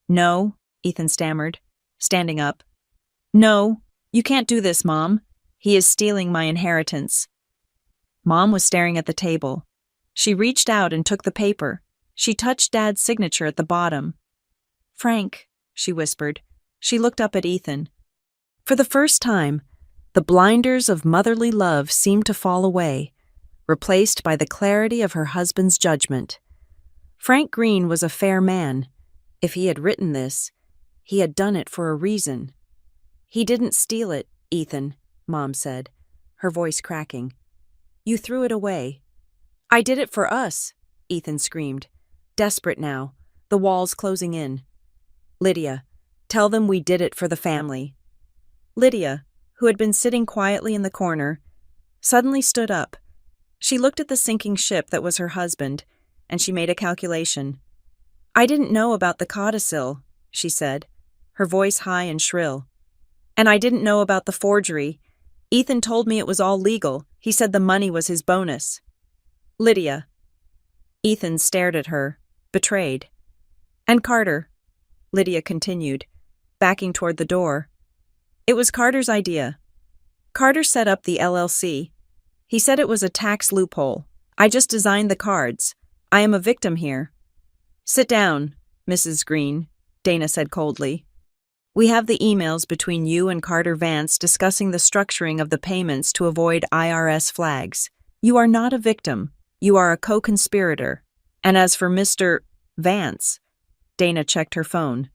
A: No, Ethan stammered, standing up. No, you can't do this, Mom. He is stealing my inheritance. Mom was staring at the table. She reached out and took the paper. She touched Dad's signature at the bottom. Frank, she whispered. She looked up at Ethan. For the first time, The blinders of motherly love seemed to fall away, replaced by the clarity of her husband's judgment. Frank Green was a fair man. If he had written this, he had done it for a reason. "He didn't steal it, Ethan," Mom said, her voice cracking. "You threw it away." "I did it for us," Ethan screamed, desperate now, the walls closing in. "Lydia, tell them we did it for the family." Lydia, who had been sitting quietly in the corner, suddenly stood up. She looked at the sinking ship that was her husband, and she made a calculation. "I didn't know about the codicil," she said, her voice high and shrill. "And I didn't know about the forgery. Ethan told me it was all legal. He said the money was his bonus." "Lydia." Ethan stared at her, betrayed. "And Carter," Lydia continued, backing toward the door. "It was Carter's idea. Carter set up the LLC. He said it was a tax loophole. I just designed the cards. I am a victim here." "Sit down, Mrs. Green," Dana said coldly. "We have the emails between you and Carter Vance discussing the structuring of the payments to avoid IRS flags. You are not a victim. You are a co-conspirator. And as for Mr. Vance," Dana checked her phone.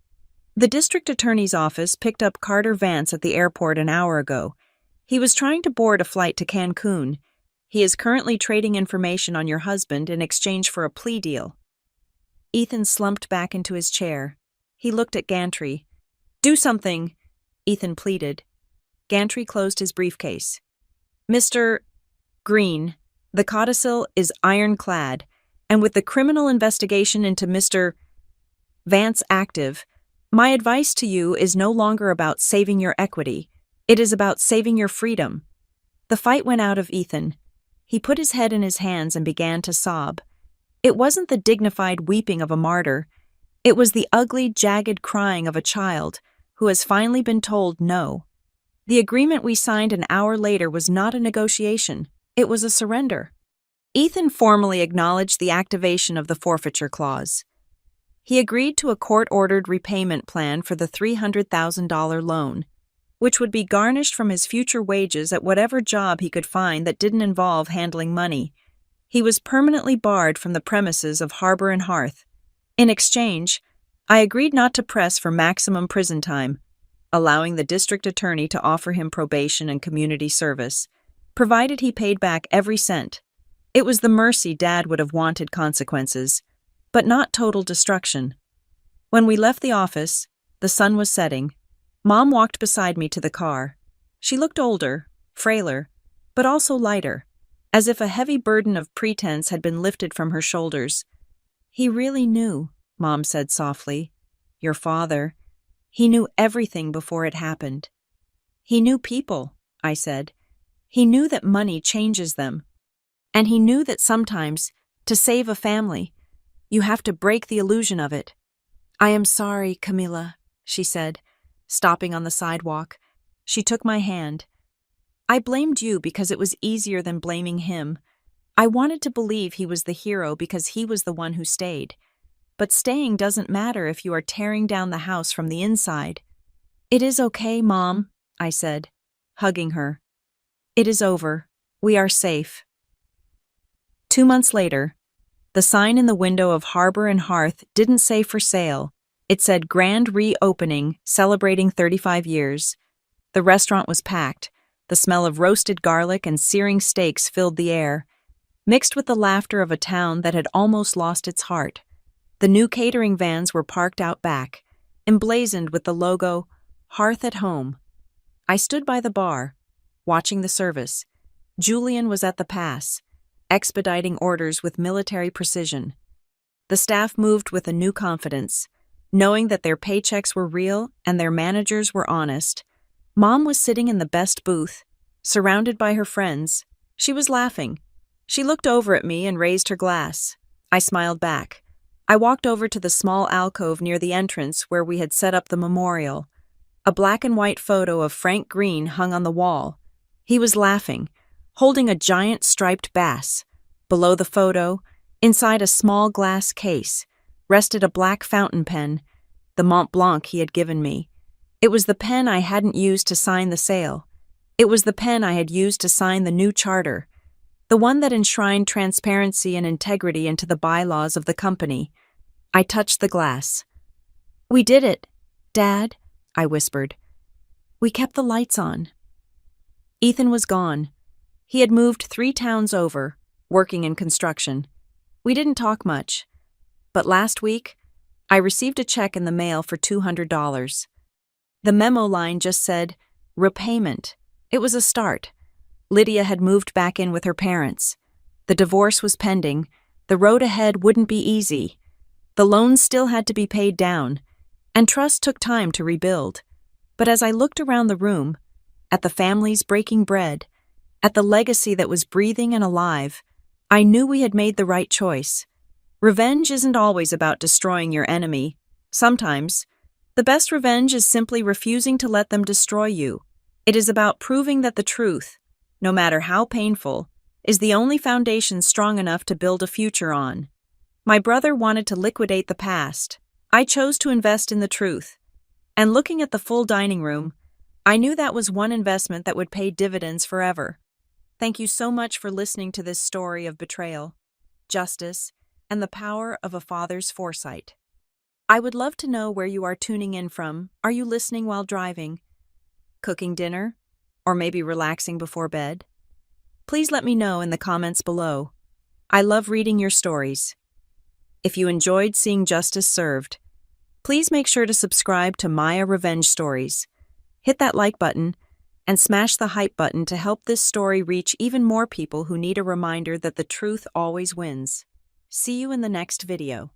A: "The district attorney's office picked up Carter Vance at the airport an hour ago. He was trying to board a flight to Cancun. He is currently trading information on your husband in exchange for a plea deal." Ethan slumped back into his chair. He looked at Gantry. "Do something," Ethan pleaded. Gantry closed his briefcase. "Mr. Green, the codicil is ironclad, and with the criminal investigation into Mr. Vance active, my advice to you is no longer about saving your equity. It is about saving your freedom." The fight went out of Ethan. He put his head in his hands and began to sob. It wasn't the dignified weeping of a martyr. It was the ugly, jagged crying of a child who has finally been told no. The agreement we signed an hour later was not a negotiation. It was a surrender. Ethan formally acknowledged the activation of the forfeiture clause. He agreed to a court-ordered repayment plan for the $300,000 loan, which would be garnished from his future wages at whatever job he could find that didn't involve handling money. He was permanently barred from the premises of Harbor and Hearth. In exchange, I agreed not to press for maximum prison time, allowing the district attorney to offer him probation and community service, provided he paid back every cent. It was the mercy Dad would have wanted consequences, but not total destruction. When we left the office, the sun was setting. Mom walked beside me to the car. She looked older, frailer, but also lighter, as if a heavy burden of pretense had been lifted from her shoulders. "He really knew," Mom said softly. "Your father. He knew everything before it happened." "He knew people," I said. "He knew that money changes them. And he knew that sometimes, to save a family, you have to break the illusion of it." "I am sorry, Camilla," she said, stopping on the sidewalk. She took my hand. "I blamed you because it was easier than blaming him. I wanted to believe he was the hero because he was the one who stayed. But staying doesn't matter if you are tearing down the house from the inside." "It is okay, Mom," I said, hugging her. "It is over. We are safe." 2 months later, the sign in the window of Harbor and Hearth didn't say for sale. It said grand reopening, celebrating 35 years. The restaurant was packed. The smell of roasted garlic and searing steaks filled the air, mixed with the laughter of a town that had almost lost its heart. The new catering vans were parked out back, emblazoned with the logo, Hearth at Home. I stood by the bar, watching the service. Julian was at the pass, expediting orders with military precision. The staff moved with a new confidence, knowing that their paychecks were real and their managers were honest. Mom was sitting in the best booth, surrounded by her friends. She was laughing. She looked over at me and raised her glass. I smiled back. I walked over to the small alcove near the entrance where we had set up the memorial. A black and white photo of Frank Green hung on the wall. He was laughing, holding a giant striped bass. Below the photo, inside a small glass case, rested a black fountain pen, the Mont Blanc he had given me. It was the pen I hadn't used to sign the sale. It was the pen I had used to sign the new charter, the one that enshrined transparency and integrity into the bylaws of the company. I touched the glass. "We did it, Dad," I whispered. "We kept the lights on." Ethan was gone. He had moved 3 towns over, working in construction. We didn't talk much. But last week, I received a check in the mail for $200. The memo line just said, "Repayment." It was a start. Lydia had moved back in with her parents. The divorce was pending. The road ahead wouldn't be easy. The loans still had to be paid down, and trust took time to rebuild. But as I looked around the room, at the families breaking bread, at the legacy that was breathing and alive, I knew we had made the right choice. Revenge isn't always about destroying your enemy. Sometimes, the best revenge is simply refusing to let them destroy you. It is about proving that the truth, no matter how painful, is the only foundation strong enough to build a future on. My brother wanted to liquidate the past. I chose to invest in the truth. And looking at the full dining room, I knew that was one investment that would pay dividends forever. Thank you so much for listening to this story of betrayal, justice, and the power of a father's foresight. I would love to know where you are tuning in from. Are you listening while driving, cooking dinner, or maybe relaxing before bed? Please let me know in the comments below. I love reading your stories. If you enjoyed seeing justice served, please make sure to subscribe to Maya Revenge Stories. Hit that like button and smash the hype button to help this story reach even more people who need a reminder that the truth always wins. See you in the next video.